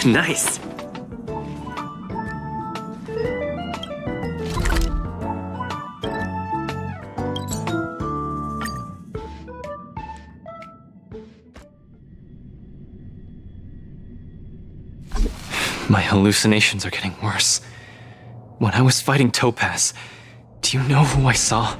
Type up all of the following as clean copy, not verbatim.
Nice. My hallucinations are getting worse. When I was fighting Topaz, do you know who I saw?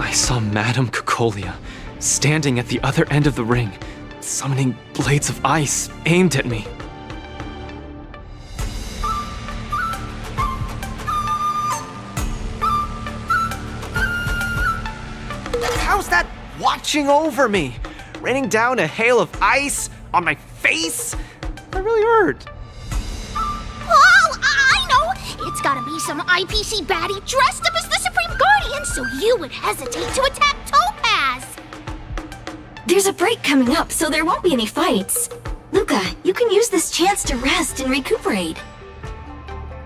I saw Madame Cocolia standing at the other end of the ring, summoning blades of ice aimed at me. How's that watching over me? Raining down a hail of ice on my face? That really hurt. Oh, I know! It's gotta be some IPC baddie dressed up as the Supreme Guardian so you would hesitate to attack Topaz! There's a break coming up, so there won't be any fights. Luca, you can use this chance to rest and recuperate.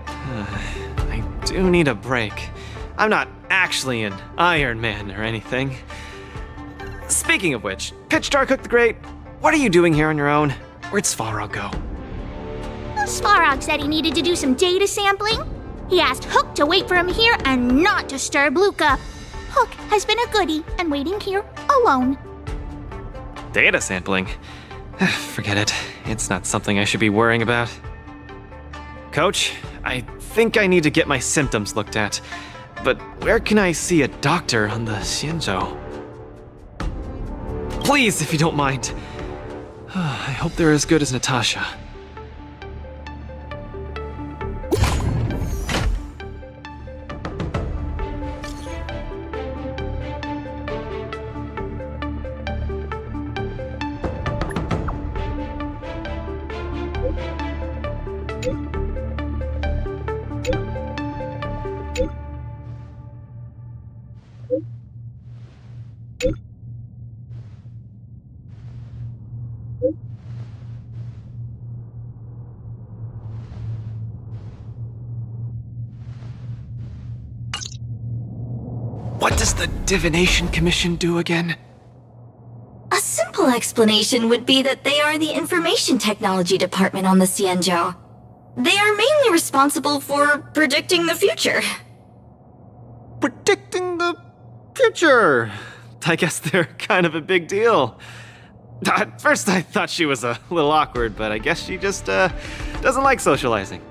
I do need a break. I'm not actually an Iron Man or anything. Speaking of which, Pitch Dark the Great, what are you doing here on your own? Where'd Svarog go? Svarog said he needed to do some data sampling. He asked Hook to wait for him here and not disturb Luca. Hook has been a goodie and waiting here alone. Data sampling? Forget it. It's not something I should be worrying about. Coach, I think I need to get my symptoms looked at. But where can I see a doctor on the Xianzhou? Please, if you don't mind. I hope they're as good as Natasha. What does the Divination Commission do again? A simple explanation would be that they are the Information Technology Department on the Xianzhou. They are mainly responsible for predicting the future. Predicting the future? I guess they're kind of a big deal. At first I thought she was a little awkward, but I guess she just doesn't like socializing.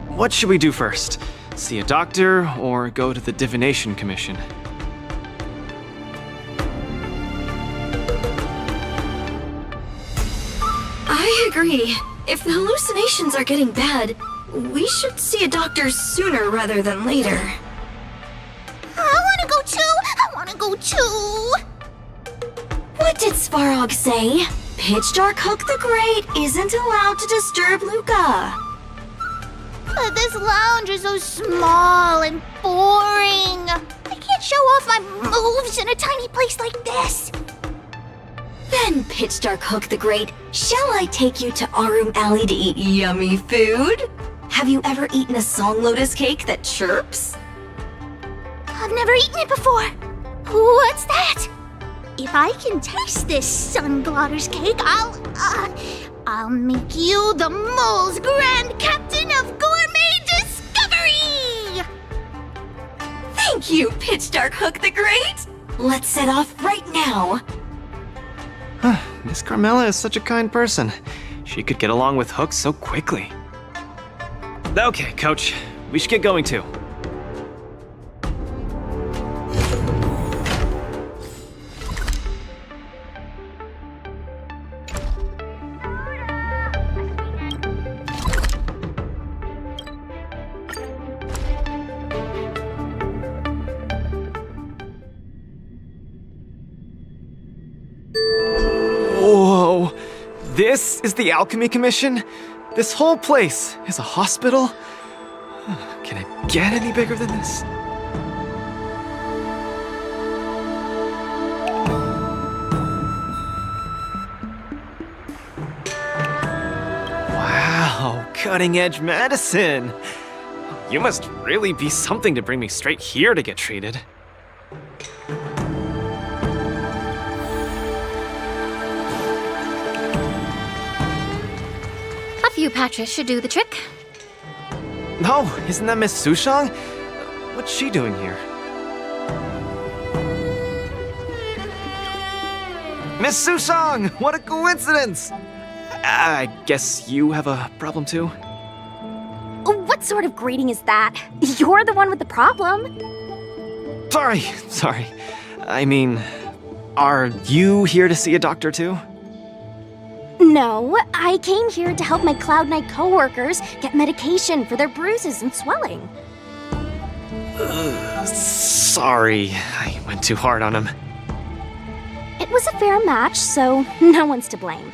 What should we do first? See a doctor or go to the Divination Commission? I agree. If the hallucinations are getting bad, we should see a doctor sooner rather than later. I wanna go too! What did Svarog say? Pitch Dark Hook the Great isn't allowed to disturb Luca. But this lounge is so small and boring. I can't show off my moves in a tiny place like this. Then, Pitch Dark Hook the Great, shall I take you to Arum Alley to eat yummy food? Have you ever eaten a song lotus cake that chirps? I've never eaten it before. What's that? If I can taste this sun glotter's cake, I'll make you the mole's grand captain of gourmet discovery! Thank you, Pitch Dark Hook the Great! Let's set off right now. Miss Carmela is such a kind person. She could get along with Hook so quickly. Okay, Coach. We should get going too. Whoa! This is the Alchemy Commission? This whole place is a hospital? Can it get any bigger than this? Wow, cutting-edge medicine! You must really be something to bring me straight here to get treated. you, Patris, should do the trick. No, isn't that Miss Sushang? What's she doing here? Miss Sushang! What a coincidence! I guess you have a problem too? What sort of greeting is that? You're the one with the problem. Sorry. I mean, are you here to see a doctor too? No, I came here to help my Cloud Knight coworkers get medication for their bruises and swelling. Sorry, I went too hard on him. It was a fair match, so no one's to blame.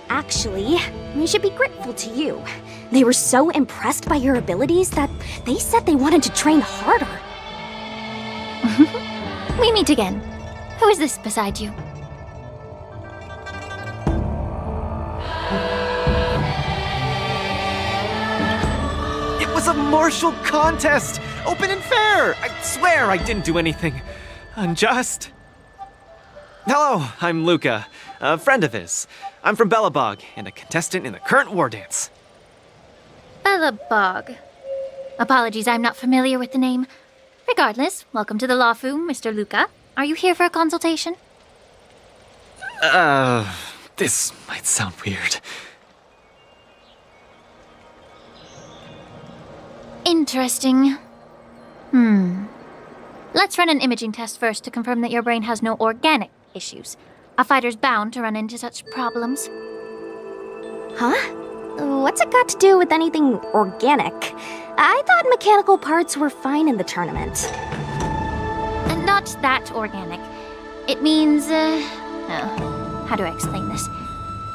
Actually, we should be grateful to you. They were so impressed by your abilities that they said they wanted to train harder. We meet again. Who is this beside you? It was a martial contest! Open and fair! I swear I didn't do anything unjust. Hello, I'm Luca, a friend of his. I'm from Bellabog and a contestant in the current Wardance. Bellabog. Apologies, I'm not familiar with the name. Regardless, welcome to the Lawfu, Mr. Luca. Are you here for a consultation? This might sound weird. Interesting. Let's run an imaging test first to confirm that your brain has no organic issues. A fighter's bound to run into such problems. Huh? What's it got to do with anything organic? I thought mechanical parts were fine in the tournament. Not that organic. It means, how do I explain this?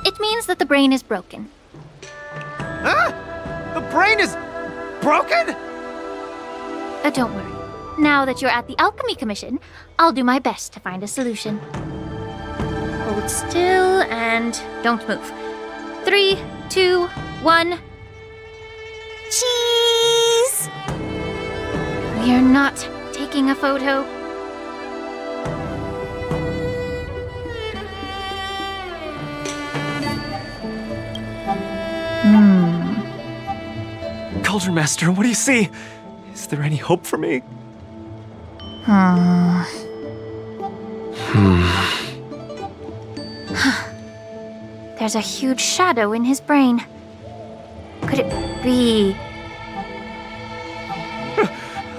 It means that the brain is broken. Ah! The brain is broken? Don't worry. Now that you're at the Alchemy Commission, I'll do my best to find a solution. Hold still and don't move. 3, 2, 1. Cheese! We're not taking a photo. Cauldron Master, what do you see? Is there any hope for me? There's a huge shadow in his brain. Could it be?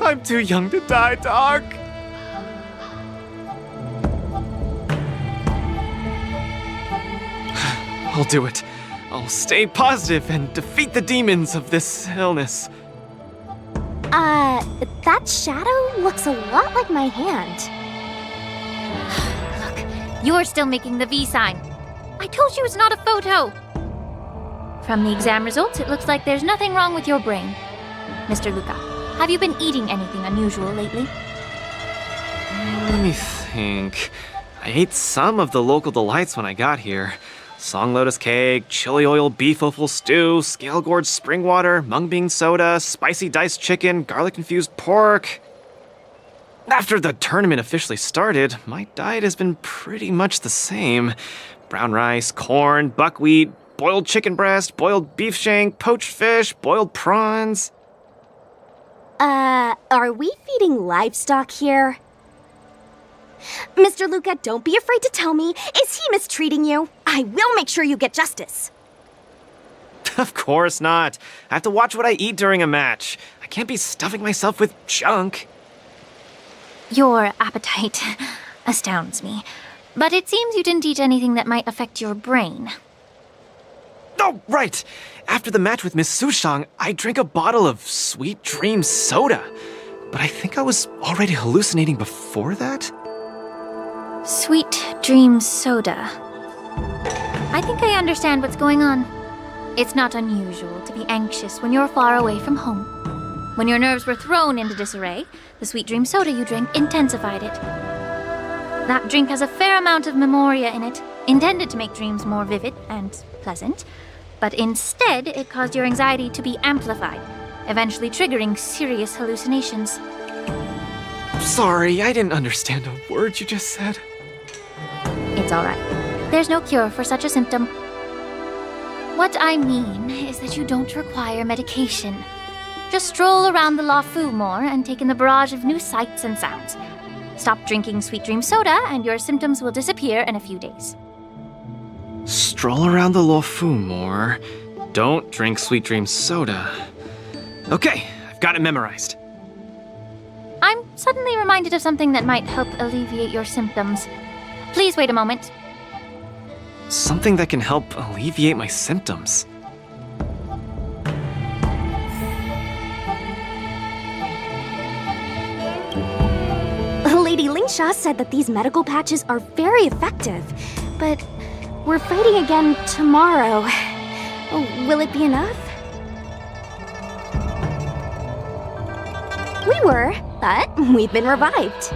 I'm too young to die, Doc. I'll do it. I'll stay positive and defeat the demons of this illness. That shadow looks a lot like my hand. Look, you're still making the V sign. I told you it's not a photo. From the exam results, it looks like there's nothing wrong with your brain. Mr. Luca, have you been eating anything unusual lately? Let me think. I ate some of the local delights when I got here. Song lotus cake, chili oil beef offal stew, scale gorge spring water, mung bean soda, spicy diced chicken, garlic infused pork. After the tournament officially started, my diet has been pretty much the same. Brown rice, corn, buckwheat, boiled chicken breast, boiled beef shank, poached fish, boiled prawns. Are we feeding livestock here? Mr. Luca, don't be afraid to tell me. Is he mistreating you? I will make sure you get justice. Of course not. I have to watch what I eat during a match. I can't be stuffing myself with junk. Your appetite astounds me. But it seems you didn't eat anything that might affect your brain. Oh, right! After the match with Miss Sushang, I drank a bottle of Sweet Dream soda. But I think I was already hallucinating before that? Sweet Dream Soda. I think I understand what's going on. It's not unusual to be anxious when you're far away from home. When your nerves were thrown into disarray, the Sweet Dream Soda you drank intensified it. That drink has a fair amount of memoria in it, intended to make dreams more vivid and pleasant, but instead it caused your anxiety to be amplified, eventually triggering serious hallucinations. Sorry, I didn't understand a word you just said. It's all right. There's no cure for such a symptom. What I mean is that you don't require medication. Just stroll around the Lafu more and take in the barrage of new sights and sounds. Stop drinking Sweet Dream soda and your symptoms will disappear in a few days. Stroll around the Lofu more. Don't drink Sweet Dream soda. Okay, I've got it memorized. I'm suddenly reminded of something that might help alleviate your symptoms. Please wait a moment. Something that can help alleviate my symptoms. Lady Lingsha said that these medical patches are very effective, but we're fighting again tomorrow. Will it be enough? We were, but we've been revived.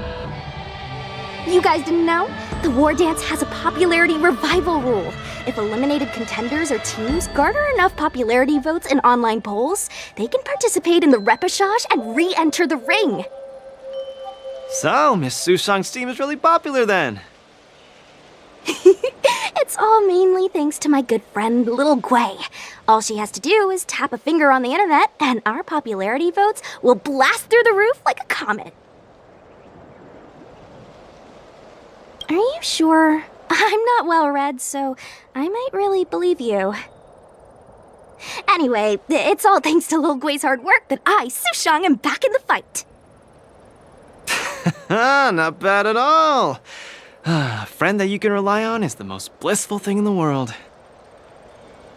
You guys didn't know? The Wardance has a popularity revival rule. If eliminated contenders or teams garner enough popularity votes in online polls, they can participate in the repechage and re-enter the ring. So, Miss Sushang's team is really popular then. It's all mainly thanks to my good friend, Little Gwei. All she has to do is tap a finger on the internet, and our popularity votes will blast through the roof like a comet. Are you sure? I'm not well read, so I might really believe you. Anyway, it's all thanks to Lil Gwei's hard work that I, Sushang, am back in the fight. Not bad at all. A friend that you can rely on is the most blissful thing in the world.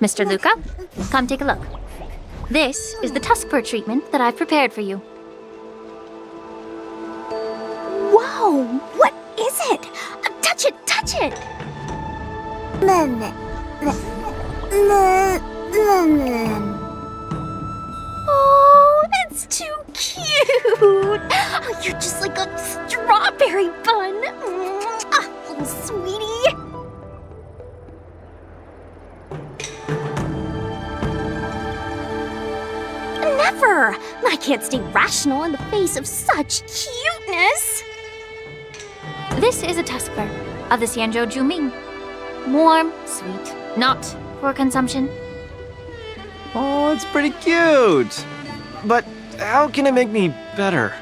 Mr. Luca, come take a look. This is the tusk fur treatment that I've prepared for you. Whoa! What is it? Touch it! Touch it! Oh, it's too cute! Oh, you're just like a strawberry bun! Little sweetie! Never! I can't stay rational in the face of such cuteness! This is a tusk fur of the Xianzhou Juming. Warm, sweet, not for consumption. Oh, it's pretty cute. But how can it make me better?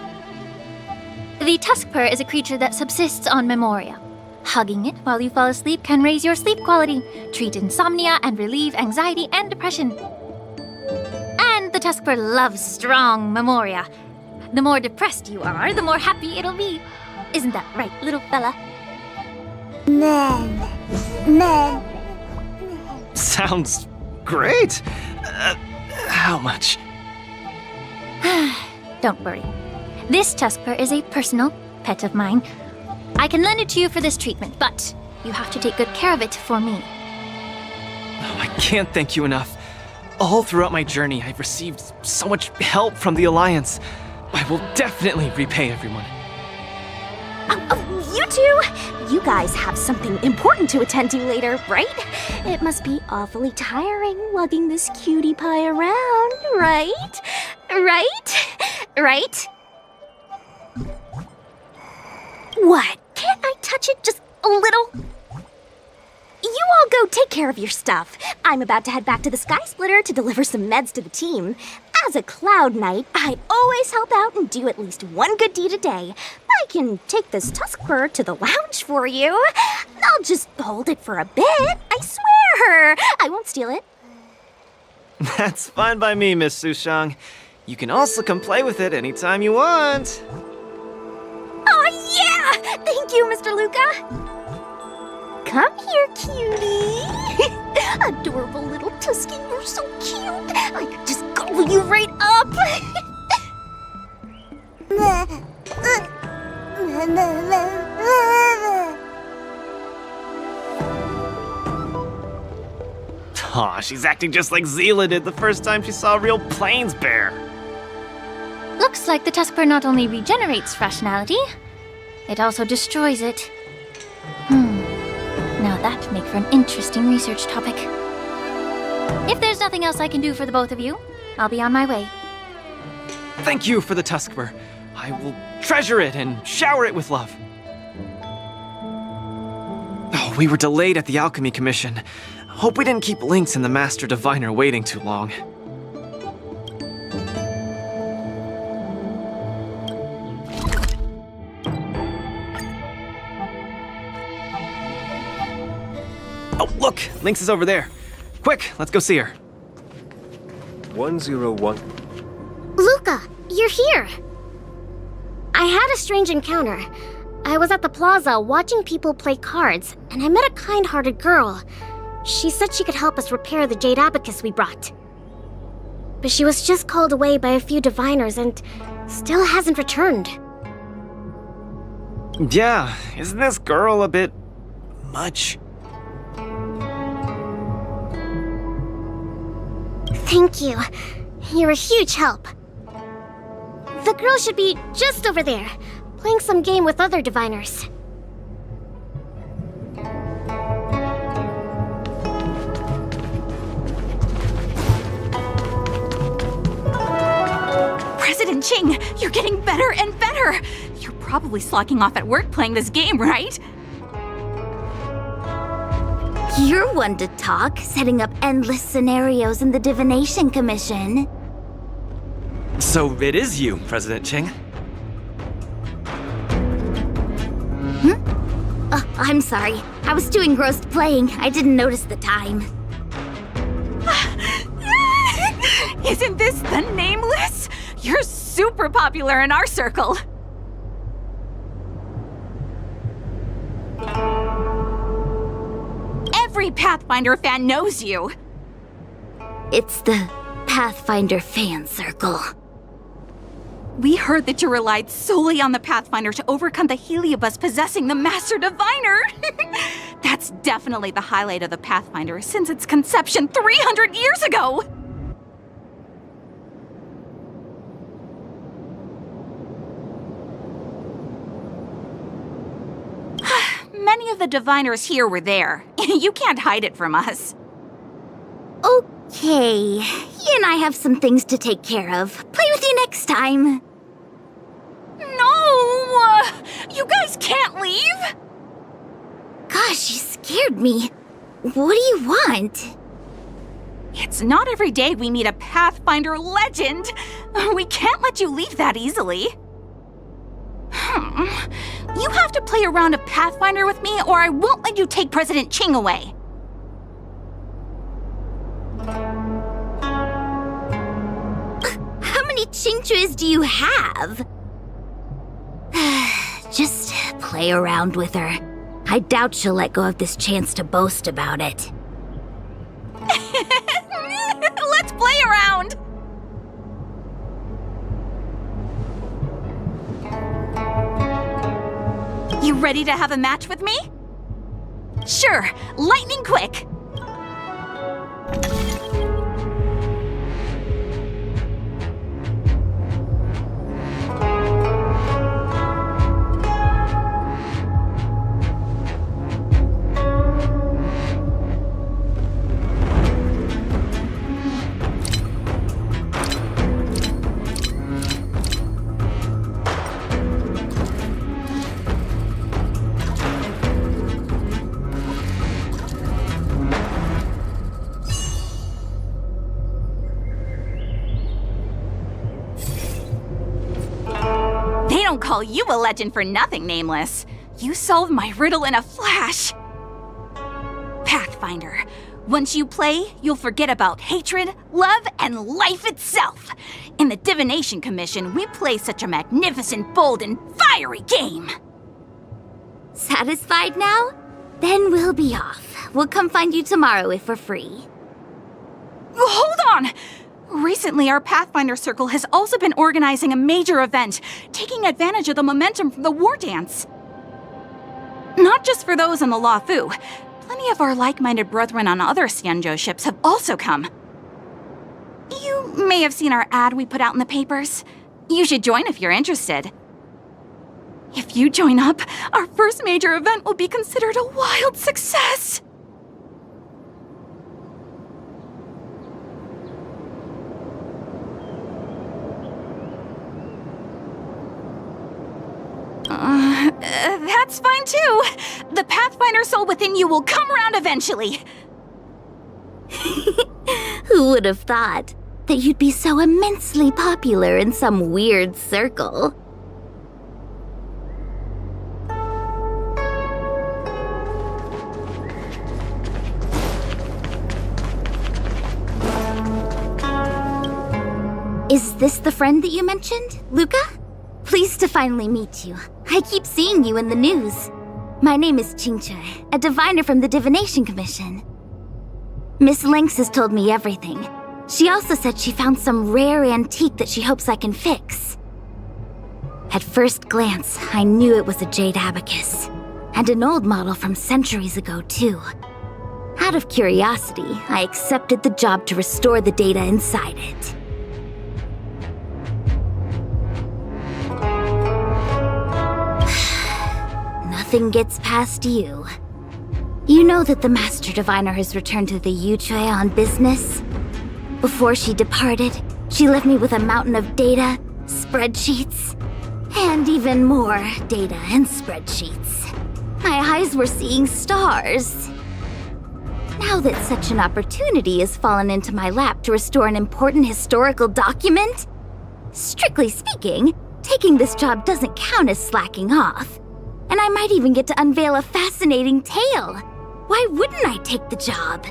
The tusk fur is a creature that subsists on memoria. Hugging it while you fall asleep can raise your sleep quality, treat insomnia, and relieve anxiety and depression. And the tusk fur loves strong memoria. The more depressed you are, the more happy it'll be. Isn't that right, little fella? Sounds great. How much? Don't worry. This tusk fur is a personal pet of mine. I can lend it to you for this treatment, but you have to take good care of it for me. Oh, I can't thank you enough. All throughout my journey, I've received so much help from the Alliance. I will definitely repay everyone. You two? You guys have something important to attend to later, right? It must be awfully tiring lugging this cutie pie around, right? Right? What? Can't I touch it just a little? You all go take care of your stuff. I'm about to head back to the Sky Splitter to deliver some meds to the team. As a Cloud Knight, I always help out and do at least one good deed a day. I can take this tusk fur to the lounge for you. I'll just hold it for a bit, I swear. I won't steal it. That's fine by me, Miss Sushang. You can also come play with it anytime you want. Oh yeah! Thank you, Mr. Luca. Come here, cutie. Adorable little Tusky, you're so cute. I could just gobble you right up. Aw, she's acting just like Zila did the first time she saw a real plains bear. Looks like the tusk fur not only regenerates rationality, it also destroys it. Now that'd make for an interesting research topic. If there's nothing else I can do for the both of you, I'll be on my way. Thank you for the tusk fur. I will treasure it and shower it with love. Oh, we were delayed at the Alchemy Commission. Hope we didn't keep Lynx and the Master Diviner waiting too long. Oh, look! Lynx is over there. Quick, let's go see her. 101. Luca, you're here! I had a strange encounter. I was at the plaza watching people play cards, and I met a kind-hearted girl. She said she could help us repair the jade abacus we brought. But she was just called away by a few diviners and still hasn't returned. Yeah, isn't this girl a bit much? Thank you. You're a huge help. The girl should be just over there, playing some game with other diviners. President Ching, you're getting better and better! You're probably slacking off at work playing this game, right? You're one to talk, setting up endless scenarios in the Divination Commission. So it is you, President Ching. I'm sorry. I was too engrossed playing. I didn't notice the time. Isn't this the Nameless? You're super popular in our circle. Every Pathfinder fan knows you. It's the Pathfinder fan circle. We heard that you relied solely on the Pathfinder to overcome the Heliobus possessing the Master Diviner. That's definitely the highlight of the Pathfinder since its conception 300 years ago. Many of the diviners here were there. You can't hide it from us. Okay, he and I have some things to take care of. Play with you next time. No! You guys can't leave! Gosh, you scared me. What do you want? It's not every day we meet a Pathfinder legend. We can't let you leave that easily. You have to play a round of Pathfinder with me, or I won't let you take President Ching away. How many Chingchas do you have? Just play around with her. I doubt she'll let go of this chance to boast about it. Let's play around! You ready to have a match with me? Sure, lightning quick! Don't call you a legend for nothing, Nameless. You solved my riddle in a flash. Pathfinder, once you play, you'll forget about hatred, love, and life itself. In the Divination Commission, we play such a magnificent, bold, and fiery game. Satisfied now? Then we'll be off. We'll come find you tomorrow if we're free. Hold on! Recently, our Pathfinder Circle has also been organizing a major event, taking advantage of the momentum from the Wardance. Not just for those in the Law Fu. Plenty of our like-minded brethren on other Xianzhou ships have also come. You may have seen our ad we put out in the papers. You should join if you're interested. If you join up, our first major event will be considered a wild success. That's fine too. The Pathfinder soul within you will come around eventually. Who would have thought that you'd be so immensely popular in some weird circle? Is this the friend that you mentioned, Luca? Pleased to finally meet you. I keep seeing you in the news. My name is Qingche, a diviner from the Divination Commission. Miss Lynx has told me everything. She also said she found some rare antique that she hopes I can fix. At first glance, I knew it was a jade abacus, and an old model from centuries ago, too. Out of curiosity, I accepted the job to restore the data inside it. Nothing gets past you. You know that the Master Diviner has returned to the Yuchue on business? Before she departed, she left me with a mountain of data, spreadsheets, and even more data and spreadsheets. My eyes were seeing stars. Now that such an opportunity has fallen into my lap to restore an important historical document, strictly speaking, taking this job doesn't count as slacking off. And I might even get to unveil a fascinating tale. Why wouldn't I take the job?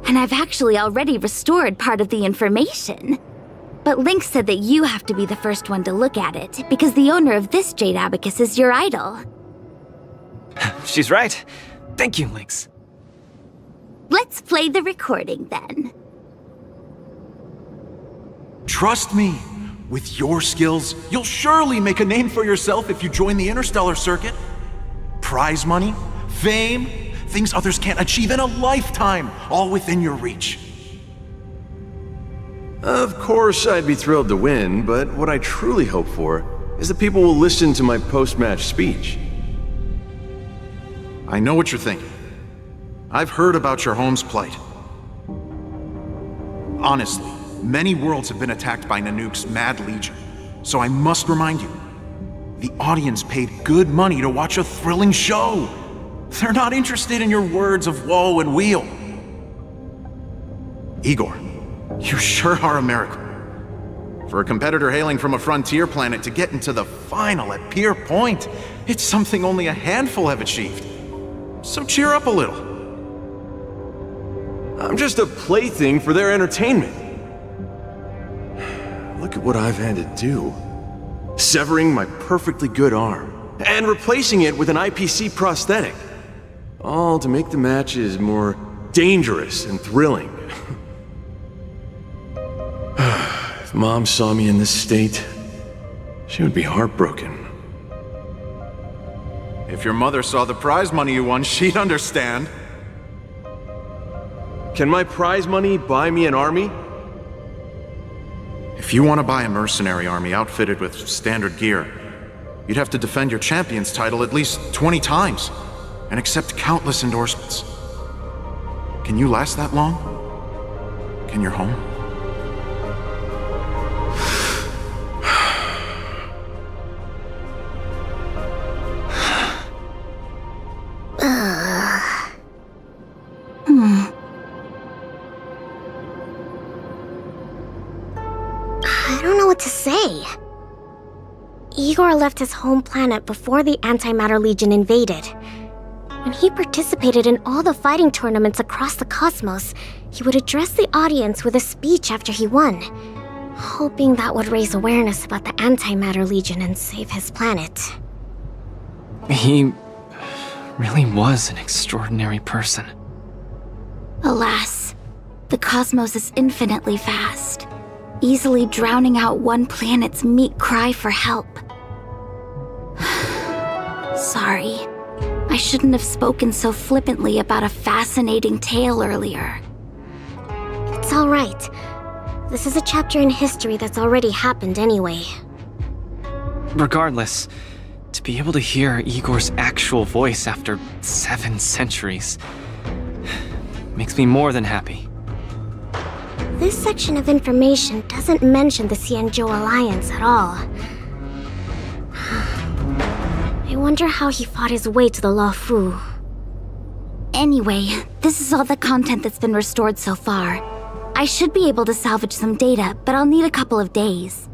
And I've actually already restored part of the information. But Lynx said that you have to be the first one to look at it, because the owner of this jade abacus is your idol. She's right. Thank you, Lynx. Let's play the recording then. Trust me, with your skills, you'll surely make a name for yourself if you join the interstellar circuit. Prize money, fame, things others can't achieve in a lifetime, all within your reach. Of course, I'd be thrilled to win, but what I truly hope for is that people will listen to my post-match speech. I know what you're thinking. I've heard about your home's plight. Honestly, many worlds have been attacked by Nanook's Mad Legion, so I must remind you, the audience paid good money to watch a thrilling show. They're not interested in your words of woe and weal. Igor, you sure are a miracle. For a competitor hailing from a frontier planet to get into the final at Pier Point, it's something only a handful have achieved. So cheer up a little. I'm just a plaything for their entertainment. Look at what I've had to do. Severing my perfectly good arm, and replacing it with an IPC prosthetic. All to make the matches more dangerous and thrilling. If Mom saw me in this state, she would be heartbroken. If your mother saw the prize money you won, she'd understand. Can my prize money buy me an army? If you want to buy a mercenary army outfitted with standard gear, you'd have to defend your champion's title at least 20 times, and accept countless endorsements. Can you last that long? Can your home? I don't know what to say. Igor left his home planet before the Antimatter Legion invaded. When he participated in all the fighting tournaments across the cosmos, he would address the audience with a speech after he won, hoping that would raise awareness about the Antimatter Legion and save his planet. He really was an extraordinary person. Alas, the cosmos is infinitely vast, easily drowning out one planet's meek cry for help. Sorry. I shouldn't have spoken so flippantly about a fascinating tale earlier. It's all right. This is a chapter in history that's already happened anyway. Regardless, to be able to hear Igor's actual voice after 7 centuries makes me more than happy. This section of information doesn't mention the Xianzhou Alliance at all. I wonder how he fought his way to the Luofu. Anyway, this is all the content that's been restored so far. I should be able to salvage some data, but I'll need a couple of days.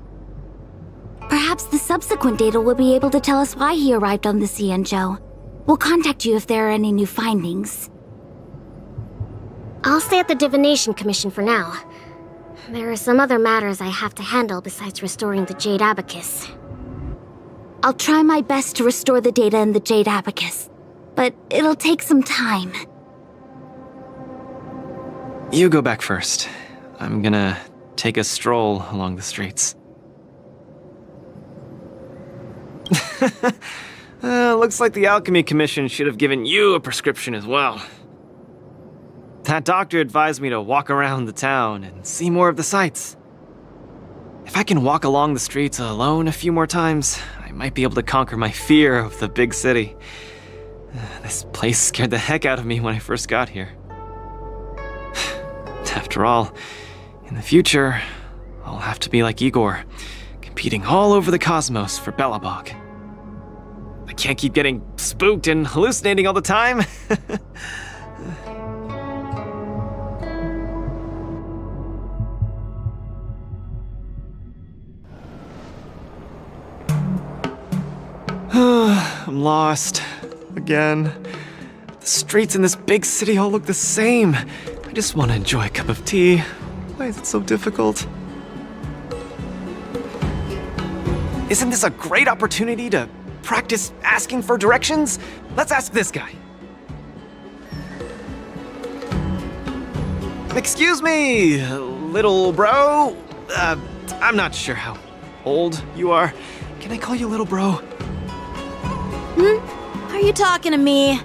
Perhaps the subsequent data will be able to tell us why he arrived on the Xianzhou. We'll contact you if there are any new findings. I'll stay at the Divination Commission for now. There are some other matters I have to handle besides restoring the Jade Abacus. I'll try my best to restore the data in the Jade Abacus, but it'll take some time. You go back first. I'm gonna take a stroll along the streets. Looks like the Alchemy Commission should have given you a prescription as well. That doctor advised me to walk around the town and see more of the sights. If I can walk along the streets alone a few more times, I might be able to conquer my fear of the big city. This place scared the heck out of me when I first got here. After all, in the future, I'll have to be like Igor, competing all over the cosmos for Belobog. I can't keep getting spooked and hallucinating all the time. I'm lost. Again. The streets in this big city all look the same. I just want to enjoy a cup of tea. Why is it so difficult? Isn't this a great opportunity to practice asking for directions? Let's ask this guy. Excuse me, little bro? I'm not sure how old you are. Can I call you little bro? Are you talking to me?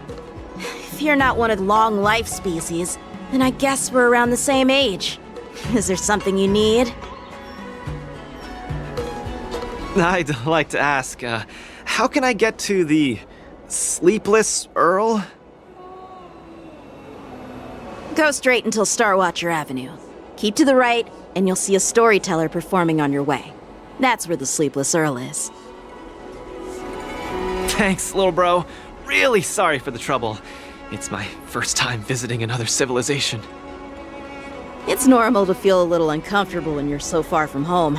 If you're not one of the long life species, then I guess we're around the same age. Is there something you need? I'd like to ask, how can I get to the Sleepless Earl? Go straight until Starwatcher Avenue. Keep to the right, and you'll see a storyteller performing on your way. That's where the Sleepless Earl is. Thanks, little bro. Really sorry for the trouble. It's my first time visiting another civilization. It's normal to feel a little uncomfortable when you're so far from home.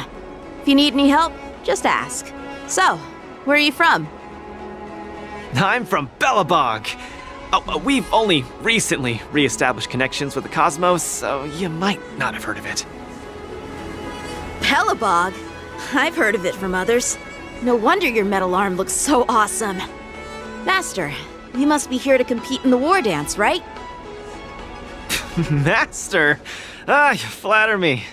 If you need any help, just ask. So, where are you from? I'm from Belobog. We've only recently re-established connections with the cosmos, so you might not have heard of it. Belobog? I've heard of it from others. No wonder your metal arm looks so awesome. Master, you must be here to compete in the Wardance, right? Master? You flatter me.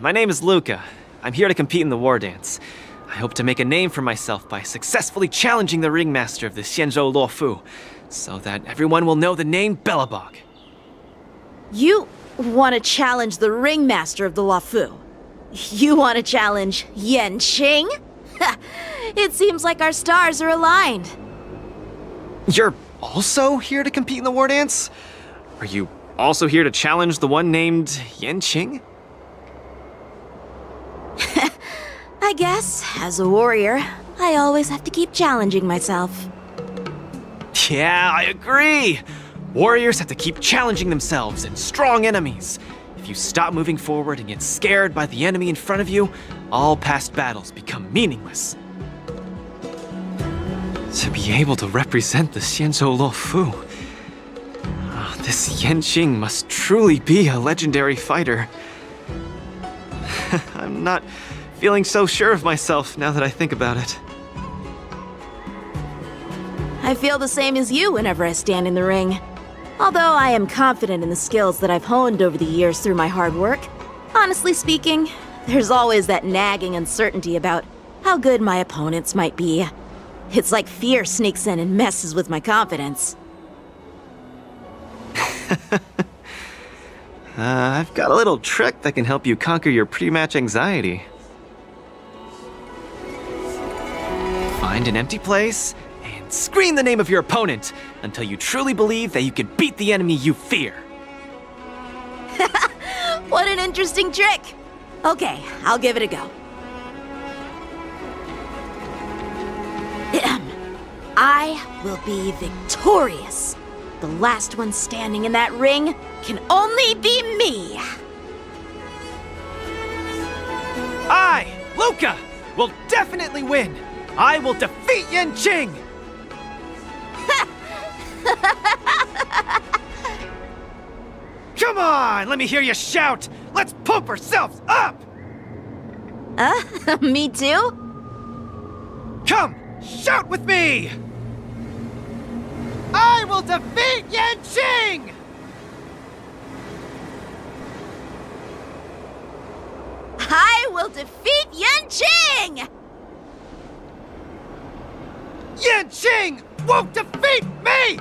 My name is Luca. I'm here to compete in the Wardance. I hope to make a name for myself by successfully challenging the ringmaster of the Xianzhou Luofu, so that everyone will know the name Belobog. You want to challenge the ringmaster of the Luofu? You want to challenge Yanqing? It seems like our stars are aligned. You're also here to compete in the Wardance? Are you also here to challenge the one named Yanqing? I guess, as a warrior, I always have to keep challenging myself. Yeah, I agree! Warriors have to keep challenging themselves and strong enemies. If you stop moving forward and get scared by the enemy in front of you, all past battles become meaningless. To be able to represent the Xianzhou Luofu, this Yanqing must truly be a legendary fighter. I'm not feeling so sure of myself now that I think about it. I feel the same as you whenever I stand in the ring. Although I am confident in the skills that I've honed over the years through my hard work, honestly speaking, there's always that nagging uncertainty about how good my opponents might be. It's like fear sneaks in and messes with my confidence. I've got a little trick that can help you conquer your pre-match anxiety. Find an empty place and scream the name of your opponent until you truly believe that you can beat the enemy you fear. What an interesting trick! Okay, I'll give it a go. I will be victorious. the last one standing in that ring can only be me. I, Luca, will definitely win. I will defeat Yanqing. Come on, let me hear you shout. Let's pump ourselves up. Me too? Come, shout with me. I will defeat Yanqing. I will defeat Yanqing! Yanqing won't defeat me!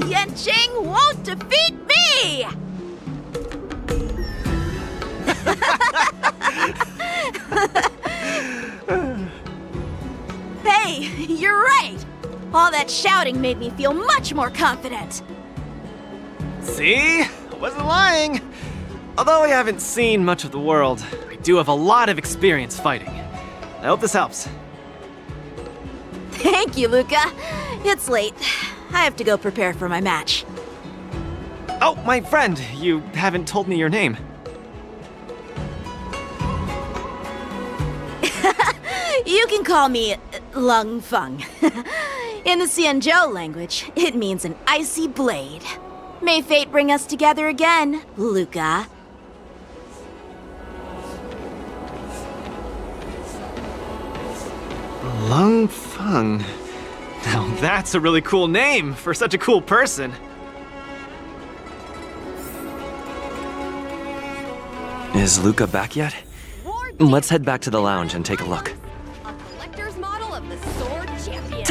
Yanqing won't defeat me! Hey, you're right! All that shouting made me feel much more confident. See? I wasn't lying. Although I haven't seen much of the world, I do have a lot of experience fighting. I hope this helps. Thank you, Luca. It's late. I have to go prepare for my match. Oh, my friend, you haven't told me your name. You can call me Lung Feng. In the Xianzhou language, it means an icy blade. May fate bring us together again, Luca. Lung Feng. Now that's a really cool name for such a cool person. Is Luca back yet? Let's head back to the lounge and take a look. A collector's model of the Sword Champion.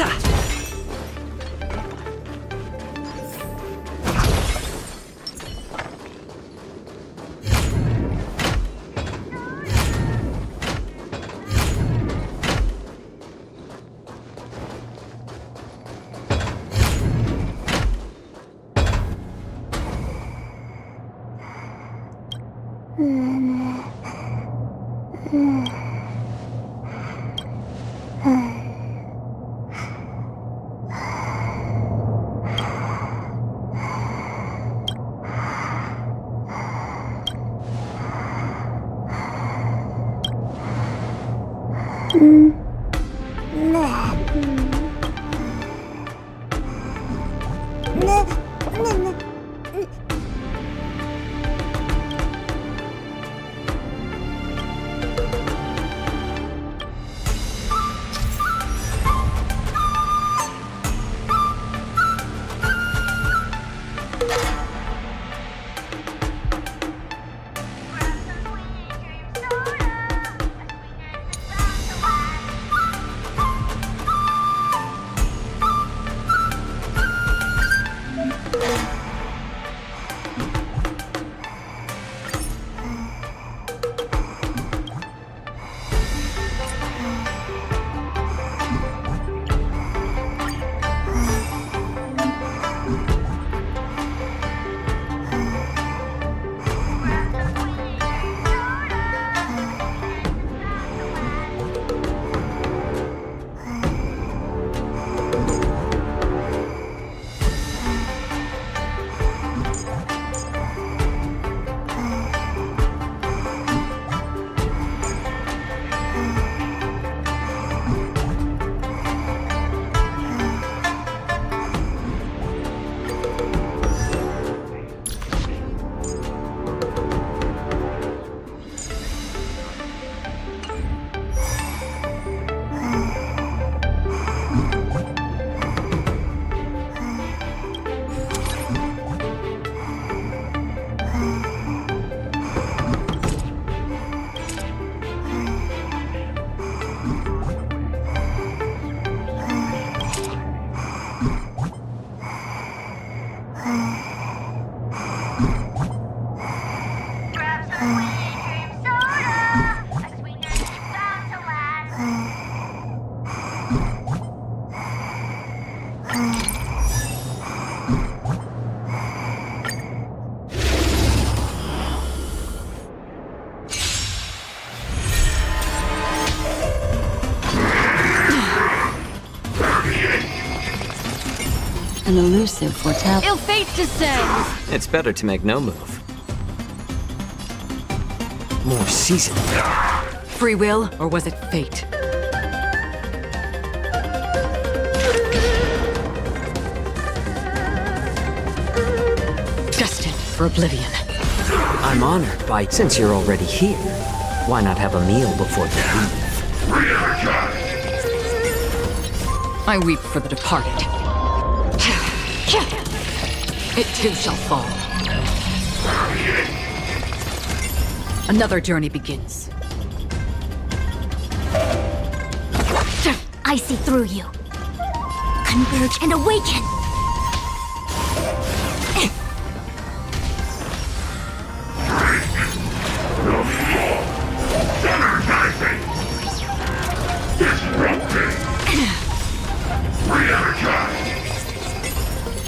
An elusive foretell. Ill fate descends! It's better to make no move. More seasoned. Free will, or was it fate? Destined for oblivion. I'm honored by, since you're already here, why not have a meal before you leave? I weep for the departed. It too shall fall. Another journey begins. I see through you. Converge and awaken!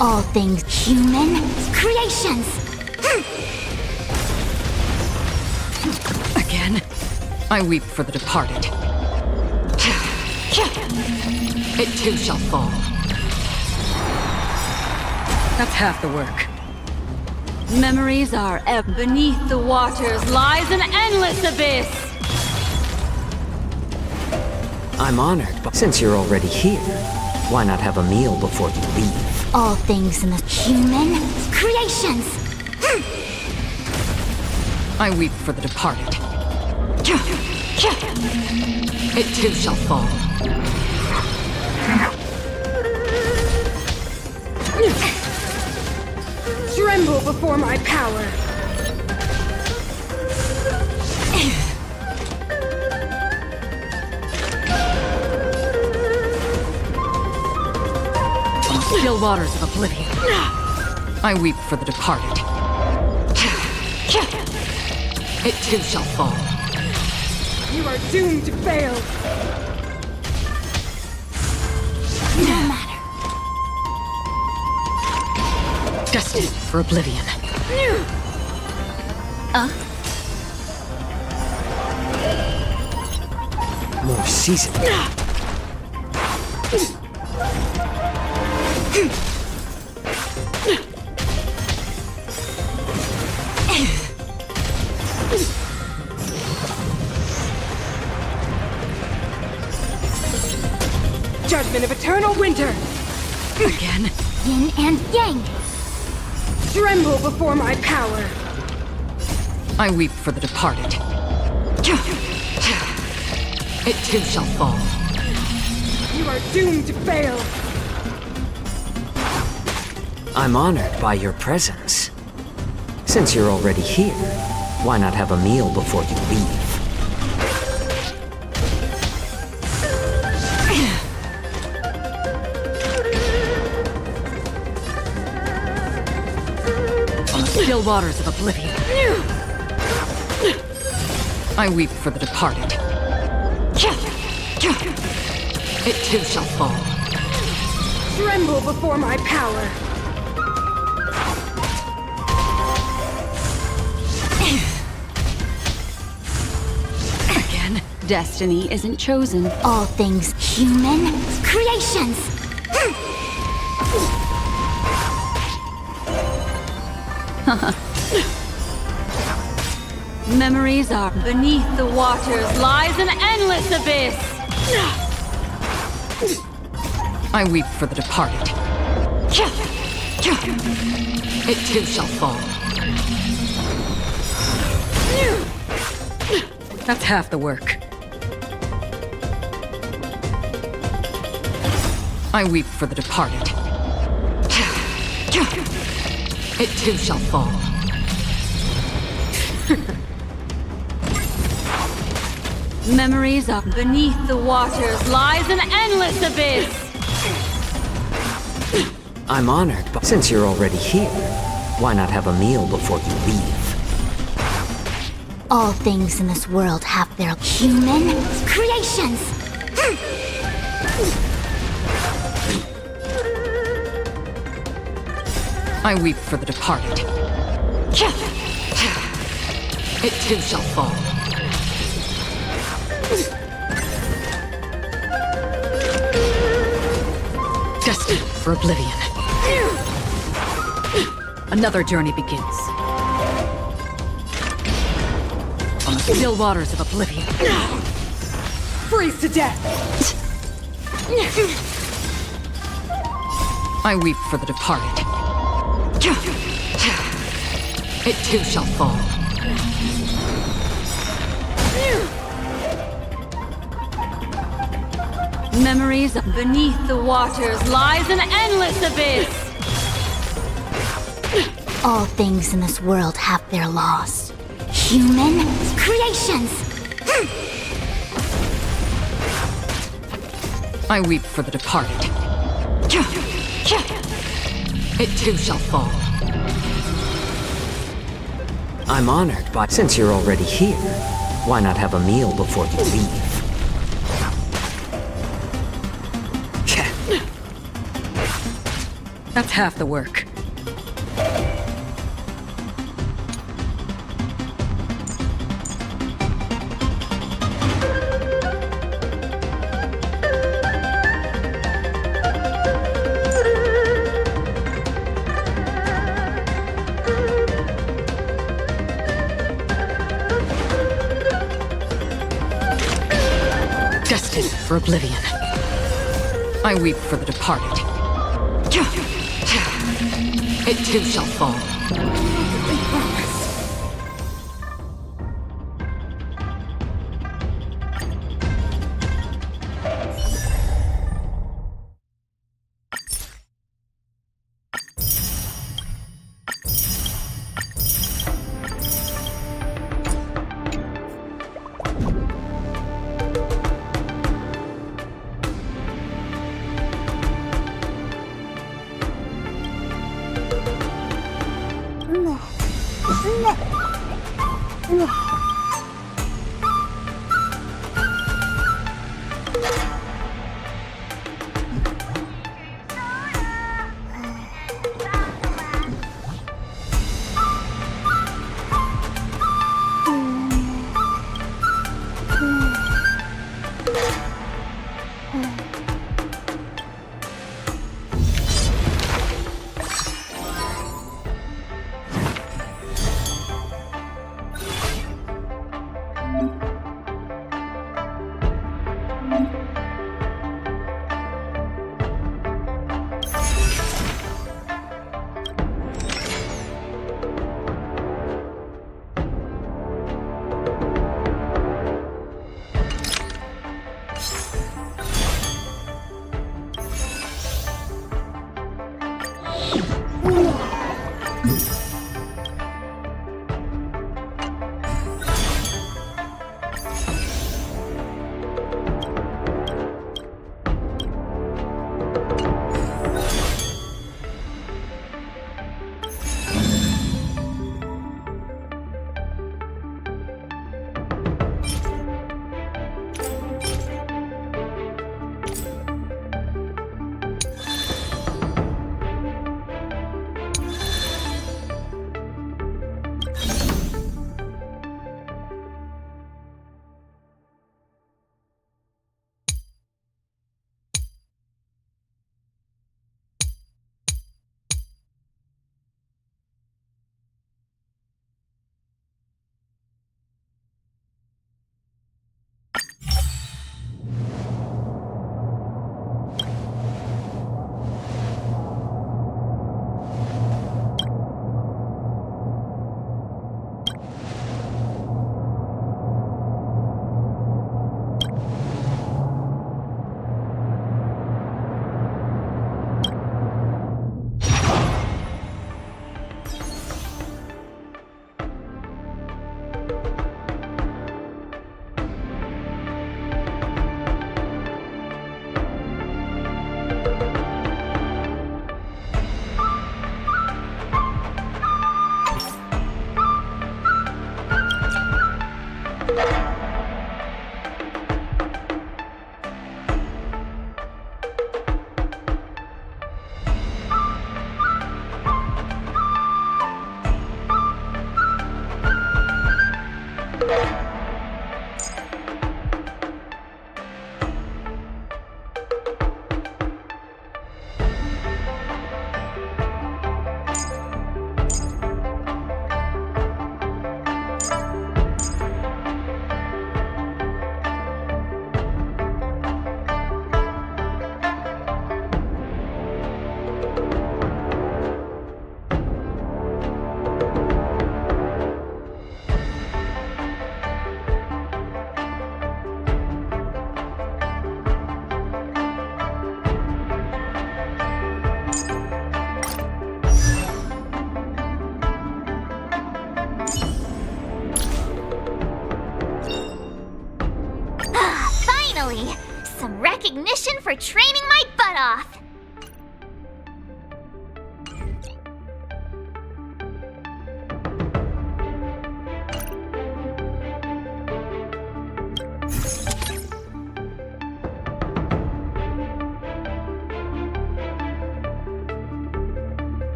All things human creations! Again, I weep for the departed. It too shall fall. That's half the work. Memories are ebb. Beneath the waters lies an endless abyss! I'm honored, but since you're already here, why not have a meal before you leave? All things in the human creations! I weep for the departed. It too shall fall. Tremble before my power! Still waters of oblivion. I weep for the departed. It too shall fall. You are doomed to fail! No matter. Destined for oblivion. More seasoned. Judgment of eternal winter! Again? Yin and yang! Tremble before my power! I weep for the departed. It too shall fall. You are doomed to fail! I'm honored by your presence. Since you're already here, why not have a meal before you leave? Still waters of oblivion. I weep for the departed. It too shall fall. Tremble before my power! Again? Destiny isn't chosen. All things human creations! Memories are beneath the waters lies an endless abyss! I weep for the departed. It too shall fall. That's half the work. I weep for the departed. It too shall fall. Memories are beneath the waters lies an endless abyss! I'm honored, but since you're already here, why not have a meal before you leave? All things in this world have their human creations! I weep for the departed. It too shall fall. Destined for oblivion. Another journey begins. On the still waters of oblivion. Freeze to death! I weep for the departed. It too shall fall. Memories of beneath the waters lies an endless abyss! All things in this world have their laws. Human creations! I weep for the departed. It too shall fall. I'm honored, but since you're already here, why not have a meal before you leave? That's half the work. Destined for oblivion. I weep for the departed. It too shall fall.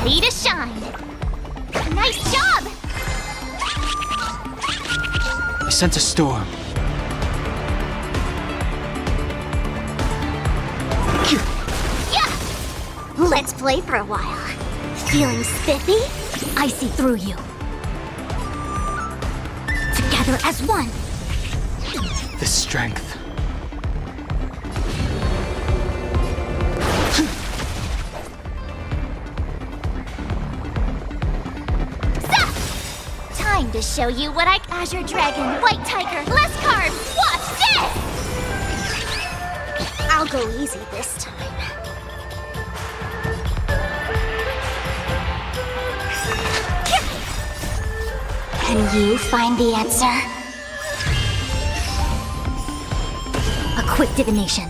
ready to shine. Nice job! I sense a storm. Yeah! Let's play for a while. Feeling spiffy? I see through you. Together as one. The strength. Time to show you what Azure Dragon, White Tiger, less carbs. Watch this! I'll go easy this time. Can you find the answer? A quick divination.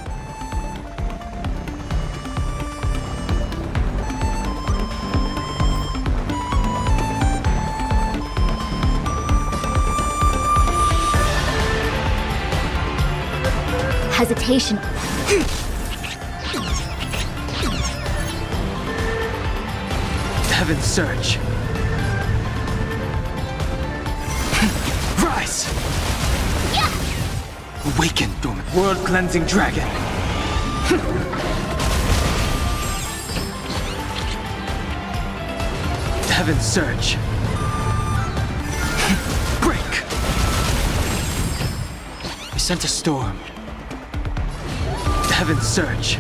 Hesitation. Heaven's Surge. Rise! Yeah! Awaken, dormant. World-cleansing dragon. Heaven's Surge. Break! I sent a storm. Heaven's Surge.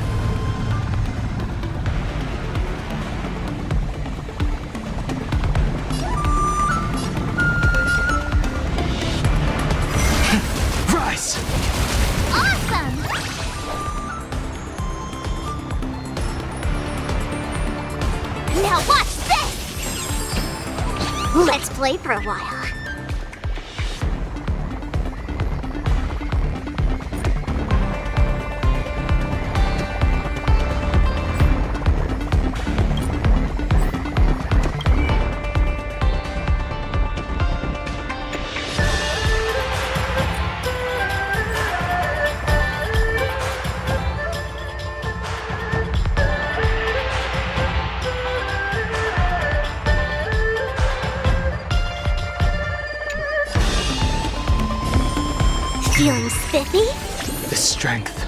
Rise! Awesome! Now watch this! Let's play for a while. Feeling spiffy? The strength.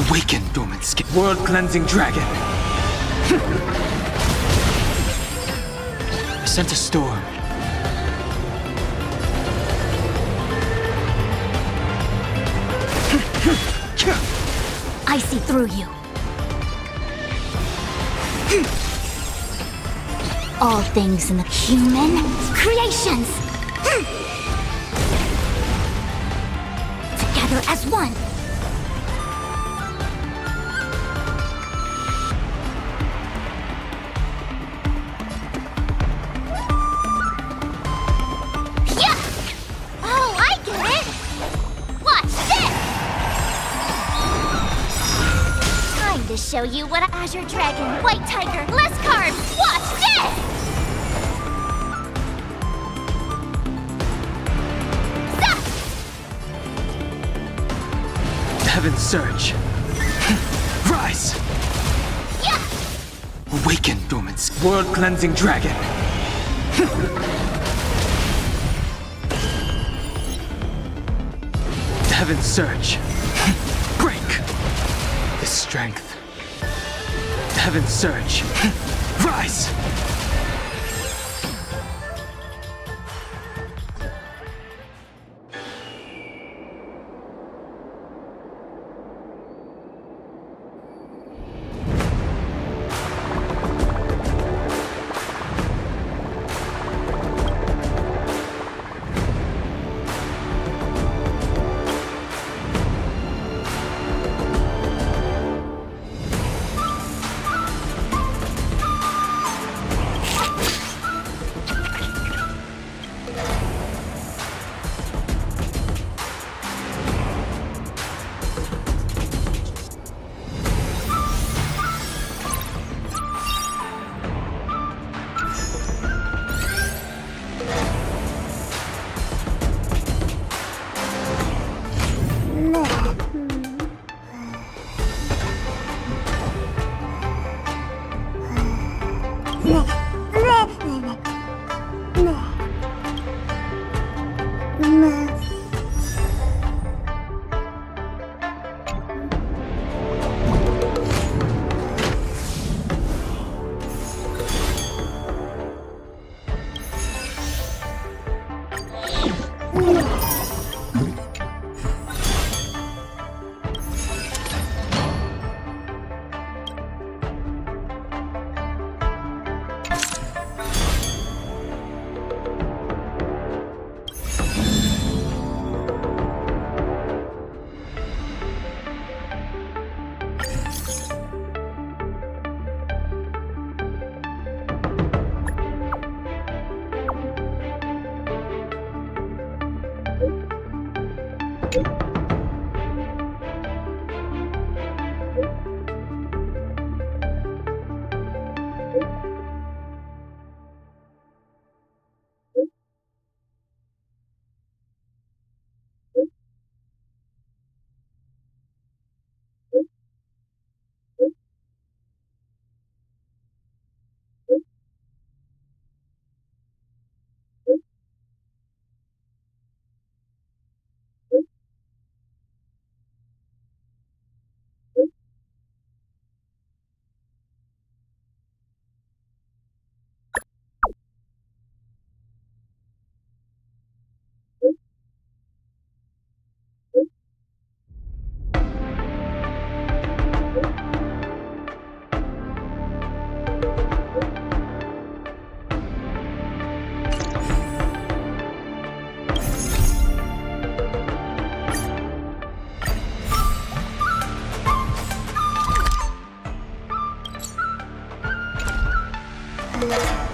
Awaken, dormant skin. World-cleansing dragon. I sent a storm. I see through you. All things in the human creations. Together as one. Yeah! Oh, I get it! Watch this! Time to show you what Azure Dragon, White Tiger, less carbs. Watch this! Heaven's Surge. Rise! Yeah! Awaken, dormant skin. World-cleansing dragon. Heaven's Surge. Break! The strength. Heaven's Surge. Rise! No.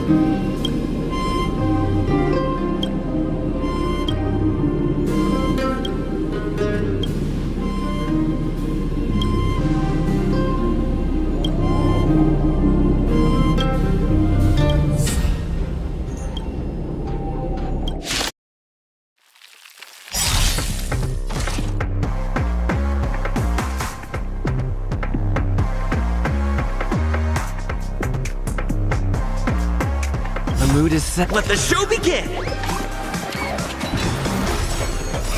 The mood is set. Let the show begin!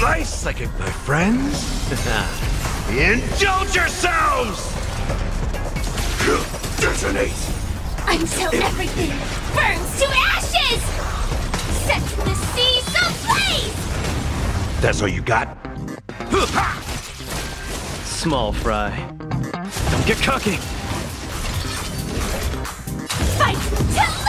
Nice, I get my friends. Indulge yourselves! Detonate! Until everything burns to ashes! Set the seas ablaze! That's all you got? Small fry. Don't get cocky. Fight to live!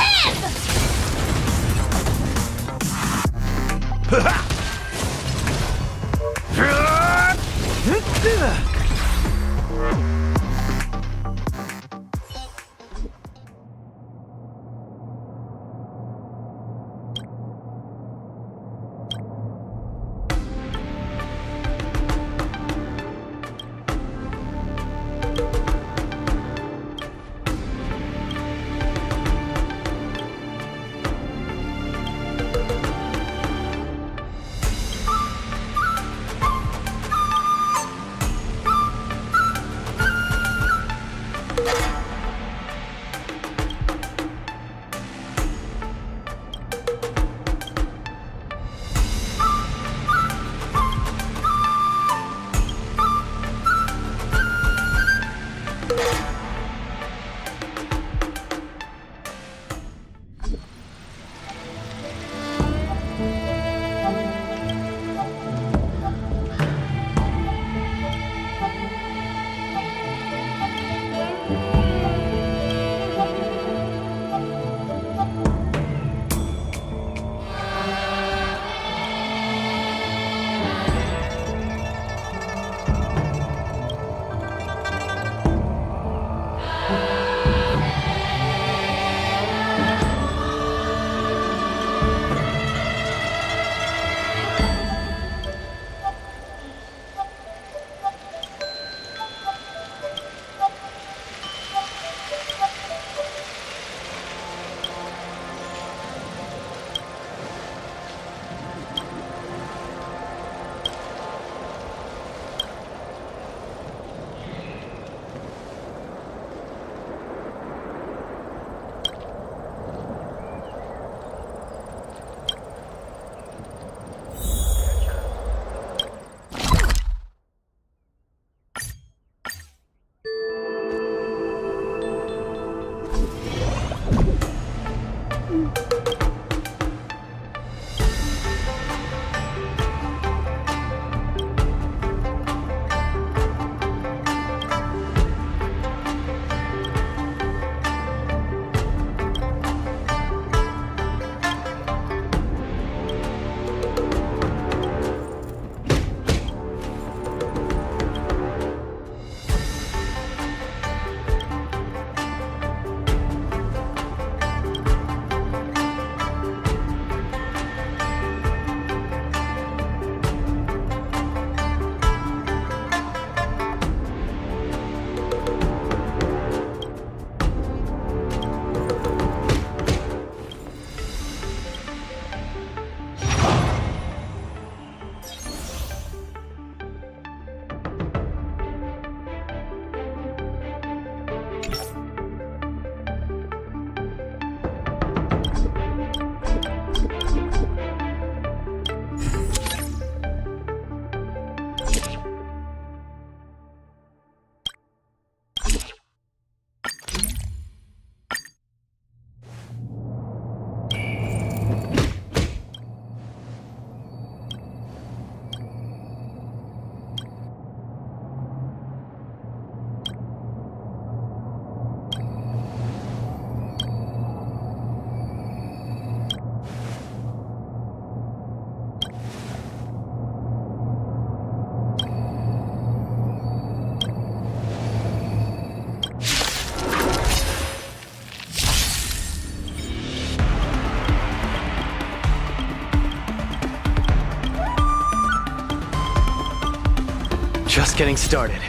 getting started.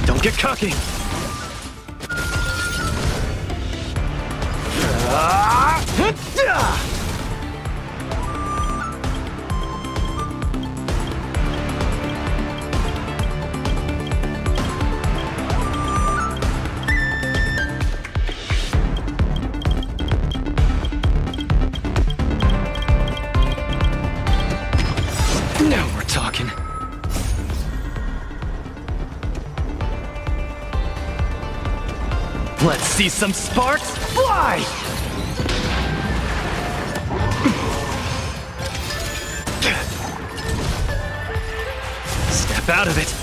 Don't get cocky! Now we're talking. Let's see some sparks fly! Step out of it.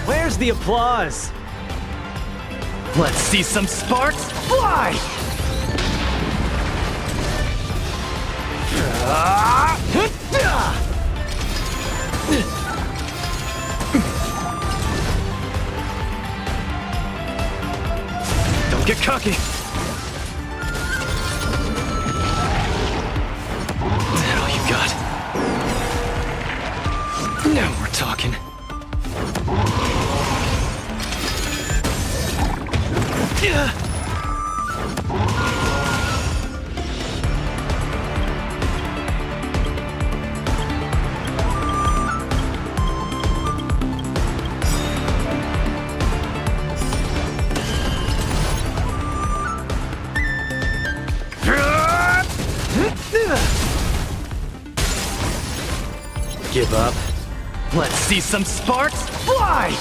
Where's the applause? Let's see some sparks fly! Don't get cocky! Is that all you got? Now we're talking. Give up. Let's see some sparks fly!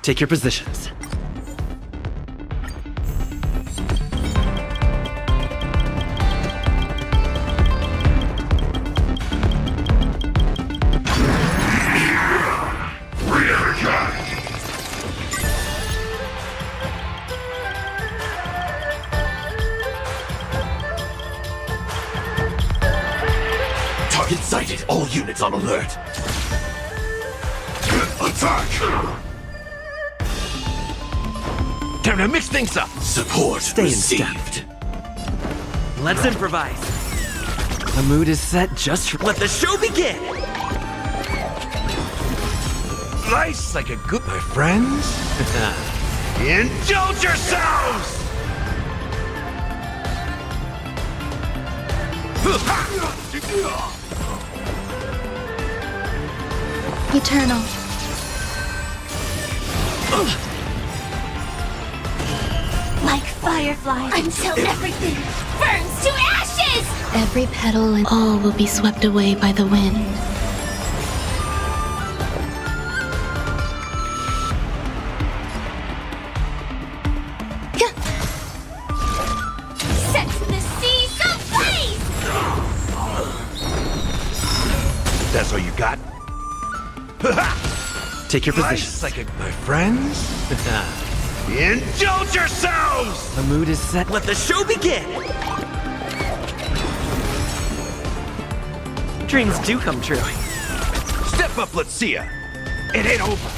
Take your positions. Target sighted. All units on alert. Attack! Time to mix things up. Support Stay received. Let's improvise. The mood is set just for... Let the show begin! Nice like a good... My friends? Indulge yourselves! Eternal. Like fireflies until everything burns to ashes! Every petal and all will be swept away by the wind. Set the seas ablaze! That's all you got? Take your positions. Nice like a... My friends? Indulge yourselves! The mood is set. Let the show begin! Dreams do come true. Step up, let's see ya. It ain't over.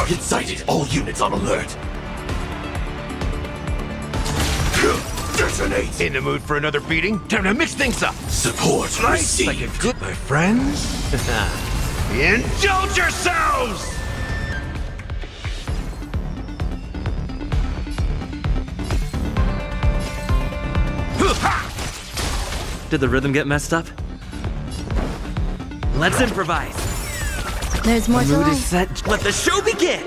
Target sighted. All units on alert. Detonate. In the mood for another beating? Time to mix things up. Support Nice, like received. a good, my friends. Indulge yourselves. Did the rhythm get messed up? Let's improvise. There's more The to mood is life. set. Let the show begin.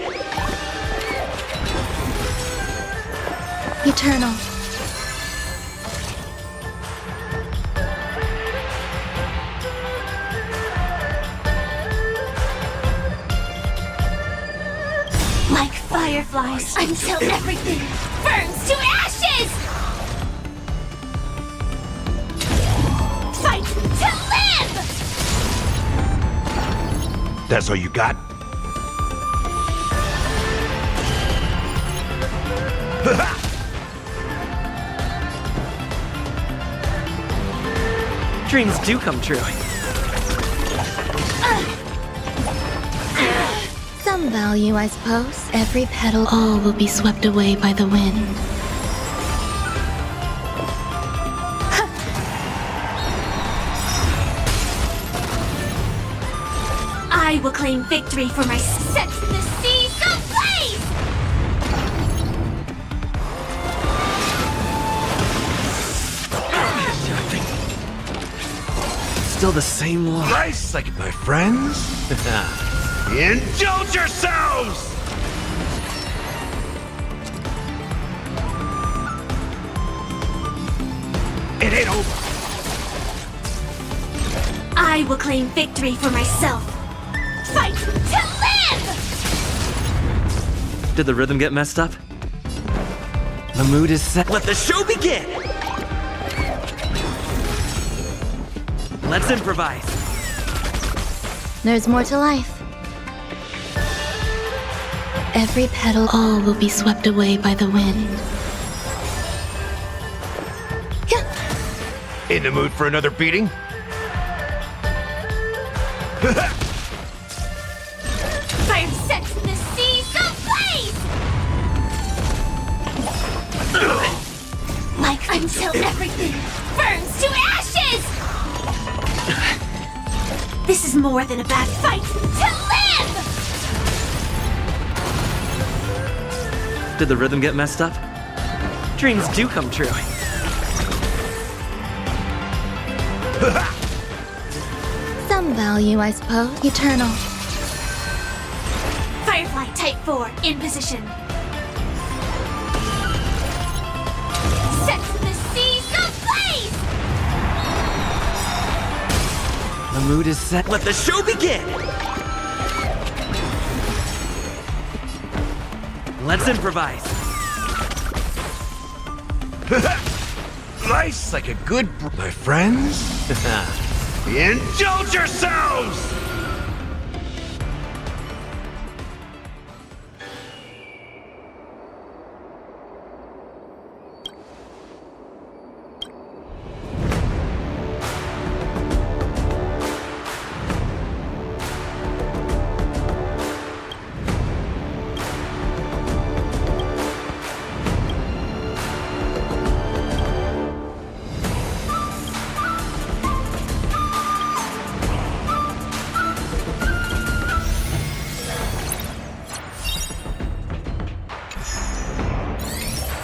Eternal. Like fireflies until everything burns to ashes! Fight to live! That's all you got? Dreams do come true. Some value, I suppose. Every petal, all will be swept away by the wind. I will claim victory for my set the seas ablaze! Still the same line. Nice, like my friends. Indulge yourselves. It ain't over. I will claim victory for myself. Fight to live! Did the rhythm get messed up? The mood is set. Let the show begin. Let's improvise. There's more to life. Every petal, all will be swept away by the wind. In the mood for another beating? Fire sets the seas ablaze! Like until everything burns to ashes! This is more than a bad fight to live! Did the rhythm get messed up? Dreams do come true. Some value, I suppose. Eternal. Firefly Type 4 in position. Sets the seas ablaze! The mood is set. Let the show begin. Let's improvise. Nice, like a good, my friends. Indulge yourselves.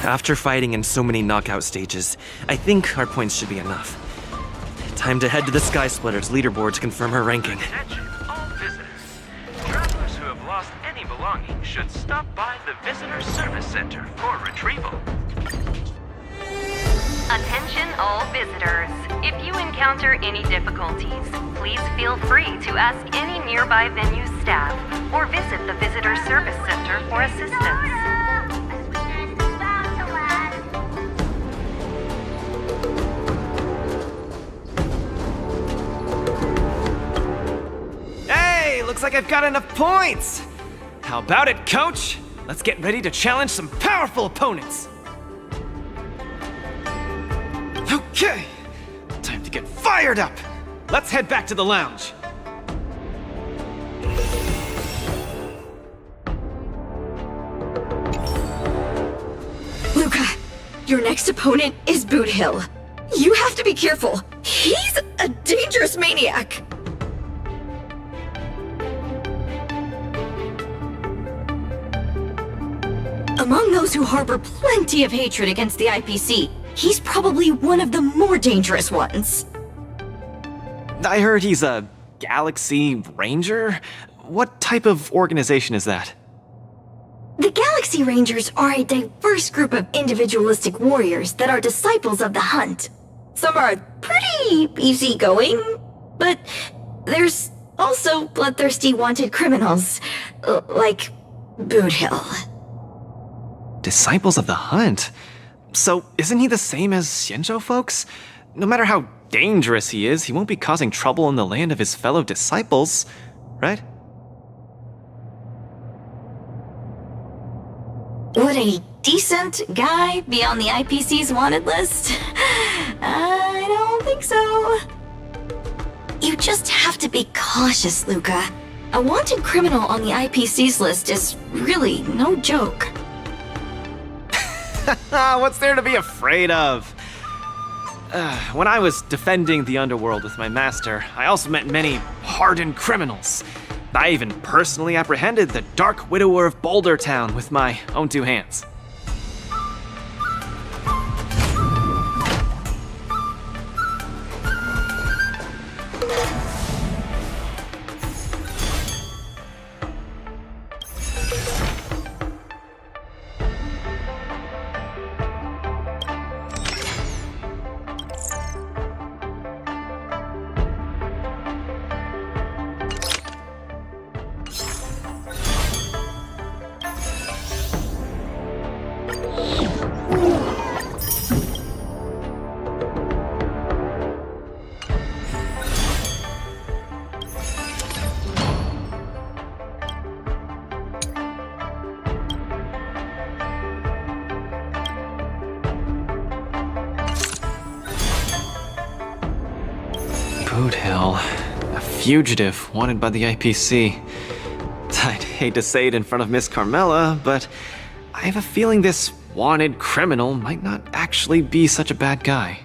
After fighting in so many knockout stages, I think our points should be enough. Time to head to the Sky Splitter's leaderboard to confirm her ranking. Attention, all visitors. Travelers who have lost any belongings should stop by the Visitor Service Center for retrieval. Attention all visitors. If you encounter any difficulties, please feel free to ask any nearby venue staff or visit the Visitor Service Center for assistance. Hey, looks like I've got enough points! How about it, coach? Let's get ready to challenge some powerful opponents! Okay, time to get fired up! Let's head back to the lounge. Your next opponent is Boot Hill. You have to be careful. He's a dangerous maniac. Among those who harbor plenty of hatred against the IPC, he's probably one of the more dangerous ones. I heard he's a Galaxy Ranger? What type of organization is that? The Galaxy Rangers are a diverse group of individualistic warriors that are disciples of the hunt. Some are pretty easygoing, but there's also bloodthirsty wanted criminals, like Boot Hill. Disciples of the Hunt? So isn't he the same as Xianzhou folks? No matter how dangerous he is, he won't be causing trouble in the land of his fellow disciples, right? Would a decent guy be on the IPC's wanted list? I don't think so. You just have to be cautious, Luca. A wanted criminal on the IPC's list is really no joke. What's there to be afraid of? When I was defending the underworld with my master, I also met many hardened criminals. I even personally apprehended the Dark Widower of Boulder Town with my own two hands. Boot Hill, a fugitive wanted by the IPC. I'd hate to say it in front of Miss Carmela, but I have a feeling this wanted criminal might not actually be such a bad guy.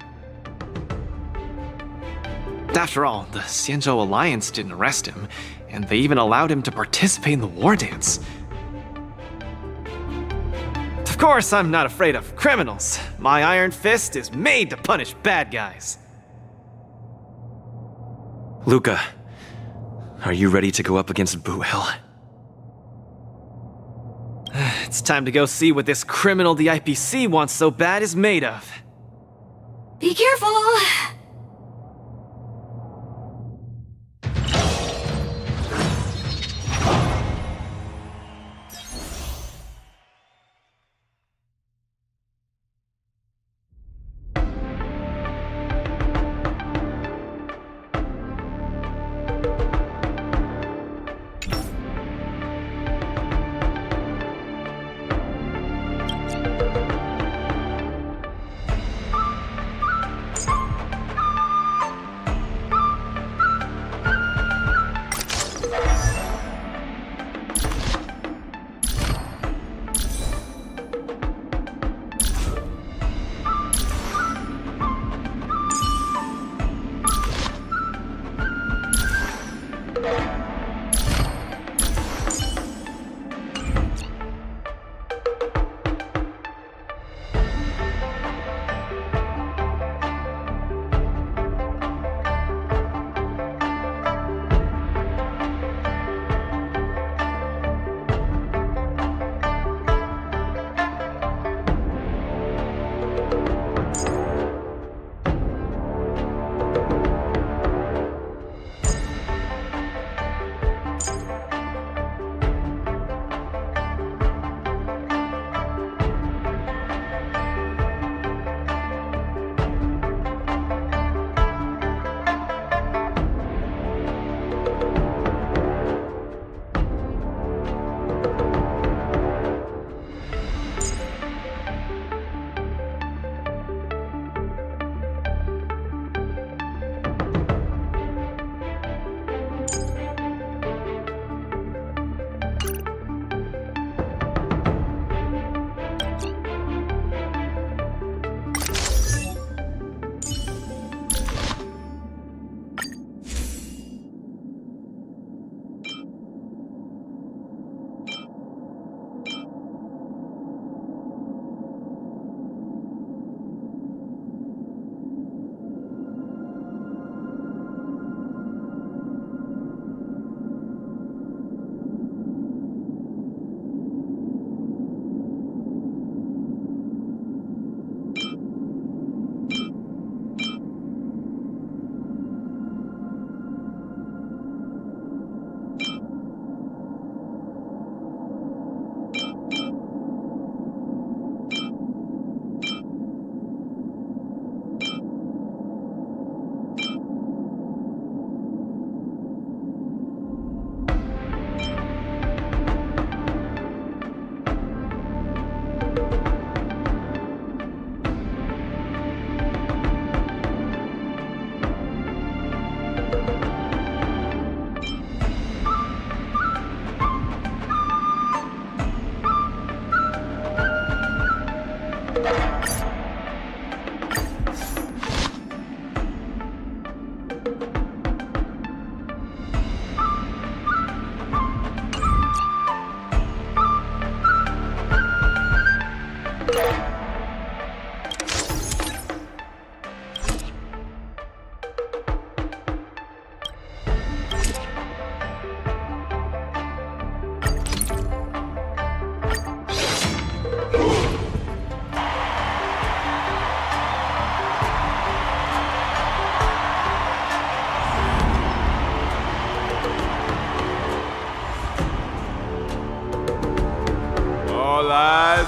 After all, the Xianzhou Alliance didn't arrest him, and they even allowed him to participate in the Wardance. Of course, I'm not afraid of criminals. My iron fist is made to punish bad guys. Luca, are you ready to go up against Boot Hill? It's time to go see what this criminal the IPC wants so bad is made of. Be careful!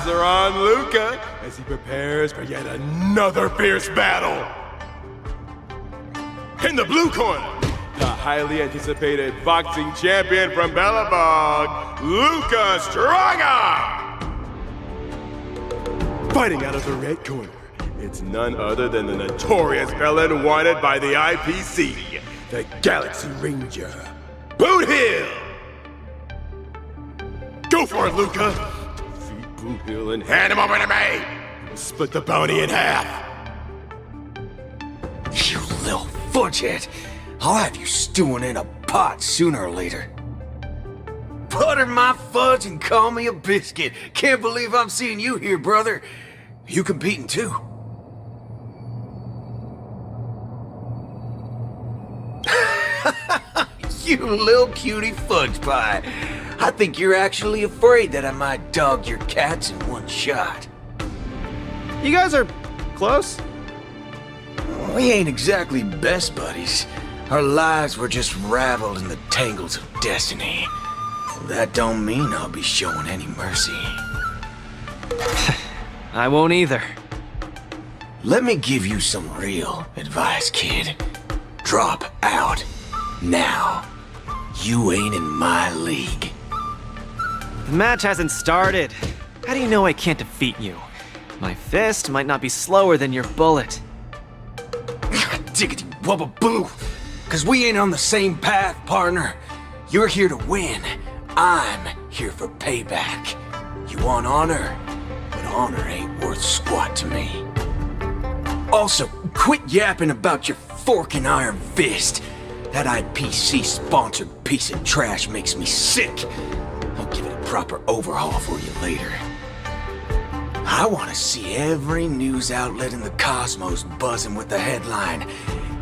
eyes are on Luca as he prepares for yet another fierce battle. In the blue corner, the highly anticipated boxing champion from Bellabog, Luca Straga! Fighting out of the red corner, it's none other than the notorious felon wanted by the IPC, the Galaxy Ranger, Boot Hill! Go for it, Luca! Defeat Boot Hill and hand him over to me! We'll split the bounty in half! You little fudgehead! I'll have you stewing in a pot sooner or later. Butter my fudge and call me a biscuit. Can't believe I'm seeing you here, brother. You competing too? You little cutie fudge pie. I think you're actually afraid that I might dog your cats in one shot. You guys are close? We ain't exactly best buddies. Our lives were just raveled in the tangles of destiny. That don't mean I'll be showing any mercy. I won't either. Let me give you some real advice, kid. Drop out. Now. You ain't in my league. The match hasn't started. How do you know I can't defeat you? My fist might not be slower than your bullet. Diggity wubba boo! Cause we ain't on the same path, partner. You're here to win. I'm here for payback. You want honor? But honor ain't worth squat to me. Also, quit yapping about your fork and iron fist. That IPC-sponsored piece of trash makes me sick. I'll give it a proper overhaul for you later. I want to see every news outlet in the cosmos buzzing with the headline,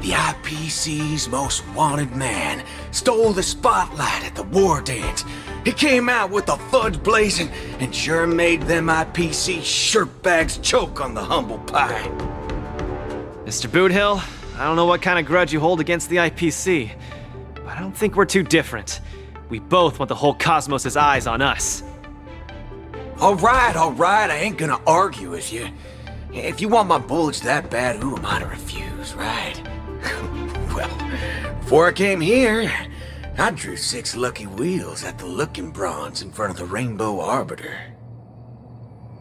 "The IPC's most wanted man stole the spotlight at the Wardance. He came out with the fudge blazing and sure made them IPC shirtbags choke on the humble pie." Mr. Boothill, I don't know what kind of grudge you hold against the IPC, but I don't think we're too different. We both want the whole cosmos' eyes on us. All right, I ain't gonna argue with you. If you want my bullets that bad, who am I to refuse, right? Well, before I came here, I drew 6 lucky wheels at the Looking Bronze in front of the Rainbow Arbiter.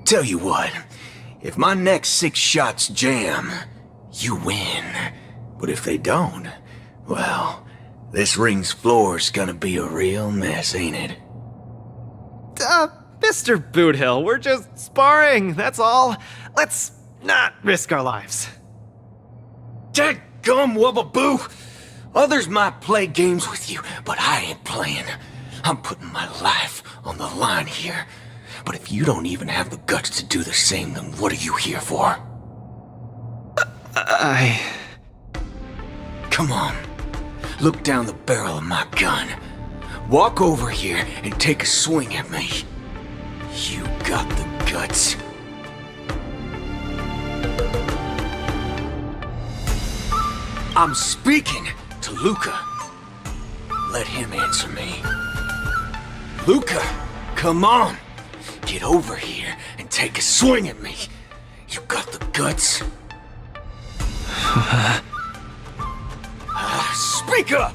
Tell you what, if my next 6 shots jam, you win. But if they don't, well, this ring's floor's gonna be a real mess, ain't it? Mr. Boothill, we're just sparring, that's all. Let's not risk our lives. Dadgum wubba-boo! Others might play games with you, but I ain't playing. I'm putting my life on the line here. But if you don't even have the guts to do the same, then what are you here for? Come on. Look down the barrel of my gun. Walk over here and take a swing at me. You got the guts. I'm speaking to Luca. Let him answer me. Luca, come on. Get over here and take a swing at me. You got the guts? Speak up!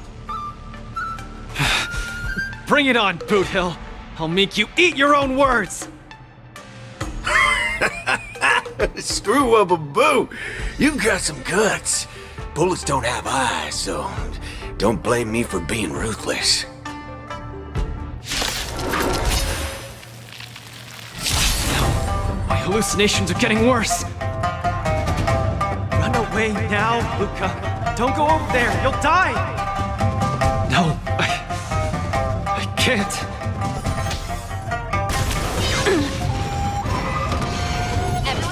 Bring it on, Boothill. I'll make you eat your own words. Screw up a boo. You got some guts. Bullets don't have eyes, so don't blame me for being ruthless. My hallucinations are getting worse. Run away now, Luca. Don't go over there. You'll die. No, I can't.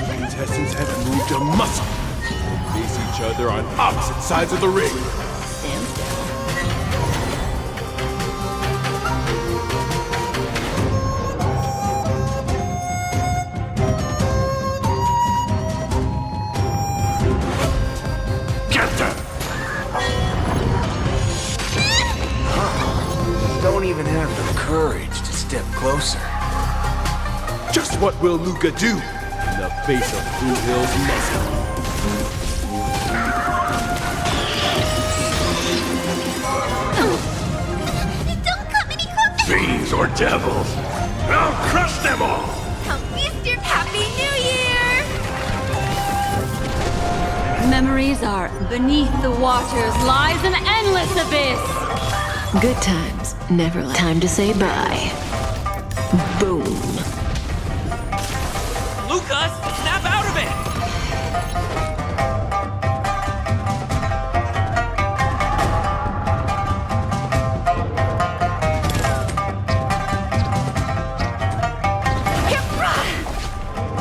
Contestants haven't moved a muscle. They face each other on opposite sides of the ring. Hands down. Get them! Don't even have the courage to step closer. Just what will Luca do in the face of Blue Hill's muzzle? Don't come any closer! Fiends or devils, I'll crush them all! Come feast your Happy New Year! Memories are beneath the waters lies an endless abyss. Good times, never time to say bye. Boom. Lucas, snap out of it!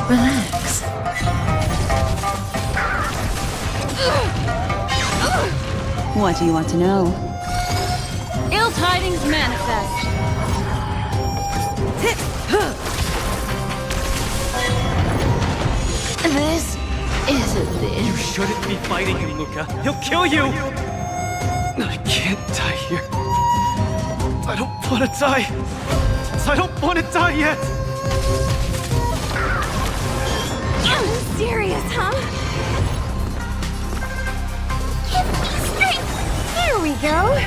Relax. What do you want to know? Ill tidings manifest. This isn't it. You shouldn't be fighting him, Luca. He'll kill you! I can't die here. I don't want to die. I don't want to die yet! Serious, huh? Give me strength! Here we go!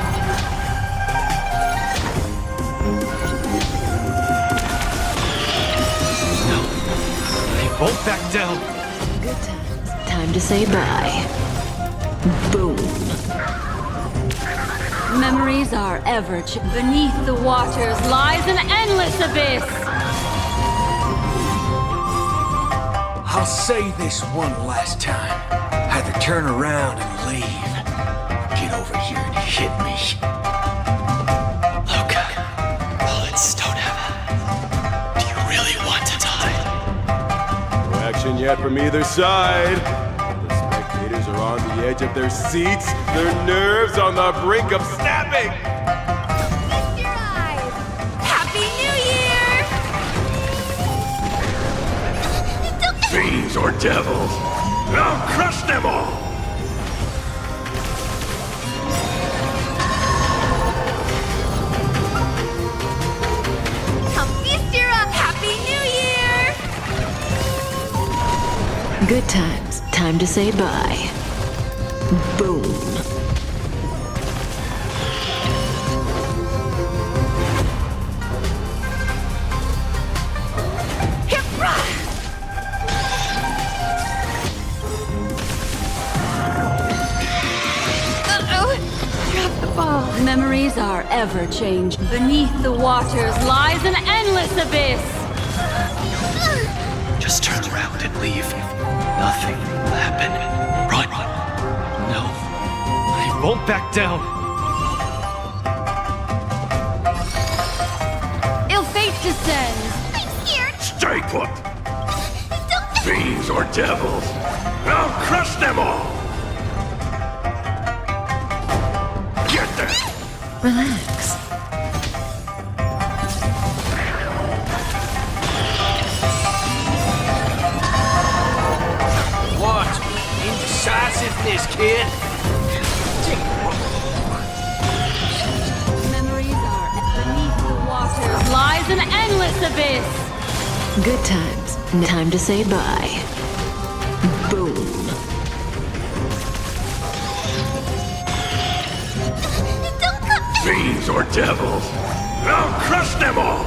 I won't back down. Good times, time to say bye. Boom. Memories are ever beneath the waters lies an endless abyss. I'll say this one last time. Either turn around and leave, or get over here and hit me. Luca, bullets don't have. Do you really want to die? No action yet from either side. The spectators are on the edge of their seats, their nerves on the brink of snapping. Feast your eyes! Happy New Year! Fiends or devils, I'll crush them all! Come feast your Happy New Year! Good times, time to say bye. Boom. Memories are ever changed. Beneath the waters lies an endless abyss. Just turn around and leave. Nothing will happen. Run. No. I won't back down. Ill fate descends. I'm scared! Stay put! Fiends or devils, I'll crush them all! Get there! Relax. What? Indecisiveness, kid? Memories are beneath the waters lies an endless abyss. Good times, time to say bye. Boom. Fiends or devils, I'll crush them all!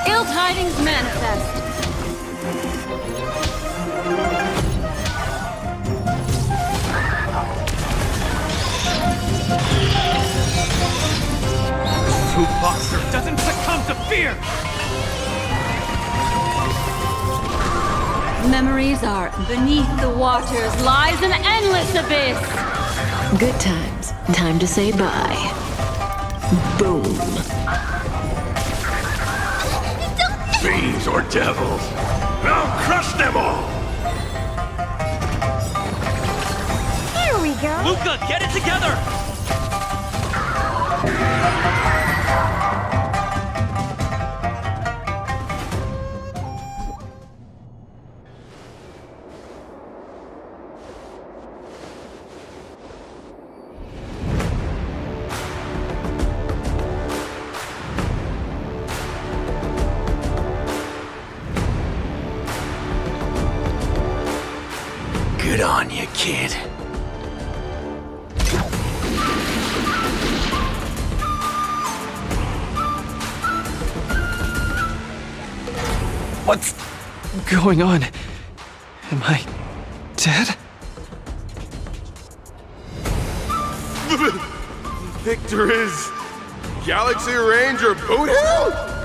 Ill tidings manifest. True boxer doesn't succumb to fear! Memories are beneath the waters lies an endless abyss. Good times, time to say bye. Boom. Fiends or devils, I'll crush them all! Here we go! Luca, get it together! you, kid. What's going on? Am I dead? Victor is Galaxy Ranger Boothill?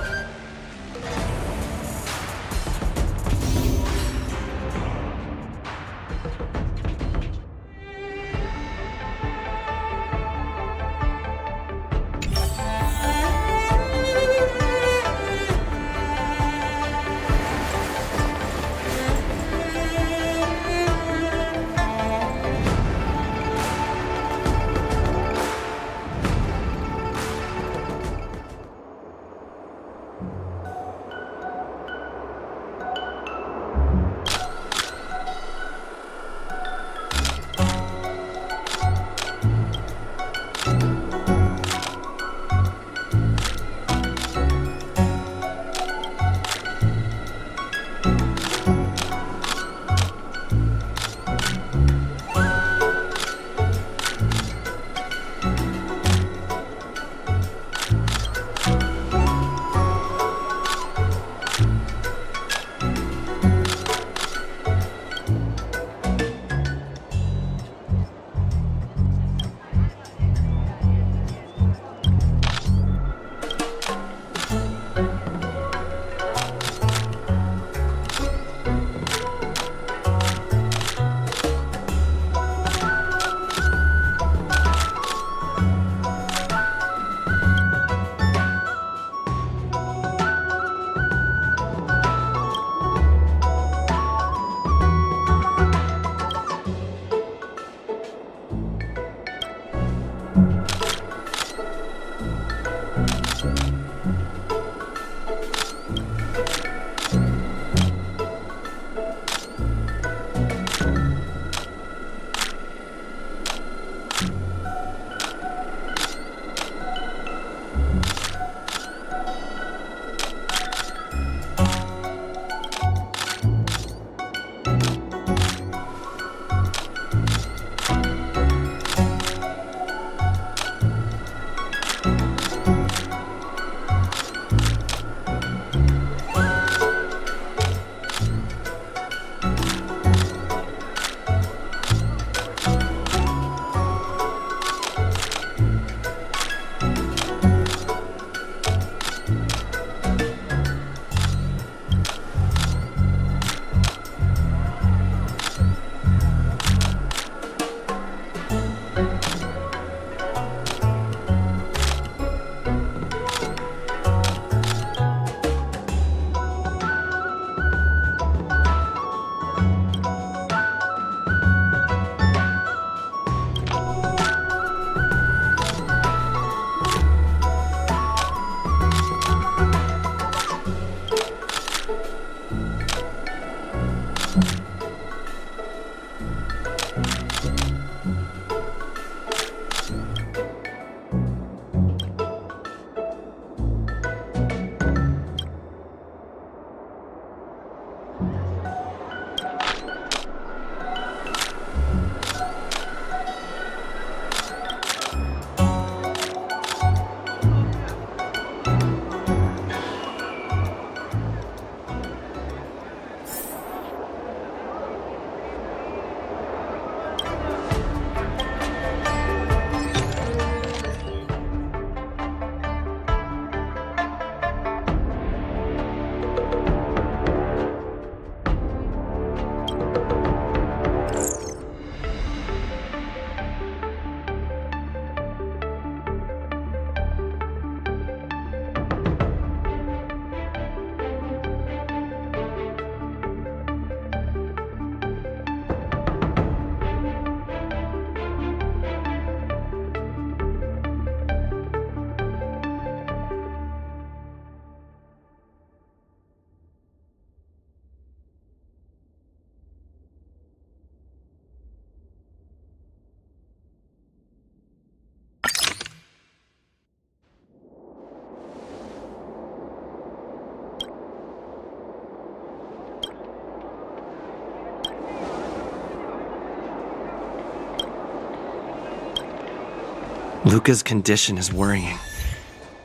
Luca's condition is worrying.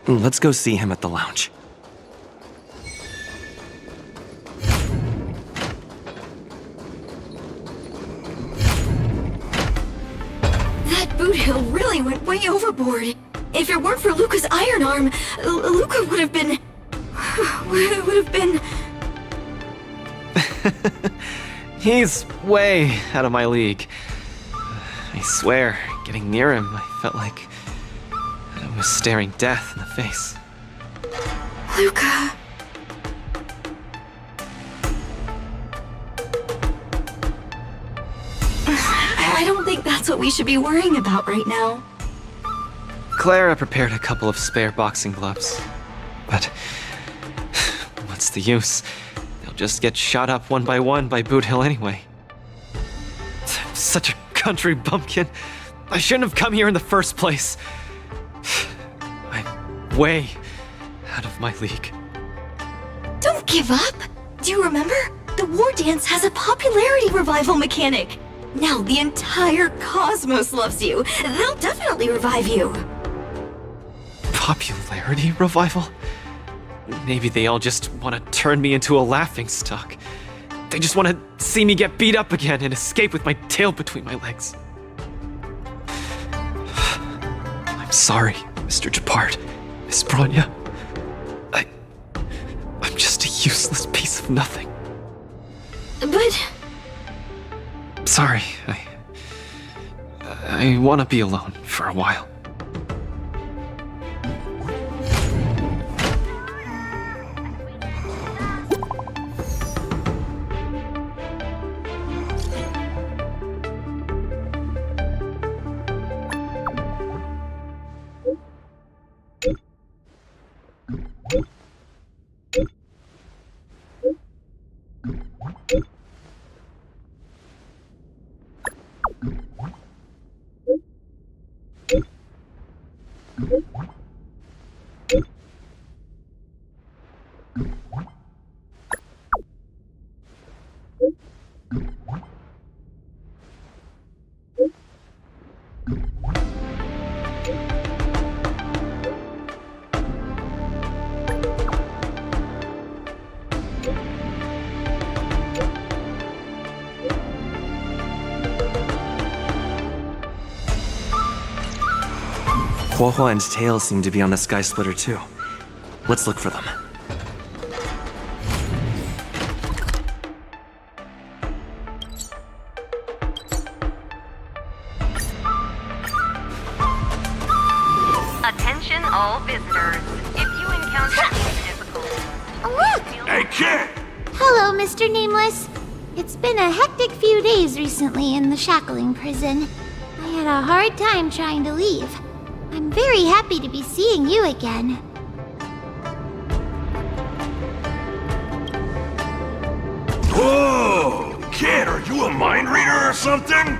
Let's go see him at the lounge. That boot hill really went way overboard. If it weren't for Luca's iron arm, Luca would have been... He's way out of my league. I swear, getting near him, I felt like I was staring death in the face. Luca... I don't think that's what we should be worrying about right now. Clara prepared a couple of spare boxing gloves, but what's the use? They'll just get shot up one by Boot Hill anyway. I'm such a country bumpkin. I shouldn't have come here in the first place. I'm way out of my league. Don't give up! Do you remember? The Wardance has a popularity revival mechanic. Now the entire cosmos loves you. They'll definitely revive you. Popularity revival? Maybe they all just want to turn me into a laughingstock. They just want to see me get beat up again and escape with my tail between my legs. I'm sorry, Mr. Japard, Miss Bronya. I'm just a useless piece of nothing. But... Sorry, I want to be alone for a while. Huohua and Tail seem to be on the Sky Splitter too. Let's look for them. Attention all visitors. If you encounter any difficulties... Look! Hey, kid! Hello, Mr. Nameless. It's been a hectic few days recently in the shackling prison. I had a hard time trying to leave. I'm very happy to be seeing you again. Whoa! Kid, are you a mind reader or something?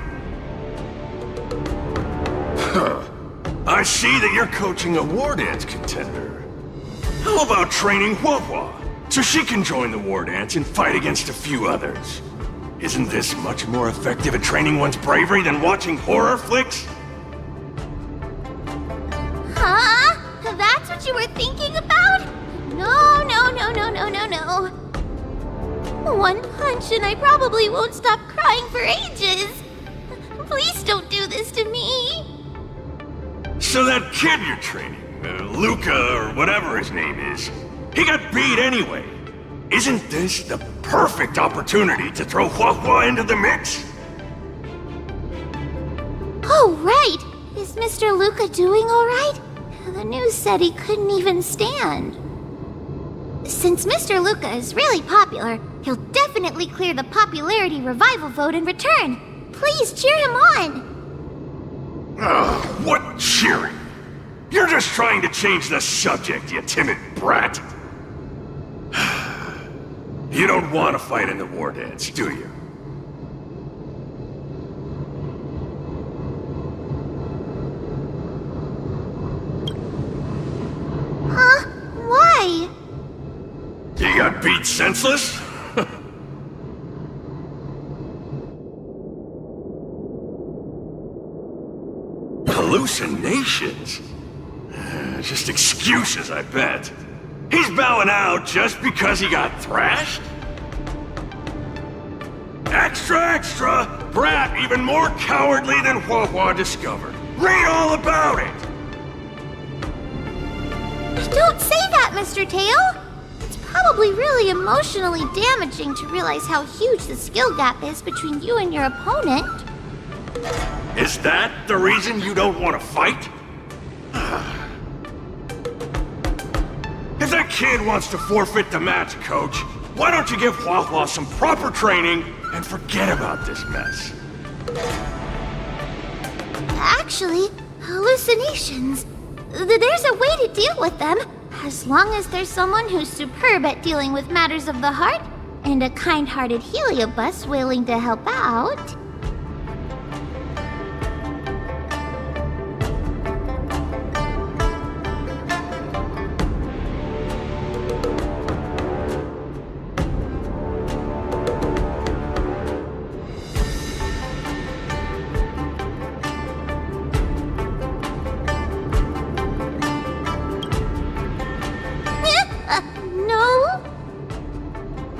Huh. I see that you're coaching a Wardance contender. How about training Huohua so she can join the Wardance and fight against a few others? Isn't this much more effective at training one's bravery than watching horror flicks? Huh? That's what you were thinking about? No, no, no, no, no, no, no. One punch and I probably won't stop crying for ages. Please don't do this to me. So that kid you're training, Luca or whatever his name is, he got beat anyway. Isn't this the perfect opportunity to throw Huohua into the mix? Oh, right. Is Mr. Luca doing all right? The news said he couldn't even stand. Since Mr. Luca is really popular, he'll definitely clear the popularity revival vote in return. Please cheer him on. Ugh, what cheering? You're just trying to change the subject, you timid brat. You don't want to fight in the Wardance, do you? Huh? Why? You got beat senseless? Hallucinations? Just excuses, I bet. He's bowing out just because he got thrashed? Extra, extra! Brat even more cowardly than Hua discovered. Read all about it! Don't say that, Mr. Tail! It's probably really emotionally damaging to realize how huge the skill gap is between you and your opponent. Is that the reason you don't want to fight? If that kid wants to forfeit the match, Coach, why don't you give Hua some proper training and forget about this mess? Actually, hallucinations. There's a way to deal with them, as long as there's someone who's superb at dealing with matters of the heart, and a kind-hearted Heliobus willing to help out.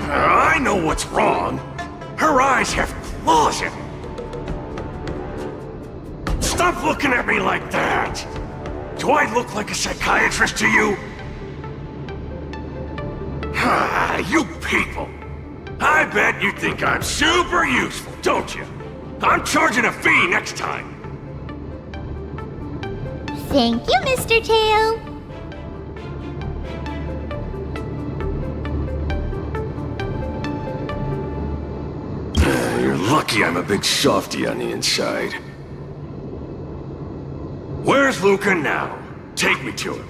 I know what's wrong. Her eyes have claws in them. Stop looking at me like that! Do I look like a psychiatrist to you? You people! I bet you think I'm super useful, don't you? I'm charging a fee next time. Thank you, Mr. Tail. You're lucky I'm a big softy on the inside. Where's Luca now? Take me to him.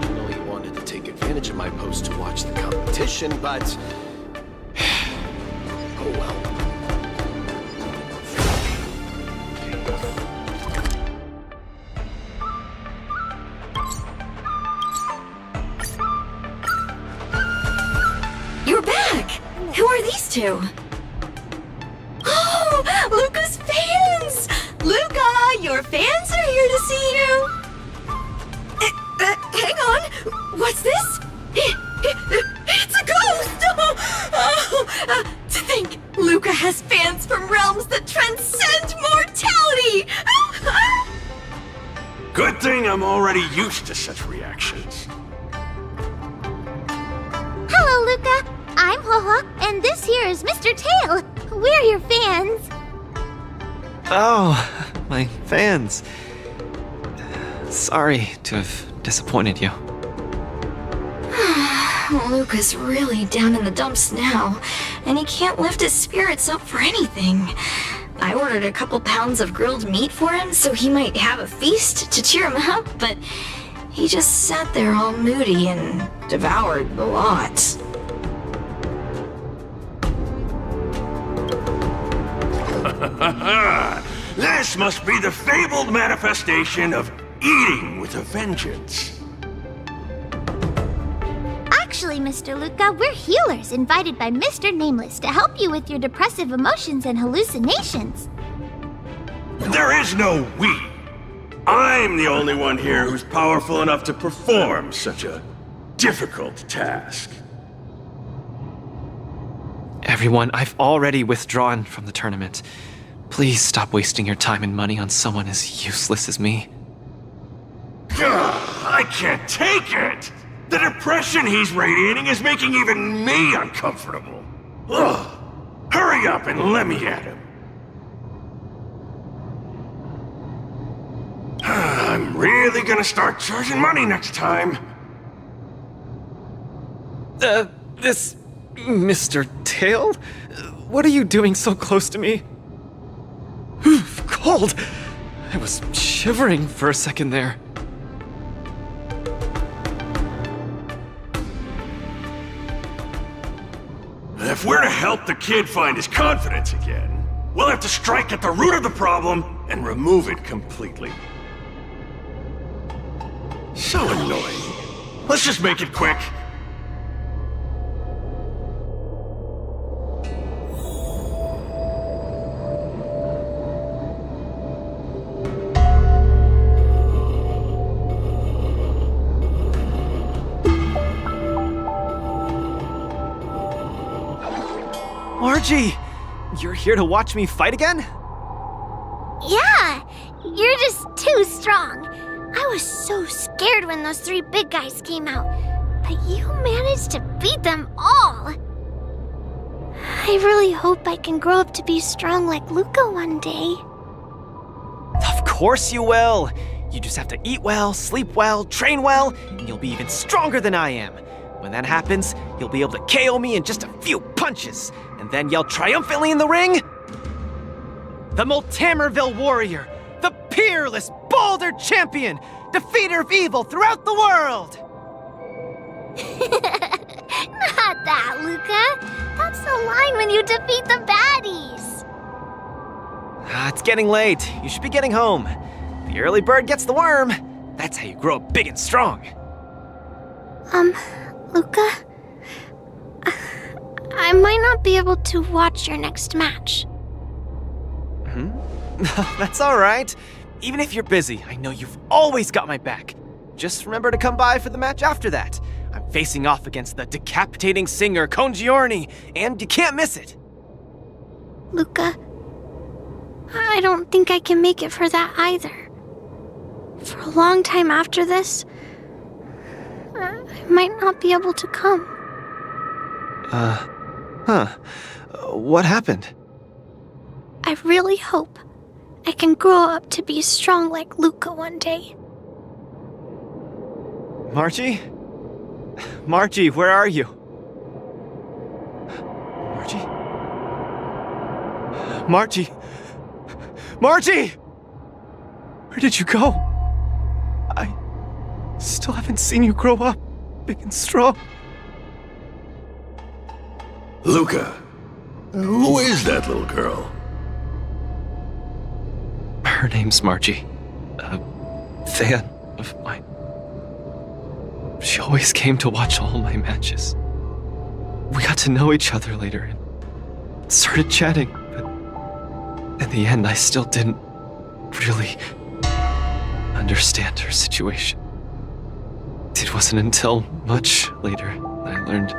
I know he wanted to take advantage of my post to watch the competition, but... oh well. You're back! Who are these two? Oh, Luca's fans! Luca, your fans are here to see you! Hang on! What's this? It's a ghost! To think, Luca has fans from realms that transcend mortality! Good thing I'm already used to such reactions. Hello, Luca. I'm Haha, and this here is Mr. Tail. We're your fans. Oh, my fans. Sorry to have disappointed you. Luca's really down in the dumps now, and he can't lift his spirits up for anything. I ordered a couple pounds of grilled meat for him so he might have a feast to cheer him up, but he just sat there all moody and devoured the lot. This must be the fabled manifestation of eating with a vengeance. Actually, Mr. Luca, we're healers invited by Mr. Nameless to help you with your depressive emotions and hallucinations. There is no we. I'm the only one here who's powerful enough to perform such a difficult task. Everyone, I've already withdrawn from the tournament. Please stop wasting your time and money on someone as useless as me. I can't take it! The depression he's radiating is making even me uncomfortable. Ugh. Hurry up and let me at him. I'm really gonna start charging money next time. This... Mr. Tail? What are you doing so close to me? Cold! I was shivering for a second there. If we're to help the kid find his confidence again, we'll have to strike at the root of the problem and remove it completely. So annoying. Let's just make it quick. Margie! You're here to watch me fight again? Yeah, you're just too strong. I was so scared when those 3 big guys came out, but you managed to beat them all. I really hope I can grow up to be strong like Luca one day. Of course you will! You just have to eat well, sleep well, train well, and you'll be even stronger than I am. When that happens, you'll be able to KO me in just a few punches, and then yell triumphantly in the ring, "The Multamerville Warrior, the peerless Boulder Champion, defeater of evil throughout the world!" Not that, Luca. That's the line when you defeat the baddies. It's getting late. You should be getting home. The early bird gets the worm. That's how you grow up big and strong. Luca? I might not be able to watch your next match. That's all right. Even if you're busy, I know you've always got my back. Just remember to come by for the match after that. I'm facing off against the decapitating singer Congiorni, and you can't miss it. Luca, I don't think I can make it for that either. For a long time after this, I might not be able to come. What happened? I really hope I can grow up to be strong like Luca one day. Margie? Margie, where are you? Margie? Margie? Margie! Where did you go? I still haven't seen you grow up big and strong. Luca, who is that little girl? Her name's Margie. A fan of mine. She always came to watch all my matches. We got to know each other later and started chatting, but in the end, I still didn't really understand her situation. It wasn't until much later that I learned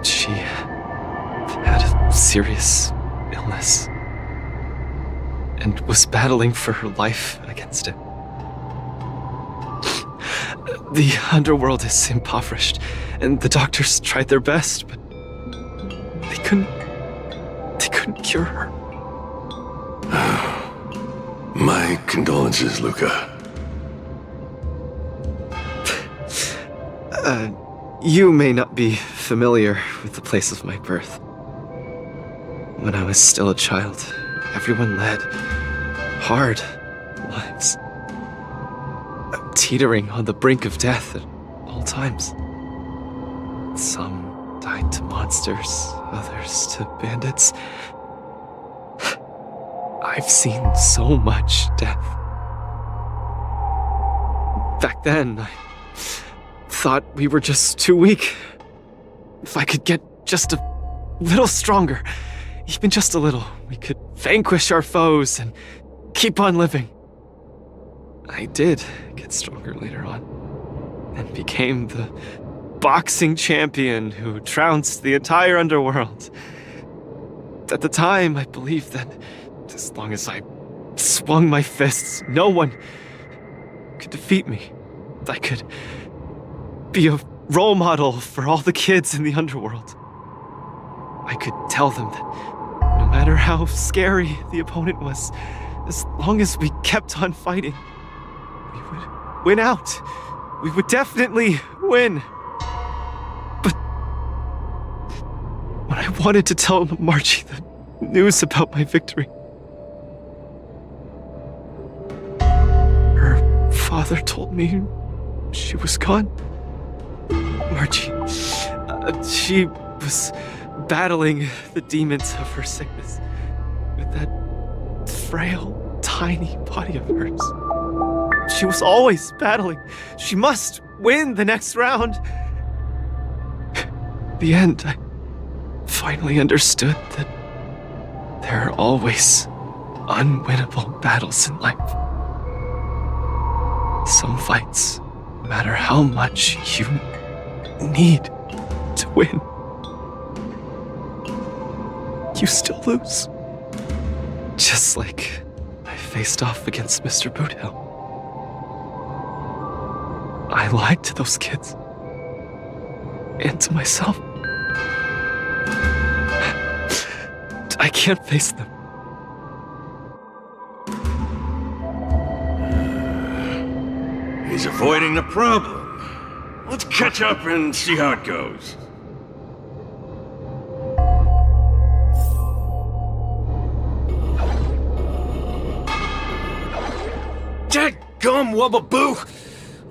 she had a serious illness and was battling for her life against it. The underworld is impoverished, and the doctors tried their best, but they couldn't cure her. My condolences, Luca. You may not be familiar with the place of my birth. When I was still a child, everyone led hard lives, teetering on the brink of death at all times. Some died to monsters, others to bandits. I've seen so much death. Back then, I thought we were just too weak. If I could get just a little stronger, even just a little, we could vanquish our foes and keep on living. I did get stronger later on, and became the boxing champion who trounced the entire underworld. At the time, I believed that as long as I swung my fists, no one could defeat me. I could be a role model for all the kids in the underworld. I could tell them that no matter how scary the opponent was, as long as we kept on fighting, we would win out. We would definitely win. But when I wanted to tell Margie the news about my victory, her father told me she was gone. Margie, she was battling the demons of her sickness with that frail, tiny body of hers. She was always battling. She must win the next round. In the end, I finally understood that there are always unwinnable battles in life. Some fights, no matter how much you need to win, you still lose. Just like I faced off against Mr. Boothill. I lied to those kids. And to myself. I can't face them. He's avoiding the problem. Let's catch up and see how it goes. Dadgum Wubbaboo!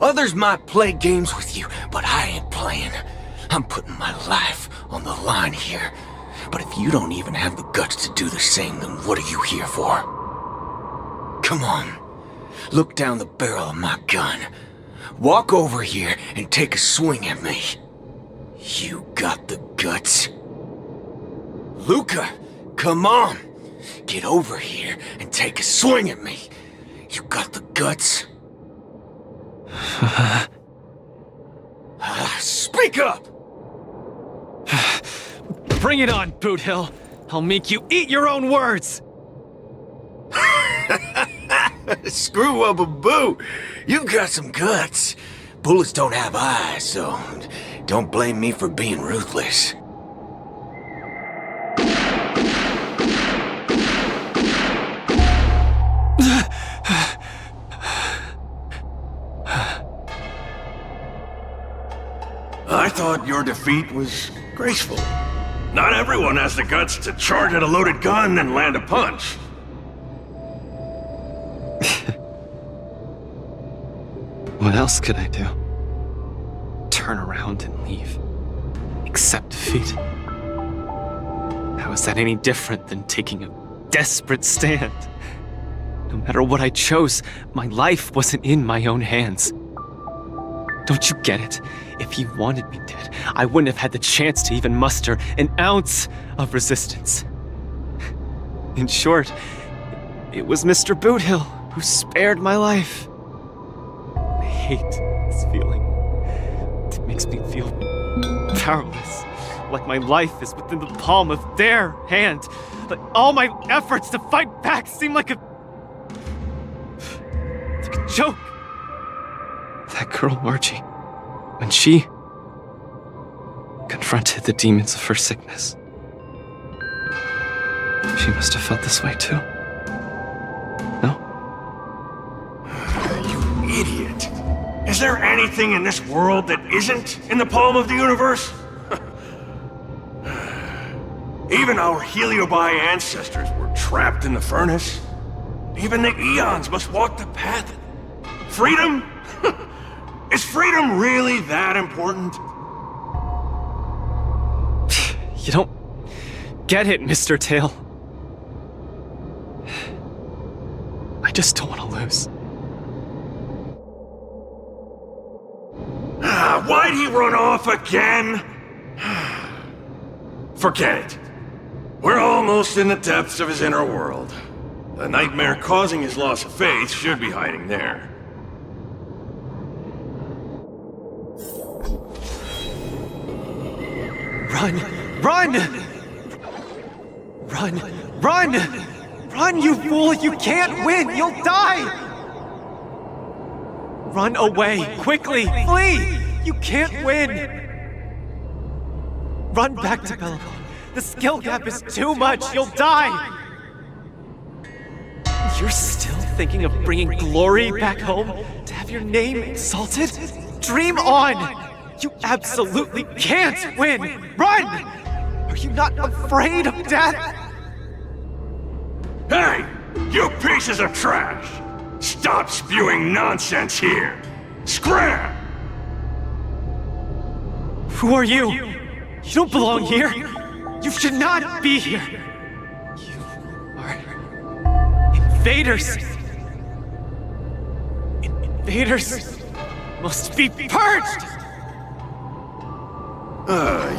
Others might play games with you, but I ain't playing. I'm putting my life on the line here. But if you don't even have the guts to do the same, then what are you here for? Come on. Look down the barrel of my gun. Walk over here and take a swing at me. You got the guts? Luca, come on. Get over here and take a swing at me. You got the guts? Speak up! Bring it on, Boothill. I'll make you eat your own words. Screw up a boo. You've got some guts. Bullets don't have eyes, so don't blame me for being ruthless. I thought your defeat was graceful. Not everyone has the guts to charge at a loaded gun and land a punch. What else could I do? Turn around and leave. Accept defeat. How is that any different than taking a desperate stand? No matter what I chose, my life wasn't in my own hands. Don't you get it? If he wanted me dead, I wouldn't have had the chance to even muster an ounce of resistance. In short, it was Mr. Boothill who spared my life. I hate this feeling. It makes me feel powerless, like my life is within the palm of their hand. Like all my efforts to fight back seem like a joke. That girl, Margie, when she confronted the demons of her sickness, she must have felt this way too. No? You idiot. Is there anything in this world that isn't in the palm of the universe? Even our Heliobi ancestors were trapped in the furnace. Even the eons must walk the path. Freedom? Is freedom really that important? You don't get it, Mr. Tail. I just don't want to lose. Why'd he run off again? Forget it. We're almost in the depths of his inner world. The nightmare causing his loss of faith should be hiding there. Run! Run! Run! Run! Run, you fool! You can't win! You'll die! Run away! Quickly! Flee! You can't win! Run back to Belleville. The skill gap is too much! You'll die! You're still thinking of bringing glory back home? To have your name exalted? Dream on! You absolutely can't win! Run! Are you not afraid of death? Hey! You pieces of trash! Stop spewing nonsense here! Scram! Who are you? You don't belong here! You should not be here! You are invaders! Invaders must be purged!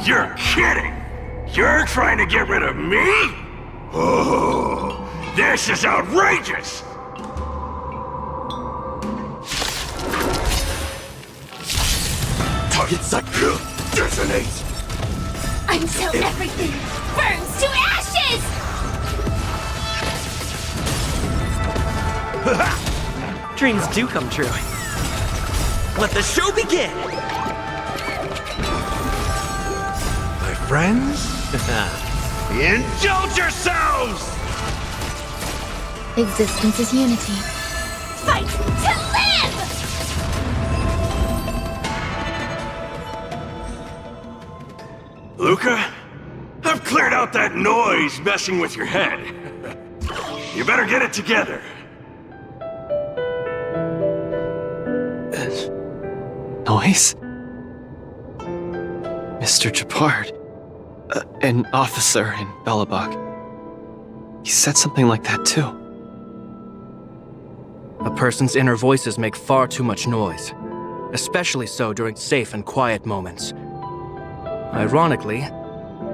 You're kidding! You're trying to get rid of me? Oh, this is outrageous! Target cycle detonate! Until everything burns to ashes! is! Dreams do come true. Let the show begin! My friends, indulge yourselves! Existence is unity. Fight to live! Luca, I've cleared out that noise messing with your head. You better get it together. Noise? Mr. Japard. An officer in Belobog. He said something like that too. A person's inner voices make far too much noise, especially so during safe and quiet moments. Ironically,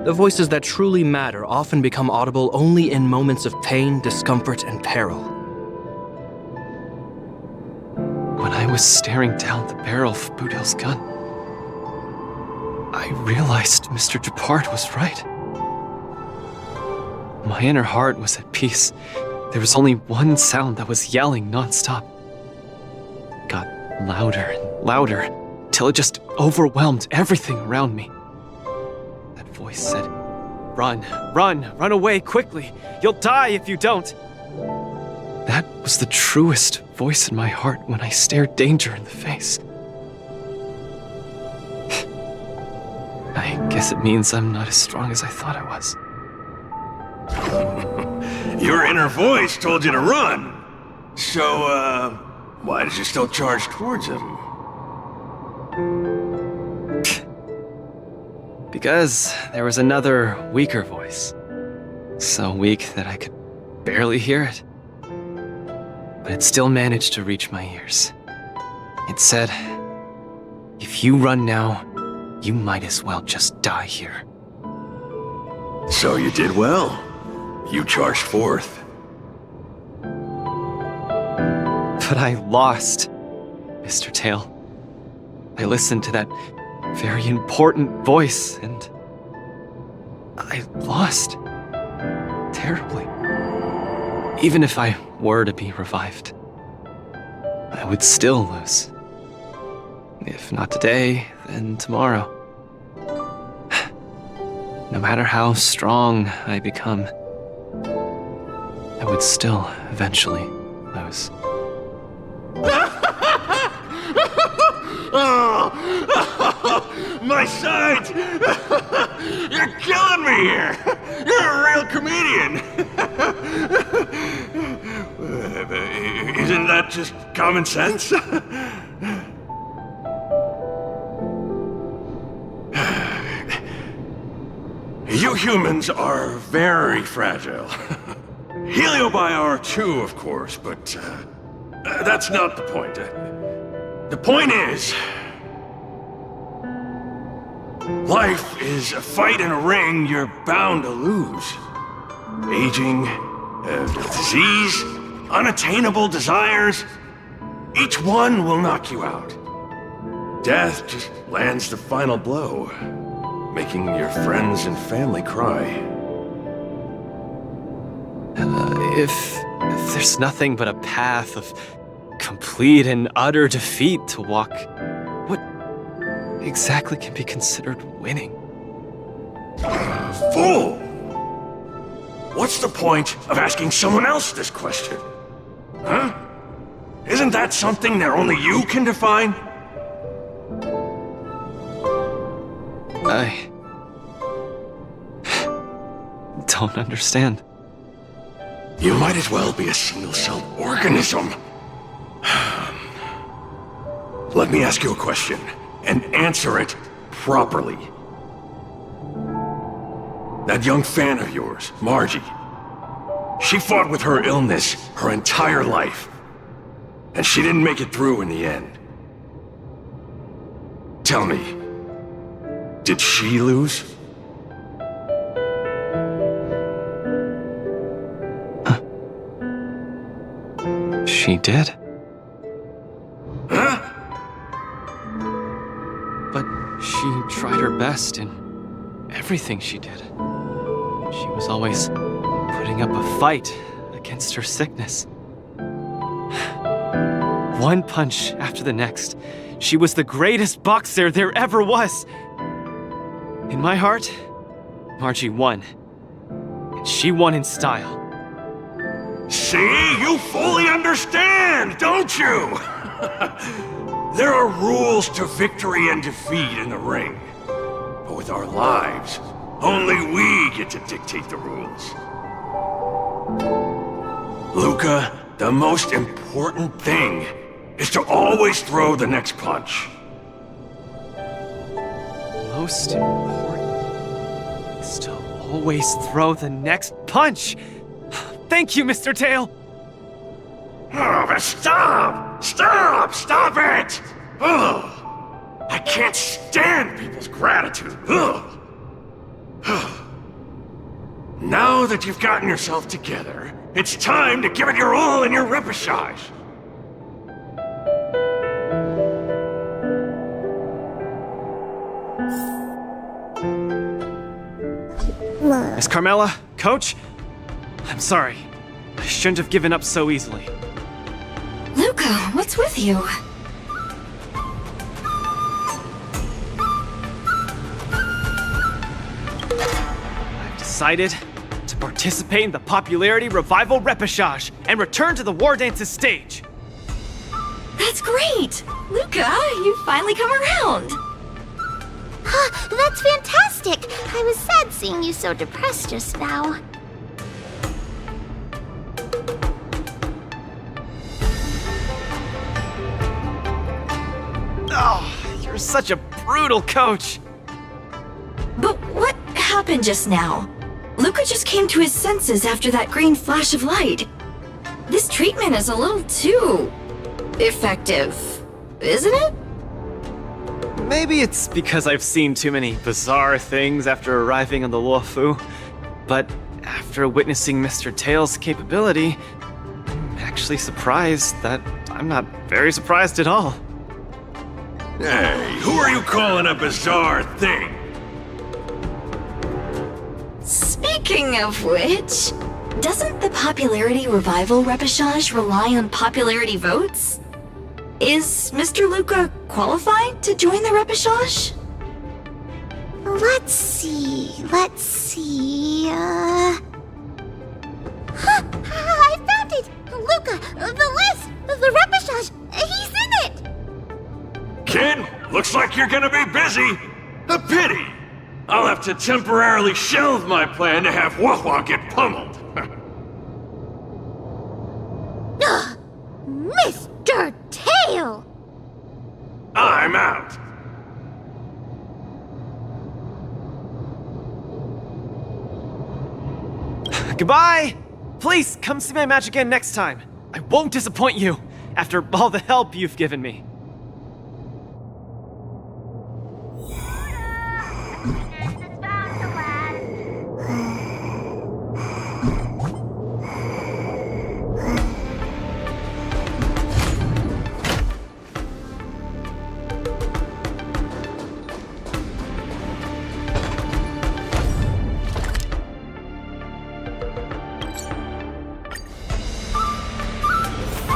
the voices that truly matter often become audible only in moments of pain, discomfort, and peril. When I was staring down the barrel of Boudil's gun, I realized Mr. Japard was right. My inner heart was at peace. There was only one sound that was yelling nonstop. It got louder and louder, till it just overwhelmed everything around me. That voice said, "Run, run, run away quickly. You'll die if you don't." That was the truest voice in my heart when I stared danger in the face. I guess it means I'm not as strong as I thought I was. Your inner voice told you to run. So, why did you still charge towards him? Because there was another, weaker voice. So weak that I could barely hear it. But it still managed to reach my ears. It said, "If you run now, you might as well just die here." So you did well. You charged forth. But I lost, Mr. Tail. I listened to that very important voice, and I lost. Terribly. Even if I were to be revived, I would still lose. If not today, then tomorrow. No matter how strong I become, I would still eventually lose. Oh, my sight! You're killing me here! You're a real comedian! Isn't that just common sense? You humans are very fragile. Heliobi are too, of course, but that's not the point. The point is, life is a fight in a ring you're bound to lose. Aging, disease, unattainable desires, each one will knock you out. Death just lands the final blow, making your friends and family cry. If there's nothing but a path of complete and utter defeat to walk, what exactly can be considered winning? Fool! What's the point of asking someone else this question? Huh? Isn't that something that only you can define? I don't understand. You might as well be a single-celled organism. Let me ask you a question, and answer it properly. That young fan of yours, Margie, she fought with her illness her entire life, and she didn't make it through in the end. Tell me, did she lose? She did. Huh? But she tried her best in everything she did. She was always putting up a fight against her sickness. One punch after the next, she was the greatest boxer there ever was. In my heart, Margie won. And she won in style. See? You fully understand, don't you? There are rules to victory and defeat in the ring. But with our lives, only we get to dictate the rules. Luca, the most important thing is to always throw the next punch. Most important is to always throw the next punch. Thank you, Mr. Tail. Oh, but stop! Stop! Stop it! Ugh. I can't stand people's gratitude. Ugh. Now that you've gotten yourself together, it's time to give it your all in your repechage. Miss Carmela, Coach, I'm sorry. I shouldn't have given up so easily. Luca, what's with you? I've decided to participate in the Popularity Revival Repechage and return to the Wardance's stage. That's great! Luca, you've finally come around! That's fantastic! I was sad seeing you so depressed just now. Oh, you're such a brutal coach. But what happened just now? Luca just came to his senses after that green flash of light. This treatment is a little too effective, isn't it? Maybe it's because I've seen too many bizarre things after arriving on the Luofu, but after witnessing Mr. Tail's capability, I'm actually surprised that I'm not very surprised at all. Hey, who are you calling a bizarre thing? Speaking of which, doesn't the Popularity Revival Repechage rely on popularity votes? Is Mr. Luca qualified to join the Repechage? Let's see. I found it! Luca, the list! The Repechage! He's in it! Kid, looks like you're gonna be busy. A pity. I'll have to temporarily shelve my plan to have Wawa get pummeled. Mr. Tail! I'm out. Goodbye! Please, come see my match again next time. I won't disappoint you, after all the help you've given me.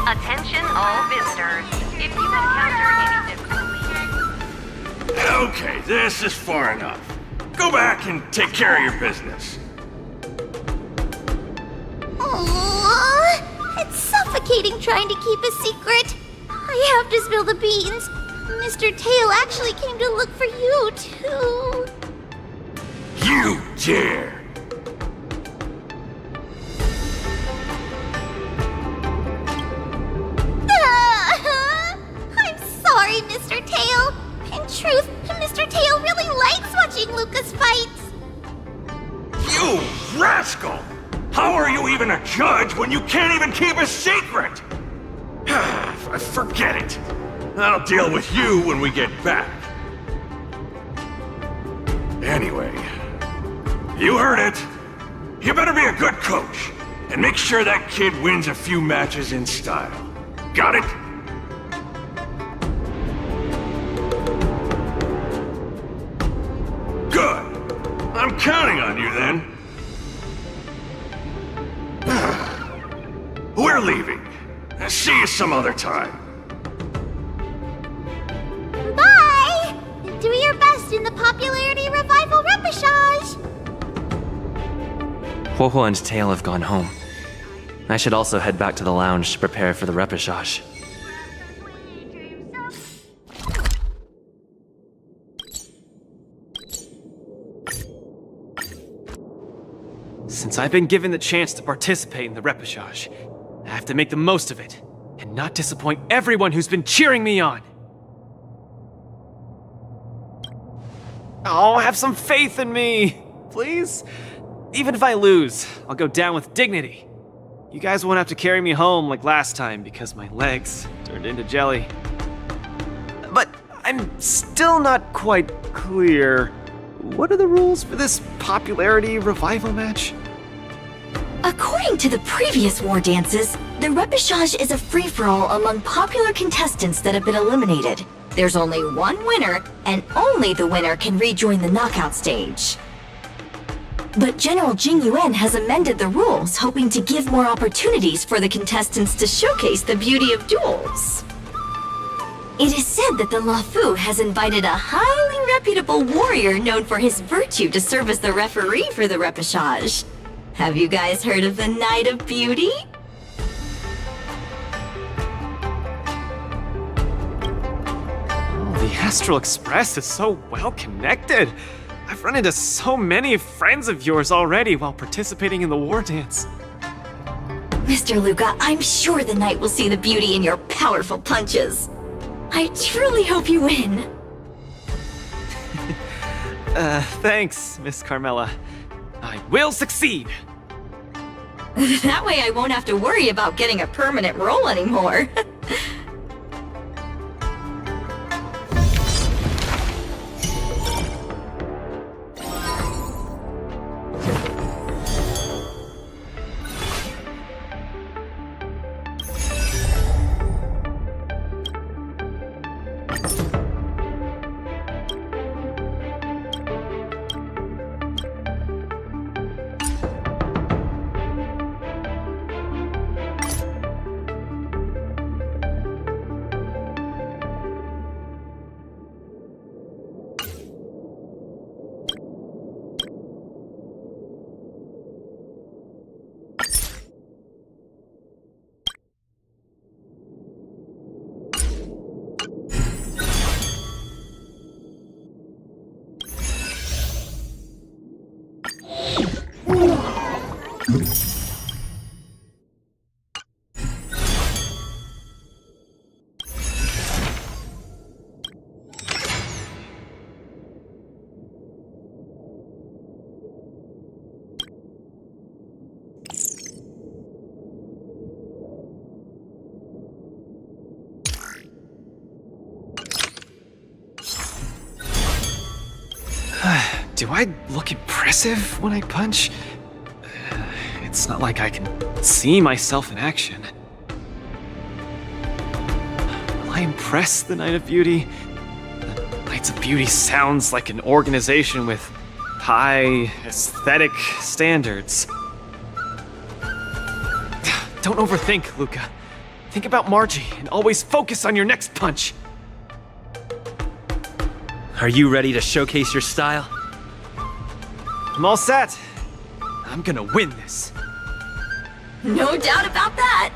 Attention all visitors. If you encounter any difficulties... Okay, this is far enough. Go back and take care of your business. Aww, it's suffocating trying to keep a secret. I have to spill the beans. Mr. Tail actually came to look for you, too. You dare! I'm sorry, Mr. Tail. In truth, Mr. Tail really likes watching Luca's fights. You rascal! How are you even a judge when you can't even keep a secret? Forget it. I'll deal with you when we get back. Anyway, you heard it. You better be a good coach and make sure that kid wins a few matches in style. Got it? Good. I'm counting on you then. we're leaving. See you some other time. Bye! Do your best in the popularity revival repechage! Huohuo and Tail have gone home. I should also head back to the lounge to prepare for the repechage. Since I've been given the chance to participate in the repechage, I have to make the most of it, and not disappoint everyone who's been cheering me on. Oh, have some faith in me, please. Even if I lose, I'll go down with dignity. You guys won't have to carry me home like last time because my legs turned into jelly. But I'm still not quite clear. What are the rules for this popularity revival match? According to the previous war dances, the repechage is a free-for-all among popular contestants that have been eliminated. There's only one winner, and only the winner can rejoin the knockout stage. But General Jing Yuan has amended the rules, hoping to give more opportunities for the contestants to showcase the beauty of duels. It is said that the Luofu has invited a highly reputable warrior known for his virtue to serve as the referee for the repechage. Have you guys heard of the Knight of Beauty? Oh, the Astral Express is so well connected. I've run into so many friends of yours already while participating in the war dance. Mr. Luca, I'm sure the Knight will see the beauty in your powerful punches. I truly hope you win. Thanks, Miss Carmela. I will succeed. That way I won't have to worry about getting a permanent role anymore. Do I look impressive when I punch? It's not like I can see myself in action. Will I impress the Knight of Beauty? The Knights of Beauty sounds like an organization with high aesthetic standards. Don't overthink, Luca. Think about Margie and always focus on your next punch. Are you ready to showcase your style? I'm all set. I'm gonna win this. No doubt about that.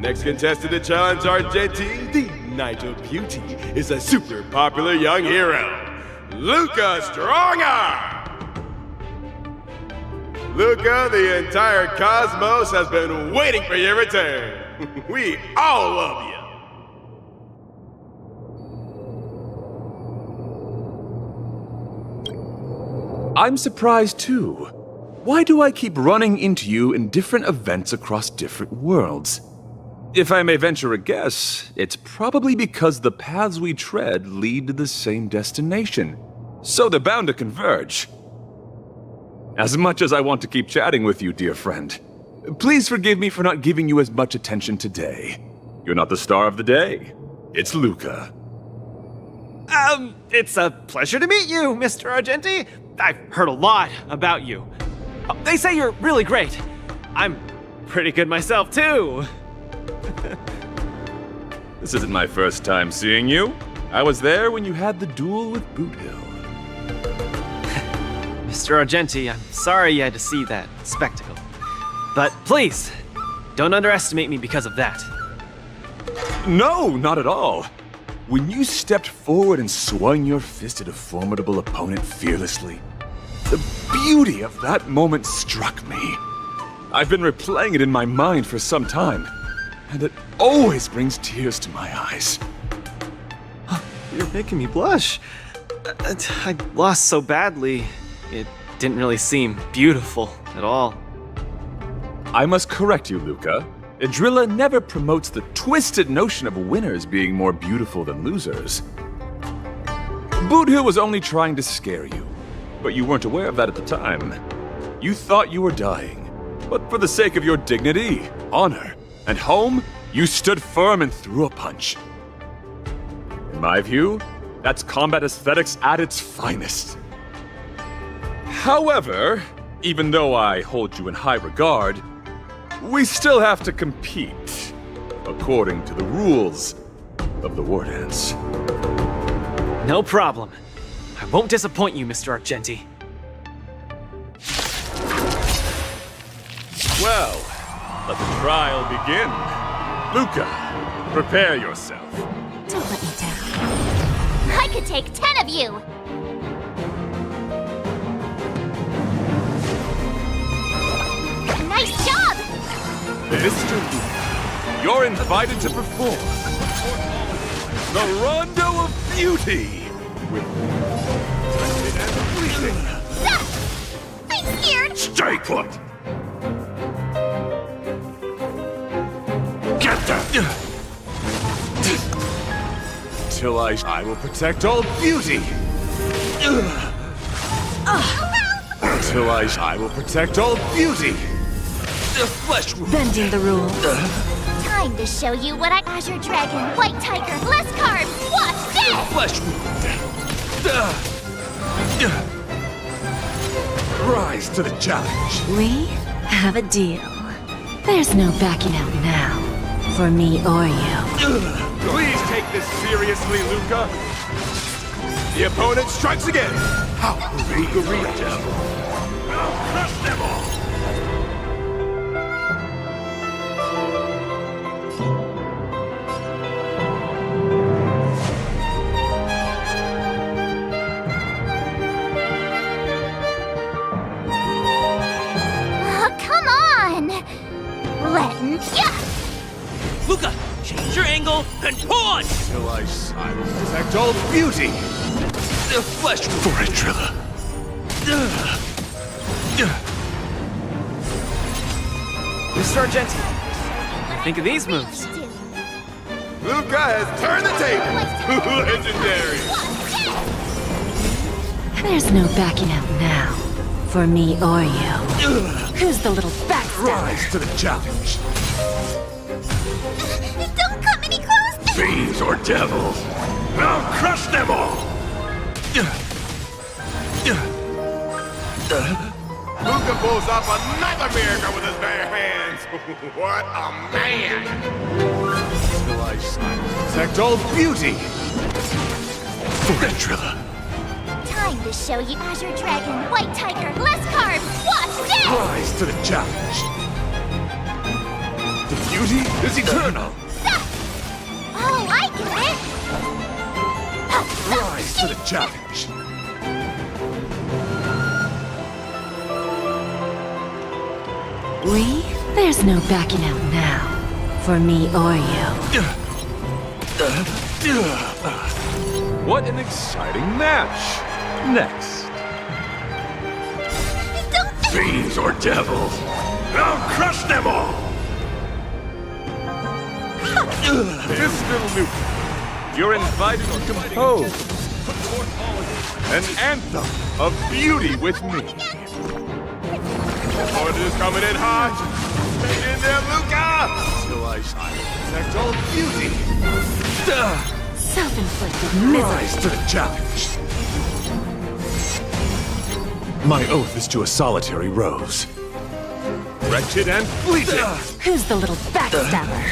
next contestant to challenge Argenti, the Knight of Beauty, is a super popular young hero, Luca Strongarm! Luca, the entire cosmos has been waiting for your return. We all love you. I'm surprised too. Why do I keep running into you in different events across different worlds? If I may venture a guess, it's probably because the paths we tread lead to the same destination. So they're bound to converge. As much as I want to keep chatting with you, dear friend, please forgive me for not giving you as much attention today. You're not the star of the day. It's Luca. It's a pleasure to meet you, Mr. Argenti. I've heard a lot about you. They say you're really great. I'm pretty good myself, too. This isn't my first time seeing you. I was there when you had the duel with Boot Hill. Mr. Argenti, I'm sorry you had to see that spectacle. But please, don't underestimate me because of that. No, not at all. When you stepped forward and swung your fist at a formidable opponent fearlessly, the beauty of that moment struck me. I've been replaying it in my mind for some time, and it always brings tears to my eyes. You're making me blush. I lost so badly, it didn't really seem beautiful at all. I must correct you, Luca. Idrilla never promotes the twisted notion of winners being more beautiful than losers. Boot Hill was only trying to scare you, but you weren't aware of that at the time. You thought you were dying, but for the sake of your dignity, honor, and home, you stood firm and threw a punch. In my view, that's combat aesthetics at its finest. However, even though I hold you in high regard, we still have to compete, according to the rules of the Wardance. No problem. I won't disappoint you, Mr. Argenti. Well, let the trial begin. Luca, prepare yourself. Don't let me down. I could take 10 of you! Nice job! Mr. Luca, you're invited to perform the Rondo of Beauty with and bleeding. I'm scared! Stay put! Get them! Till I will protect all beauty! Till I will protect all beauty! The flesh wound! Bending the rules. Time to show you what I... Azure Dragon, White Tiger, less carbs, watch this! Flesh wound! Rise to the challenge! We have a deal. There's no backing out now, for me or you. Please take this seriously, Luca! The opponent strikes again! How Luca reach them? I'll crush them all! Come on! Letting ya! Luca, change your angle and punch! Till I will protect all beauty! The flesh for Idrilla! Mr. Argenti, what do you think of these moves? Luca has turned the table! Legendary! There's no backing out now, for me or you. Who's the little backstabber? Rise to the challenge! Don't come any closer! Fiends or devils! I'll crush them all! Luca pulls off another miracle with his bare hands! What a man! Till I protect all beauty! For Idrilla! Time to show you Azure Dragon, White Tiger, less carbs, watch this! Rise to the challenge! The beauty is eternal. Oh, I get it! Rise to the challenge. We? There's no backing out now. For me or you. What an exciting match. Next. Fiends or devils, I'll crush them all! Mr. Luke, you're invited to compose an anthem of beauty with me. The Lord is coming in hot. Stay in there, Luca! Till I protect all beauty. Self-inflicted misery. Rise to the challenge. My oath is to a solitary rose. Wretched and fleeting. Who's the little backstabber?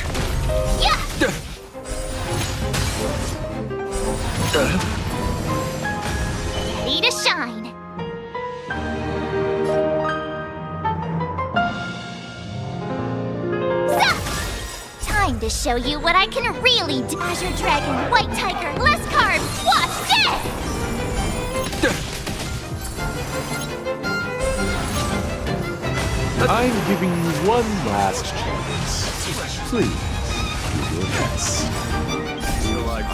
Ready to shine. Time to show you what I can really do. Azure Dragon, White Tiger, less carbs. Watch this! I'm giving you one last chance. Please, do your best.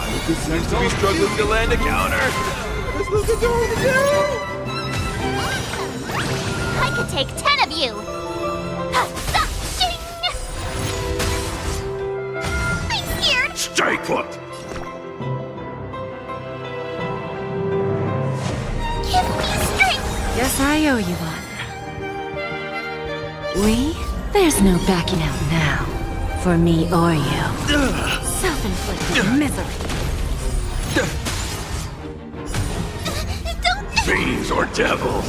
Luca seems to be struggling to land a counter. What is Luca going to do? I could take 10 of you. I'm scared. Stay put. Give me strength. Guess I owe you one. We? There's no backing out now. For me or you. Self-inflicted misery. Fiends or devils,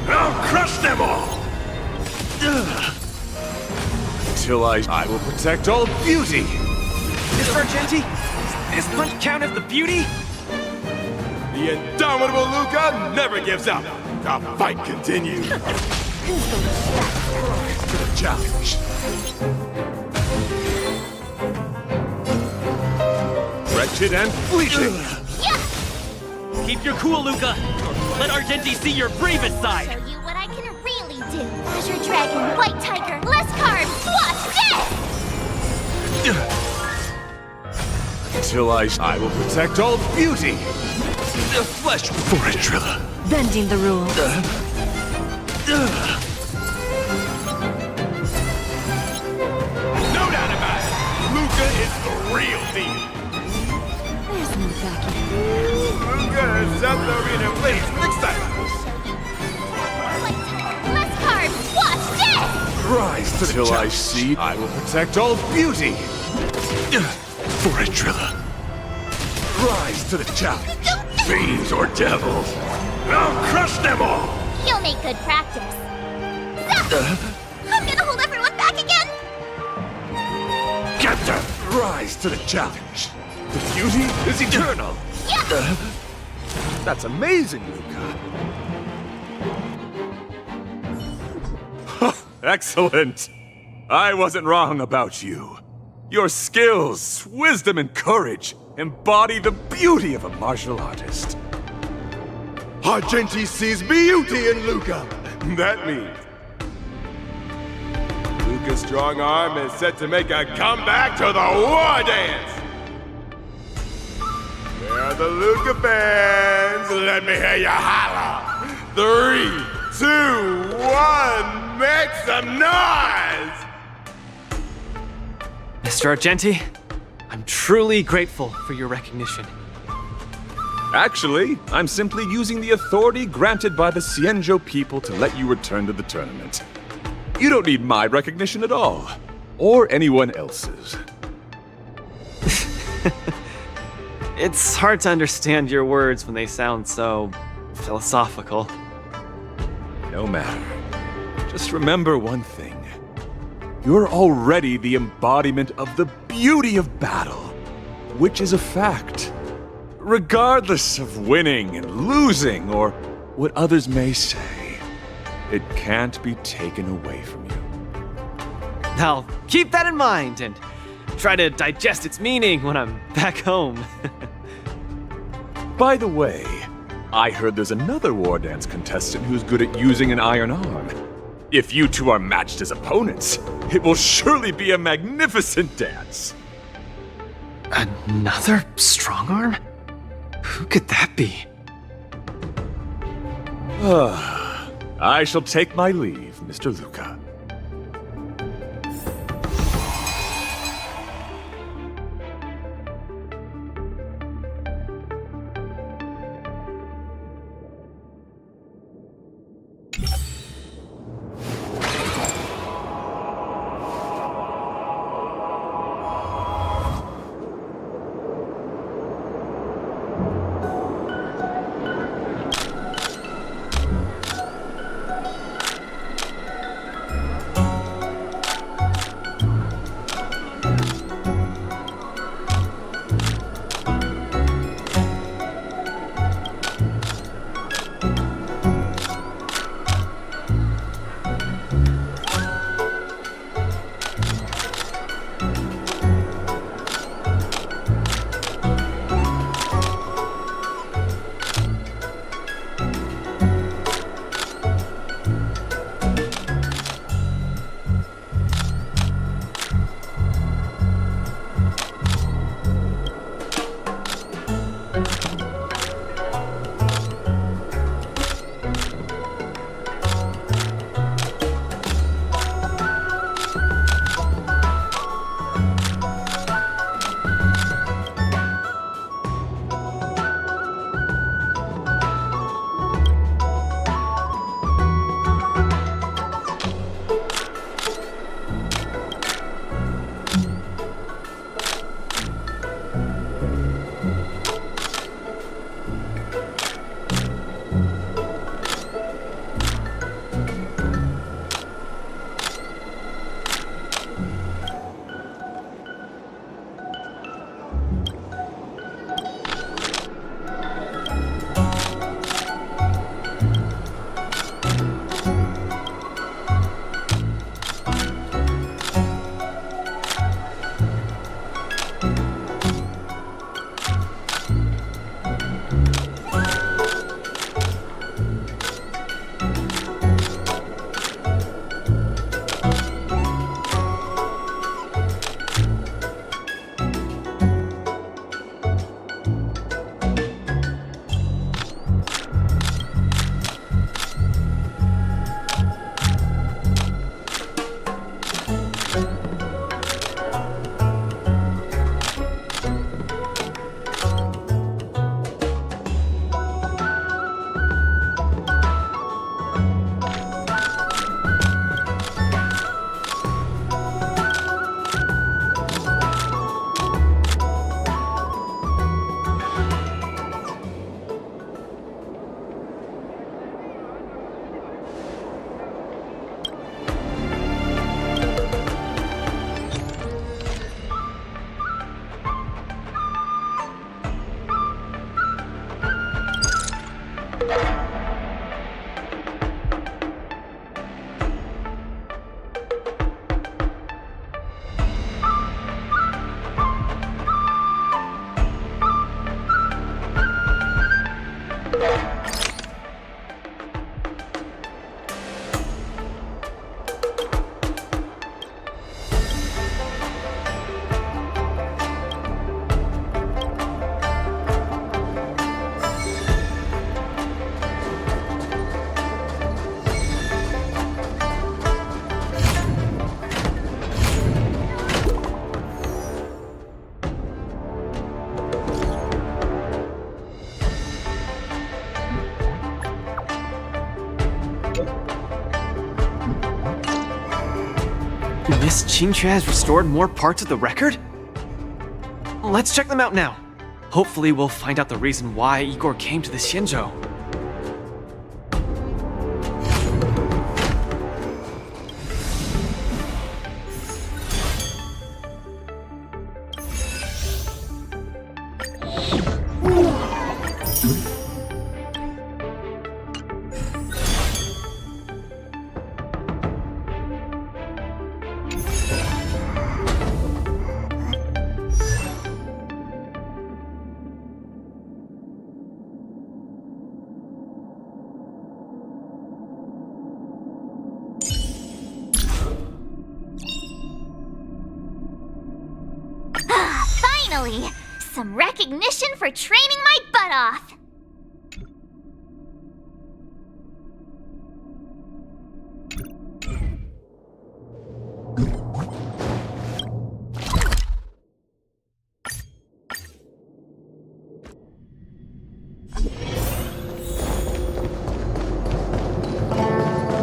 I'll crush them all! Until I will protect all beauty! Miss Argenti, does this punch count as the beauty? The indomitable Luca never gives up! The fight continues! To the challenge! Wretched and fleeting! Keep your cool, Luca! Let Argenti see your bravest side! Show you what I can really do. Azure Dragon, White Tiger, less carbs. Watch this! Until I will protect all beauty! The flesh for it, Trilla! Bending the rules. No doubt about it! Luca is the real deal! There's no backing. Luca is out the arena, please, next time! Less carbs. Watch this! Rise to the Till I see, I will protect all beauty! For it, Trilla! Rise to the challenge! Fiends or devils, I'll crush them all! You'll make good practice. I'm gonna hold everyone back again. Captain, rise to the challenge! The beauty is eternal! That's amazing, Luca. Excellent! I wasn't wrong about you. Your skills, wisdom, and courage embody the beauty of a martial artist. Argenti sees beauty in Luca. That means Luca's strong arm is set to make a comeback to the Wardance. Where are the Luca fans? Let me hear you holler. 3, 2, 1, make some noise! Mr. Argenti, I'm truly grateful for your recognition. Actually, I'm simply using the authority granted by the Cienjo people to let you return to the tournament. You don't need my recognition at all, or anyone else's. It's hard to understand your words when they sound so philosophical. No matter. Just remember one thing. You're already the embodiment of the beauty of battle, which is a fact. Regardless of winning and losing, or what others may say, it can't be taken away from you. I'll keep that in mind and try to digest its meaning when I'm back home. By the way, I heard there's another Wardance contestant who's good at using an iron arm. If you two are matched as opponents, it will surely be a magnificent dance. Another strong arm? Who could that be? I shall take my leave, Mr. Luca. Miss Qingque has restored more parts of the record? Let's check them out now. Hopefully we'll find out the reason why Igor came to the Xianzhou. Finally! Some recognition for training my butt off!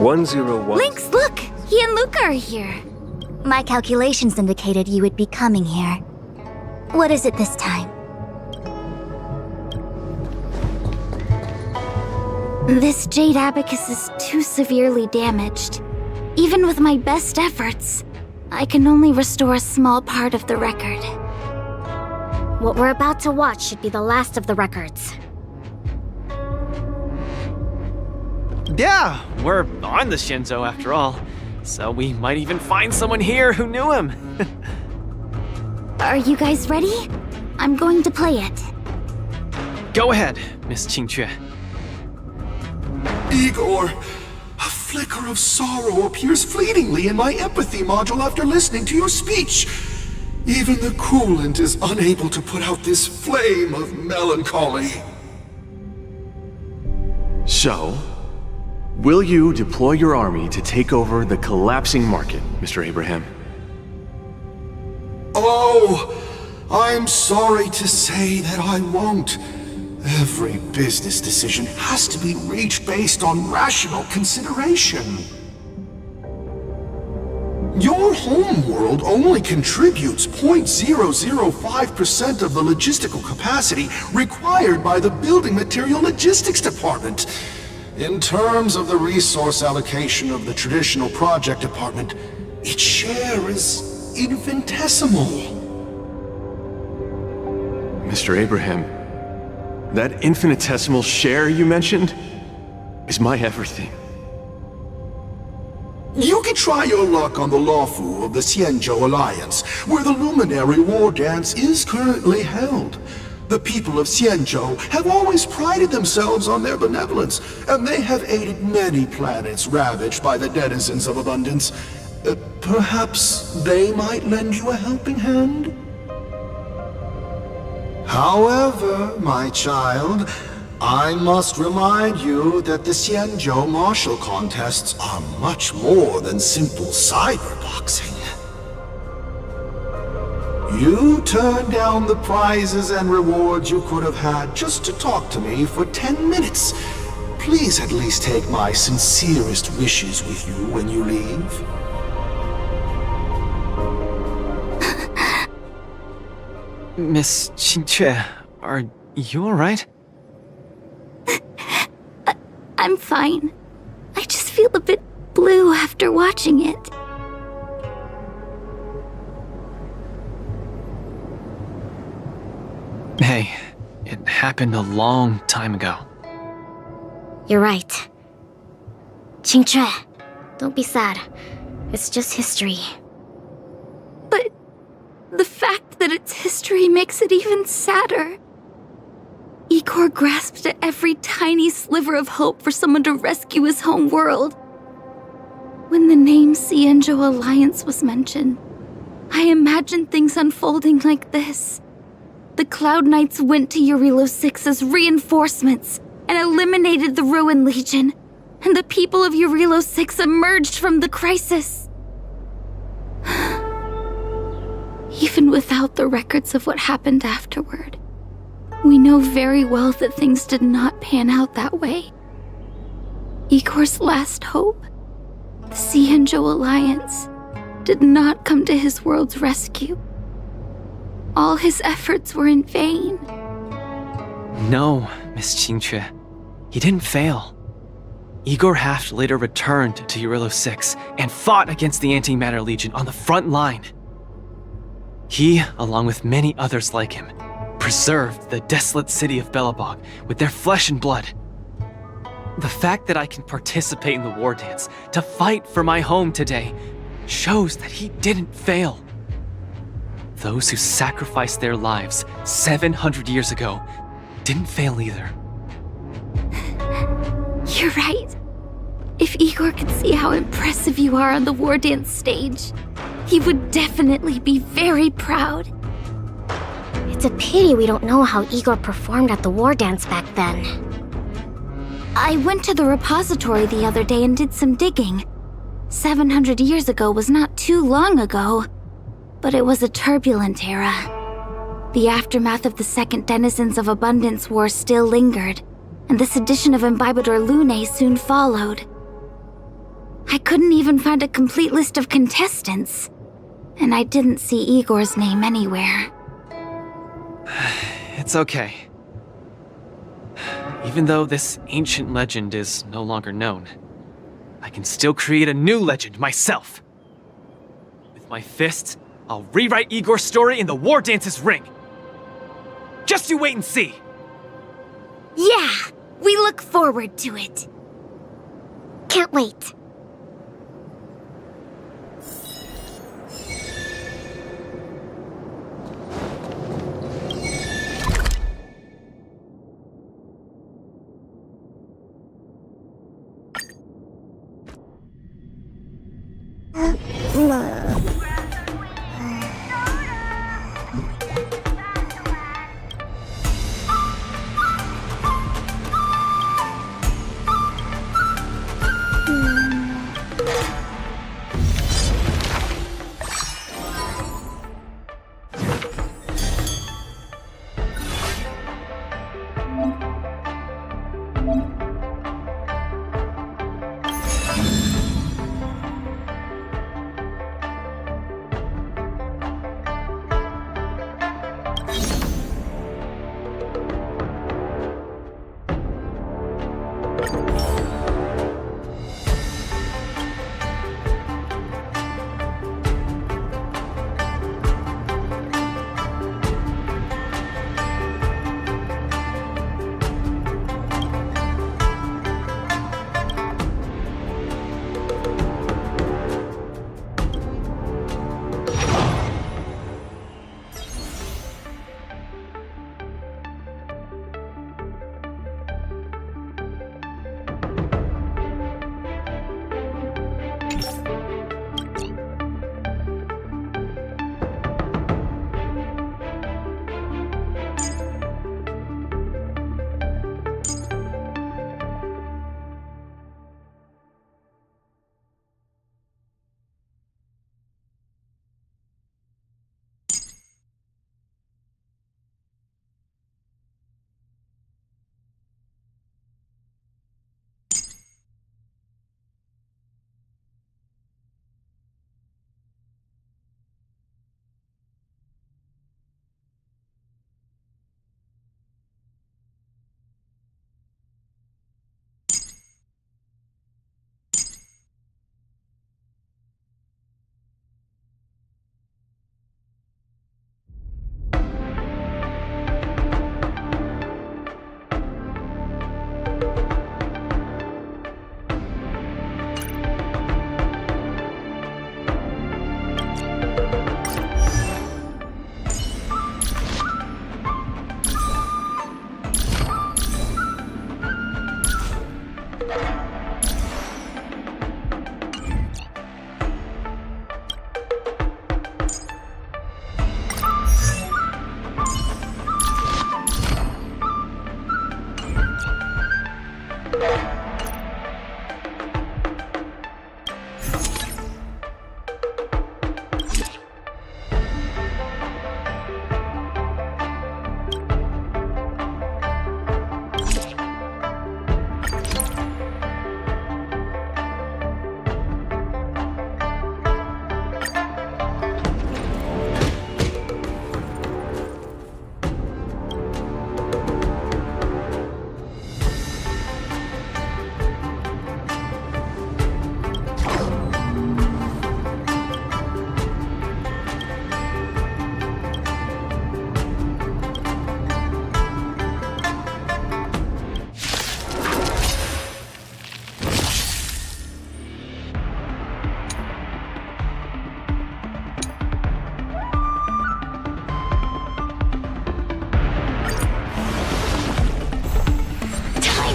Lynx, look! He and Luca are here. My calculations indicated you would be coming here. What is it this time? This jade abacus is too severely damaged. Even with my best efforts, I can only restore a small part of the record. What we're about to watch should be the last of the records. Yeah, we're on the Shinzo after all, so we might even find someone here who knew him. Are you guys ready? I'm going to play it. Go ahead, Miss Qingque. Igor, a flicker of sorrow appears fleetingly in my empathy module after listening to your speech. Even the coolant is unable to put out this flame of melancholy. So, will you deploy your army to take over the collapsing market, Mr. Abraham? Oh, I'm sorry to say that I won't. Every business decision has to be reached based on rational consideration. Your homeworld only contributes 0.005% of the logistical capacity required by the Building Material Logistics Department. In terms of the resource allocation of the traditional project department, its share is infinitesimal. Mr. Abraham, that infinitesimal share you mentioned is my everything. You can try your luck on the Lawfu of the Xianzhou Alliance, where the Luminary Wardance is currently held. The people of Xianzhou have always prided themselves on their benevolence, and they have aided many planets ravaged by the denizens of abundance. Perhaps they might lend you a helping hand? However, my child, I must remind you that the Xianzhou martial contests are much more than simple cyberboxing. You turned down the prizes and rewards you could have had just to talk to me for 10 minutes. Please at least take my sincerest wishes with you when you leave. Miss Qingque, are you alright? I'm fine. I just feel a bit blue after watching it. Hey, it happened a long time ago. You're right. Qingque, don't be sad. It's just history. But the fact that it's history makes it even sadder. Igor grasped at every tiny sliver of hope for someone to rescue his home world. When the name Xianzhou Alliance was mentioned, I imagined things unfolding like this. The Cloud Knights went to Eurilo 6 as reinforcements and eliminated the Ruin Legion, and the people of Eurilo 6 emerged from the crisis. Even without the records of what happened afterward, we know very well that things did not pan out that way. Igor's last hope, the Xianzhou Alliance, did not come to his world's rescue. All his efforts were in vain. No, Miss Qingque. He didn't fail. Igor Haft later returned to Eurilo 6 and fought against the Antimatter Legion on the front line. He, along with many others like him, preserved the desolate city of Belobog with their flesh and blood. The fact that I can participate in the war dance to fight for my home today shows that he didn't fail. Those who sacrificed their lives 700 years ago didn't fail either. You're right. If Igor could see how impressive you are on the war dance stage, he would definitely be very proud. It's a pity we don't know how Igor performed at the Wardance back then. I went to the repository the other day and did some digging. 700 years ago was not too long ago, but it was a turbulent era. The aftermath of the Second Denizens of Abundance War still lingered, and the sedition of Imbibador Lunae soon followed. I couldn't even find a complete list of contestants, and I didn't see Igor's name anywhere. It's okay. Even though this ancient legend is no longer known, I can still create a new legend myself. With my fists, I'll rewrite Igor's story in the Wardance's ring. Just you wait and see. Yeah, we look forward to it. Can't wait.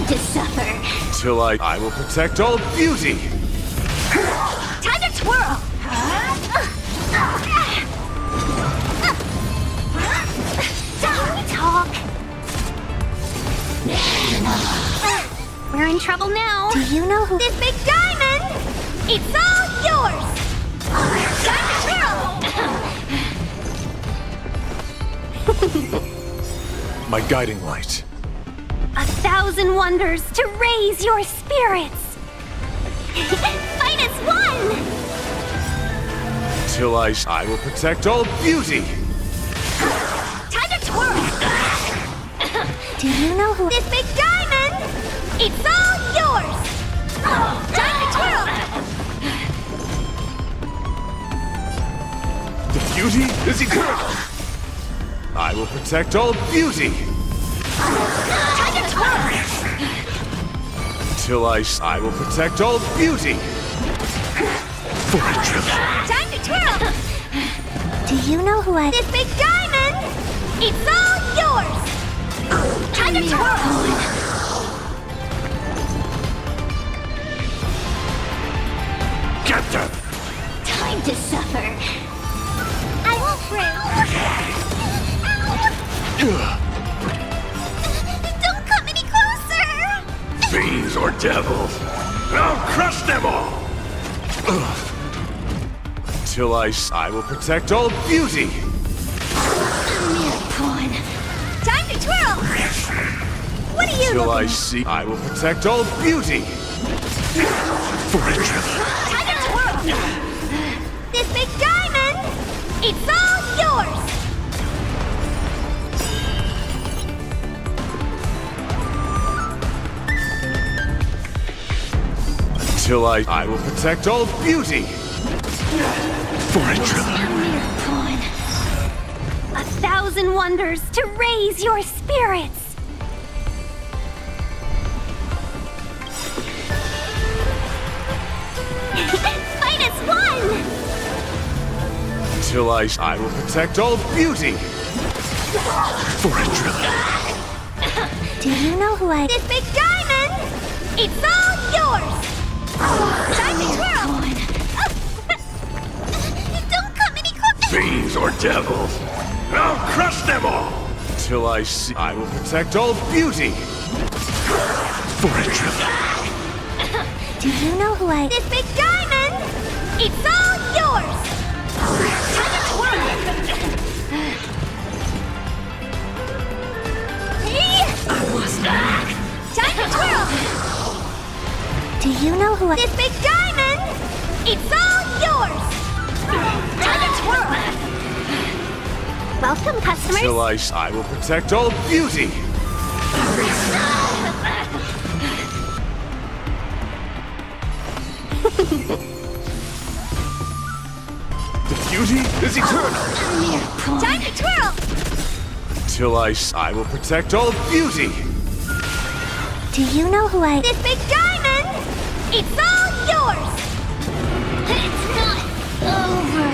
To suffer. Till I will protect all beauty. Time to twirl. Time talk. We're in trouble now. Do you know who? This big diamond! It's all yours! Time to twirl! My guiding light. 1,000 wonders to raise your spirits! Fight as one! Till I will protect all beauty. Time to twirl! Do you know who? This big diamond! It's all yours! Time to twirl! The beauty is eternal. I will protect all beauty. Time to twirl! Till I will protect all beauty. For a trillion. Time to twirl! Do you know who I... This big diamond! It's all yours! Time to twirl! Get them! Time to suffer. I won't break. Don't come any closer! Fiends or devils, I'll crush them all! Till I will protect all beauty. Mere pawn. Time to twirl! What are you Till looking I will protect all beauty. For a trillion. Time to twirl! This big diamond! It's all yours! Till I will protect all beauty. For a trillion. Mere pawn. 1,000 wonders to raise your spirits! Fight as one! Till I will protect all beauty. For a trillion. Do you know who I... This big diamond! It's all yours! Time to twirl! Don't come any closer! Fiends or devils, I'll crush them all! Till I will protect all beauty. For a trillion. Do you know who I... This big diamond! It's all yours! Time to twirl! I was back! Time to twirl! Do you know who I... This big diamond! It's all yours! Time to twirl! Welcome, customers! Till I will protect all beauty. The beauty is eternal. Time to twirl! Till I will protect all beauty. Do you know who I... This big diamond! It's all yours! It's not over!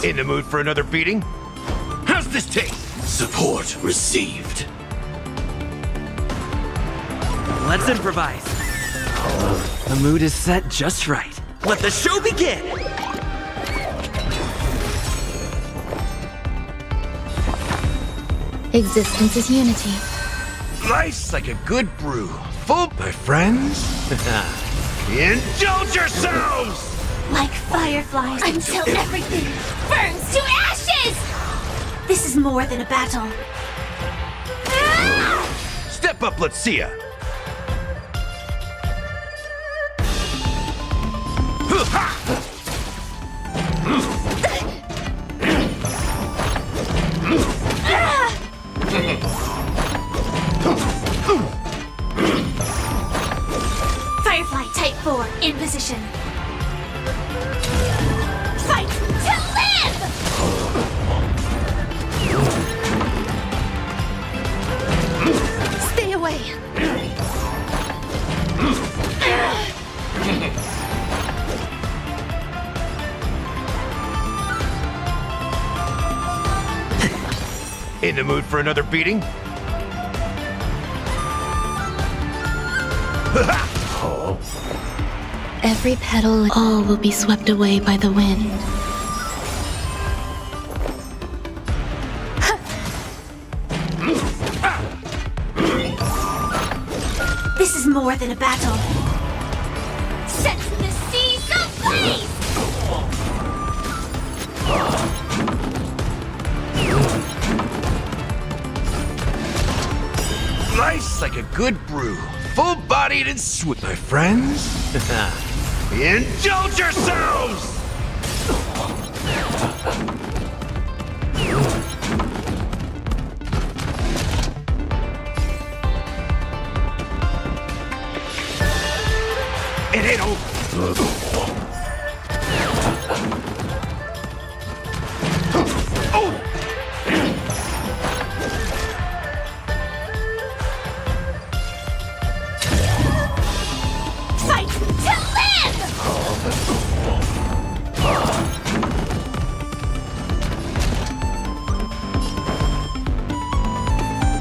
In the mood for another beating? How's this taste? Support received. Let's improvise. The mood is set just right. Let the show begin! Existence is unity. Nice like a good brew. Full, my friends. Indulge yourselves! Like fireflies until everything burns to ashes! This is more than a battle. Step up, let's see ya. Firefly Type 4 in position. Fight to live! Stay away. In the mood for another beating? Every petal, all will be swept away by the wind. This is more than a battle. Set the seas ablaze! Nice like a good brew. Full-bodied and sweet, my friends. Indulge yourselves! It ain't over. Fight to live!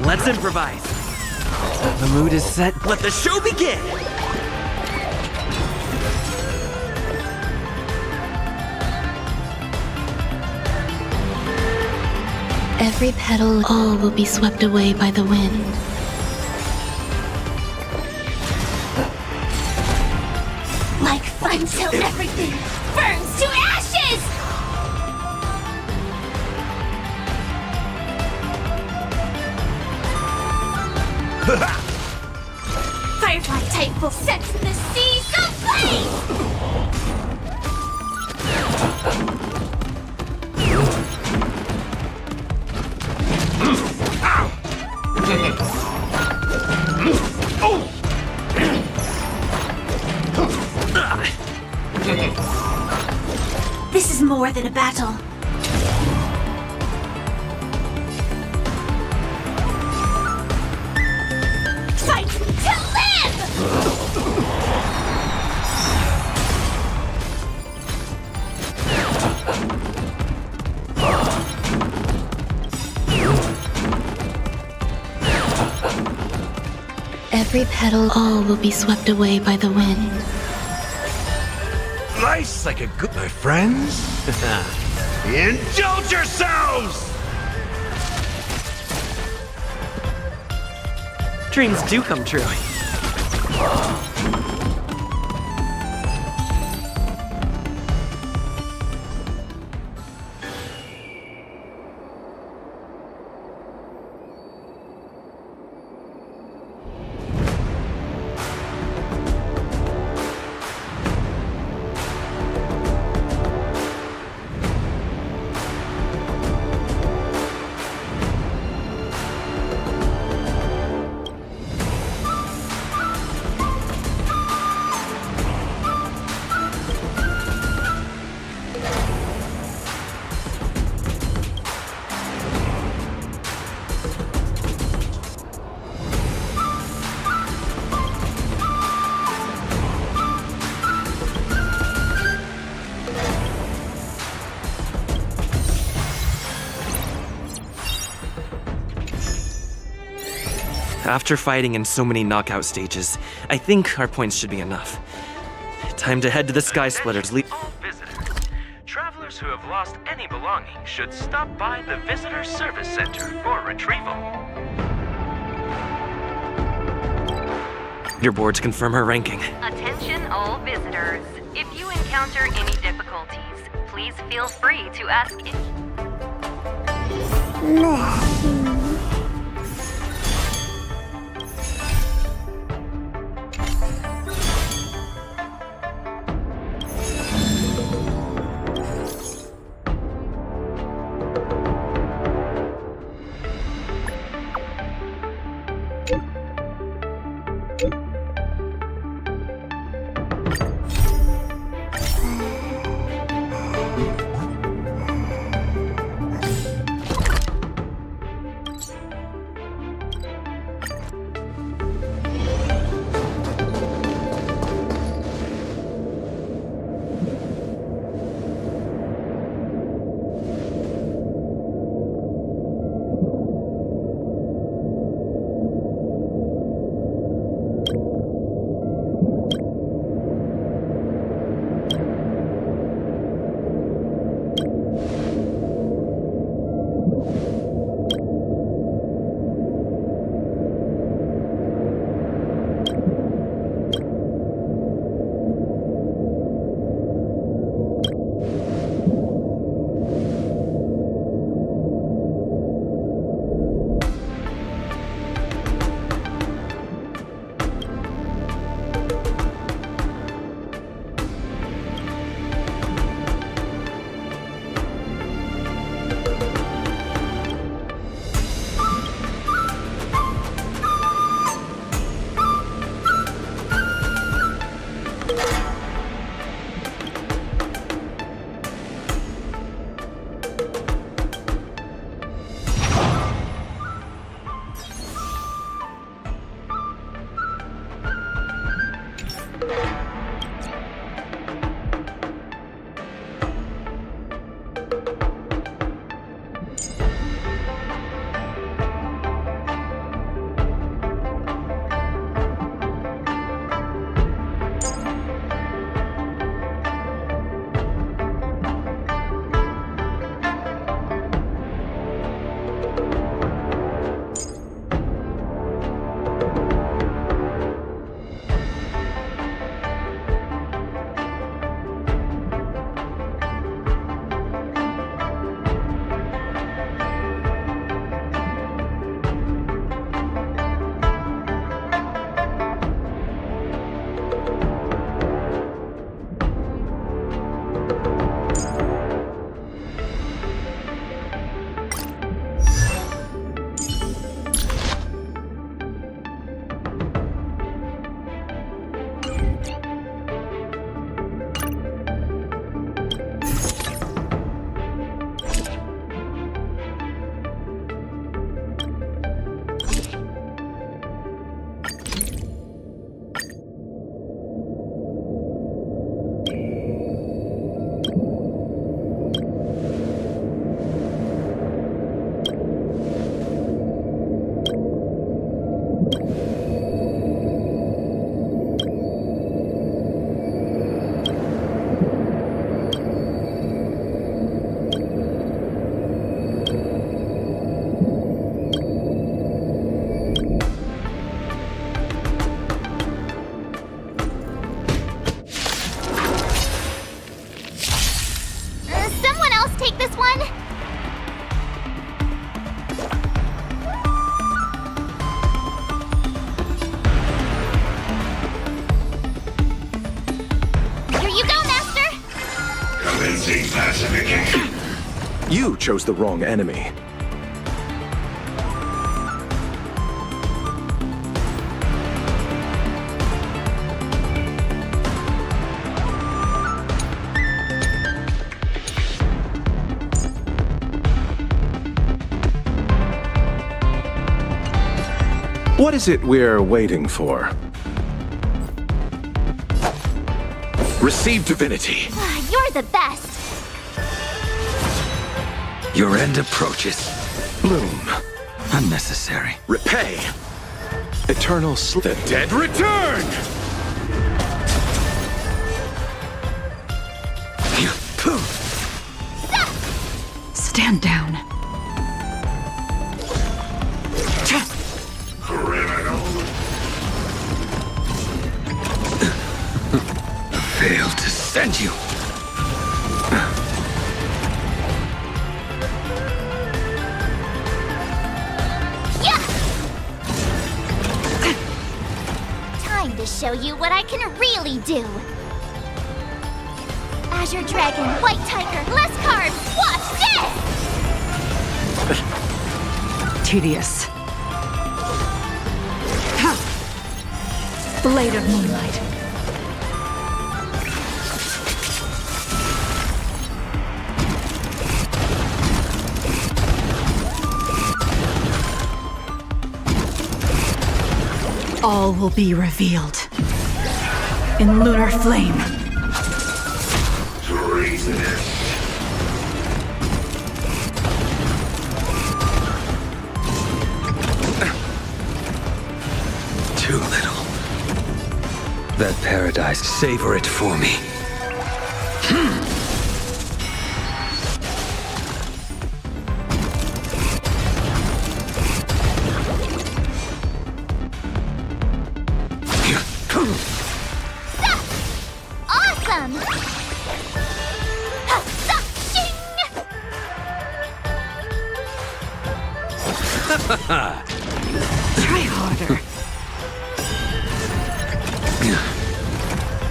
Let's improvise. The mood is set. Let the show begin! Every petal, all will be swept away by the wind. Like fun until everything burns to ashes! Firefly Type will set the seas ablaze! This is more than a battle. Fight to live! Every petal, all will be swept away by the wind. Nice like a good, my friends. Indulge yourselves! Dreams do come true. After fighting in so many knockout stages, I think our points should be enough. Time to head to the Sky Splitter's All visitors. Travelers who have lost any belongings should stop by the Visitor Service Center for retrieval. Your boards confirm her ranking. Attention all visitors. If you encounter any difficulties, please feel free to ask You chose the wrong enemy. What is it we're waiting for? Receive divinity. You're the best. Your end approaches. Bloom. Unnecessary. Repay. Eternal sleep. The dead return! Stand down. Failed to send you. Time to show you what I can really do. Azure Dragon, White Tiger, less carbs. Watch this! Tedious. Ha! Blade of Moonlight. All will be revealed in lunar flame. Too little. That paradise, savor it for me. Awesome! Try harder.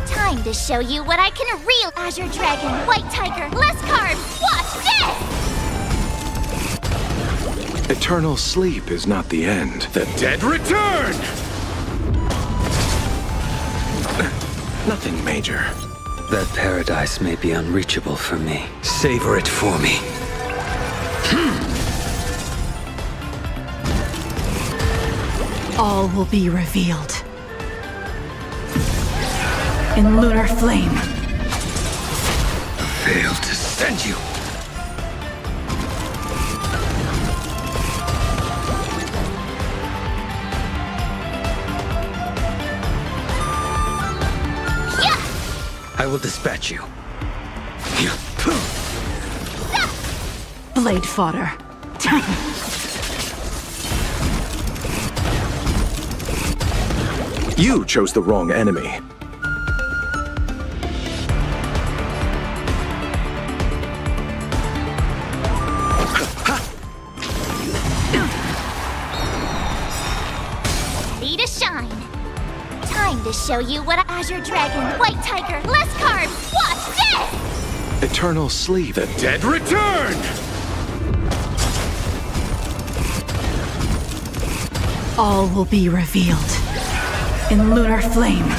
Time to show you what I can real Azure Dragon, White Tiger, less carbs. Watch this! Eternal sleep is not the end. The dead return! Nothing major. That paradise may be unreachable for me. Savor it for me. All will be revealed in lunar flame. Failed to send you. I will dispatch you. Blade fodder. You chose the wrong enemy. Ready to shine. Time to show you what Azure Dragon, White Tiger, less carbs. Watch this! Eternal sleep. The dead return! All will be revealed in lunar flame.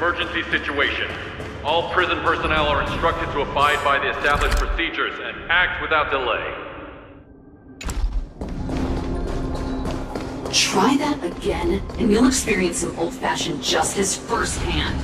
emergency situation. All prison personnel are instructed to abide by the established procedures and act without delay. Try that again, and you'll experience some old-fashioned justice firsthand.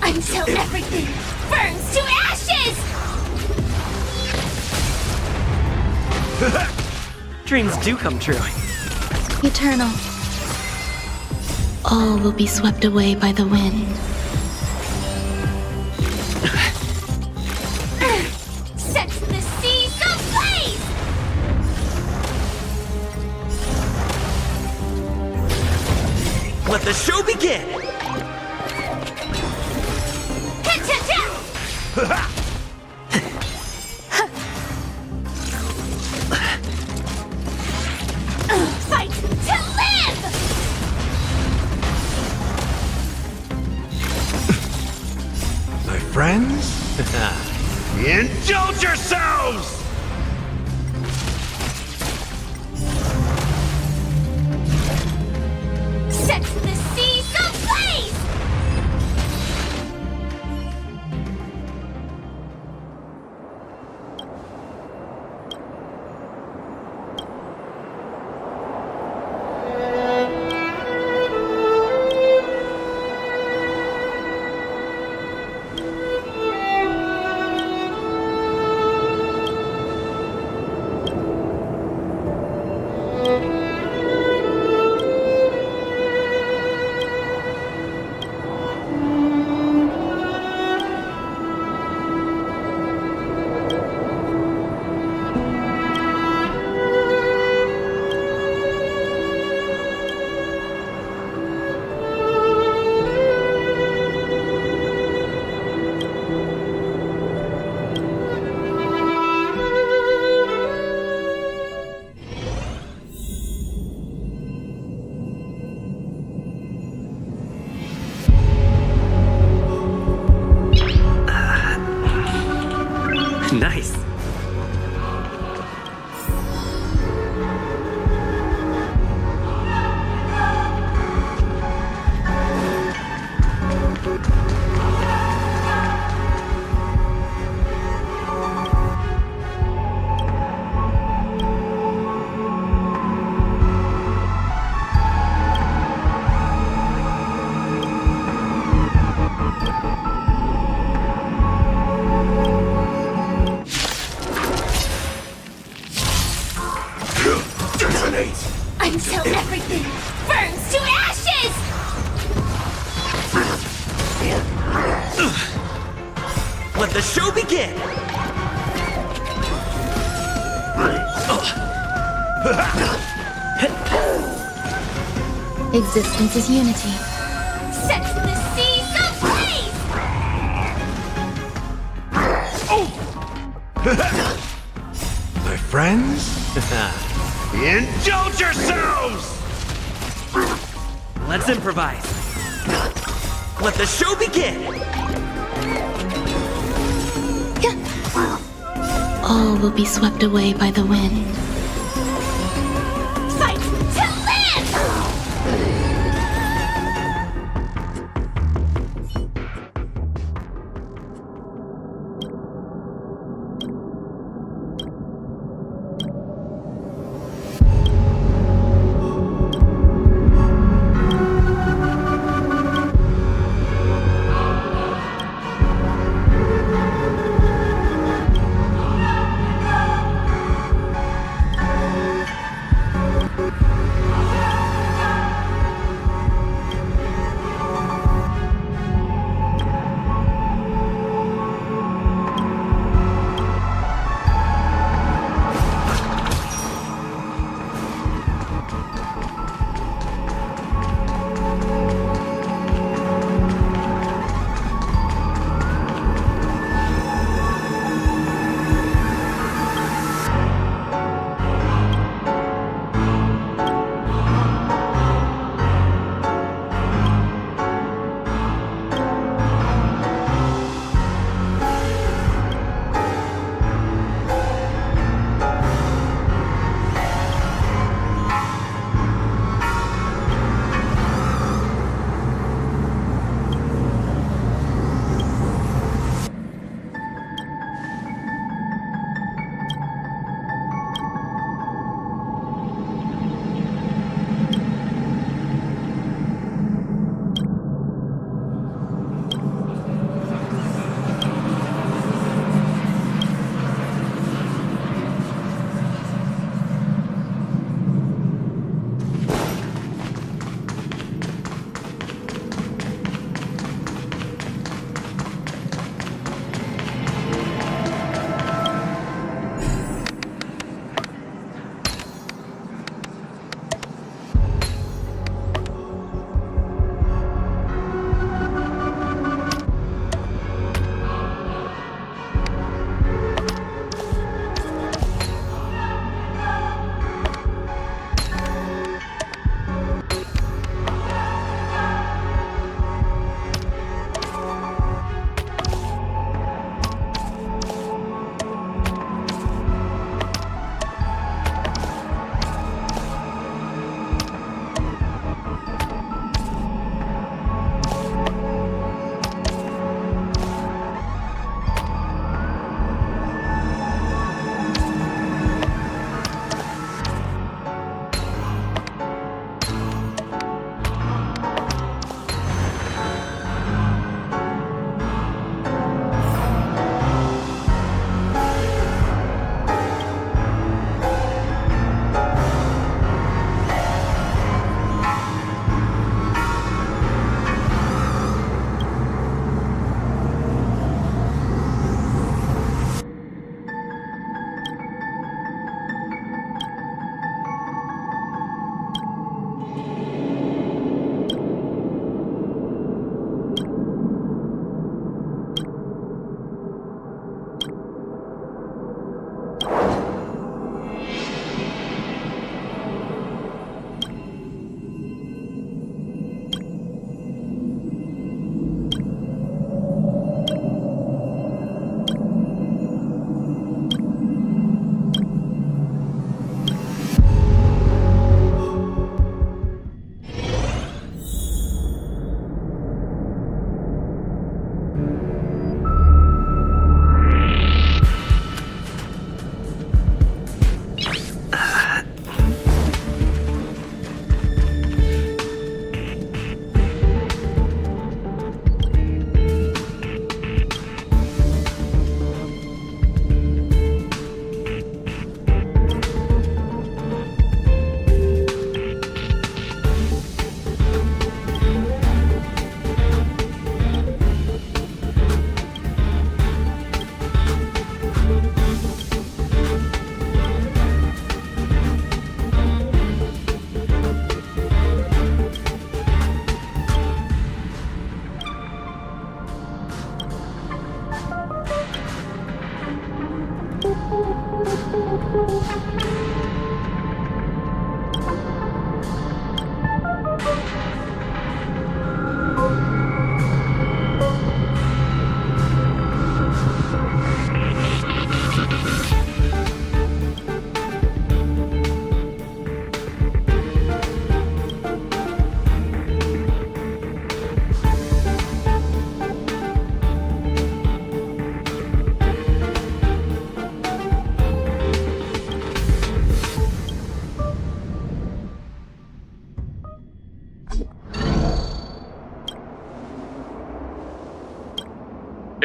Until everything burns to ashes! Dreams do come true. Eternal. All will be swept away by the wind. Sets the seas ablaze! Let the show begin! Fight to live! My friends, indulge yourselves! Sets the seas ablaze! Nice. Until everything burns to ashes! Let the show begin! Existence is unity. Set the seas ablaze! My friends? Indulge yourselves! Let's improvise. Let the show begin! All will be swept away by the wind. Fight to live!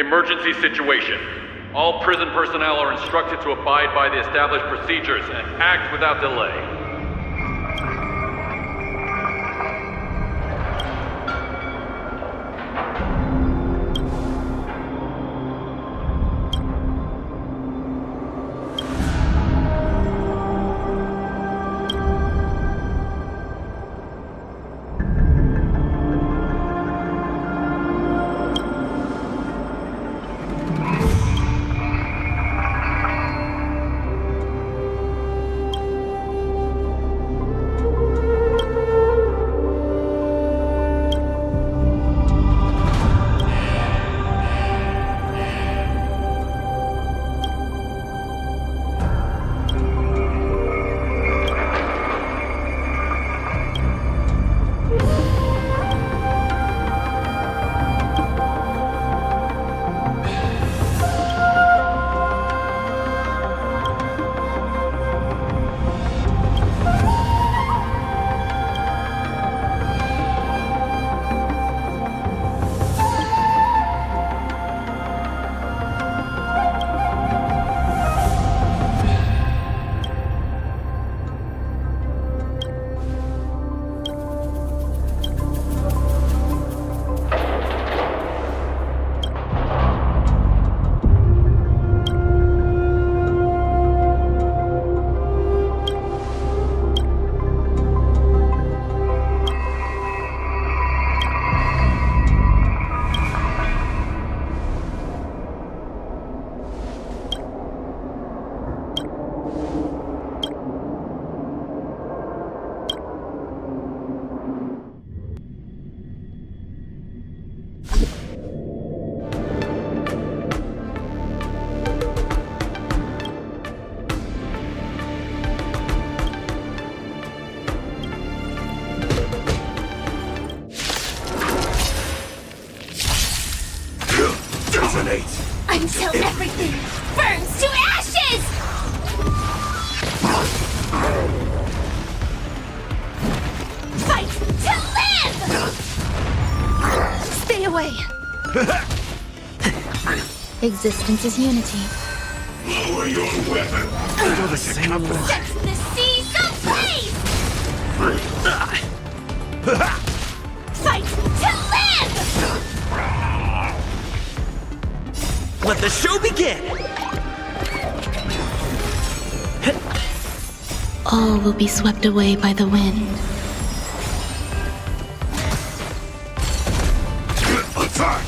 Emergency situation. All prison personnel are instructed to abide by the established procedures and act without delay. Until everything burns to ashes! Fight to live! Stay away! Existence is unity. Lower your weapon. Feel the same way. Set the seas ablaze! Fight to live! Let the show begin! All will be swept away by the wind. Attack!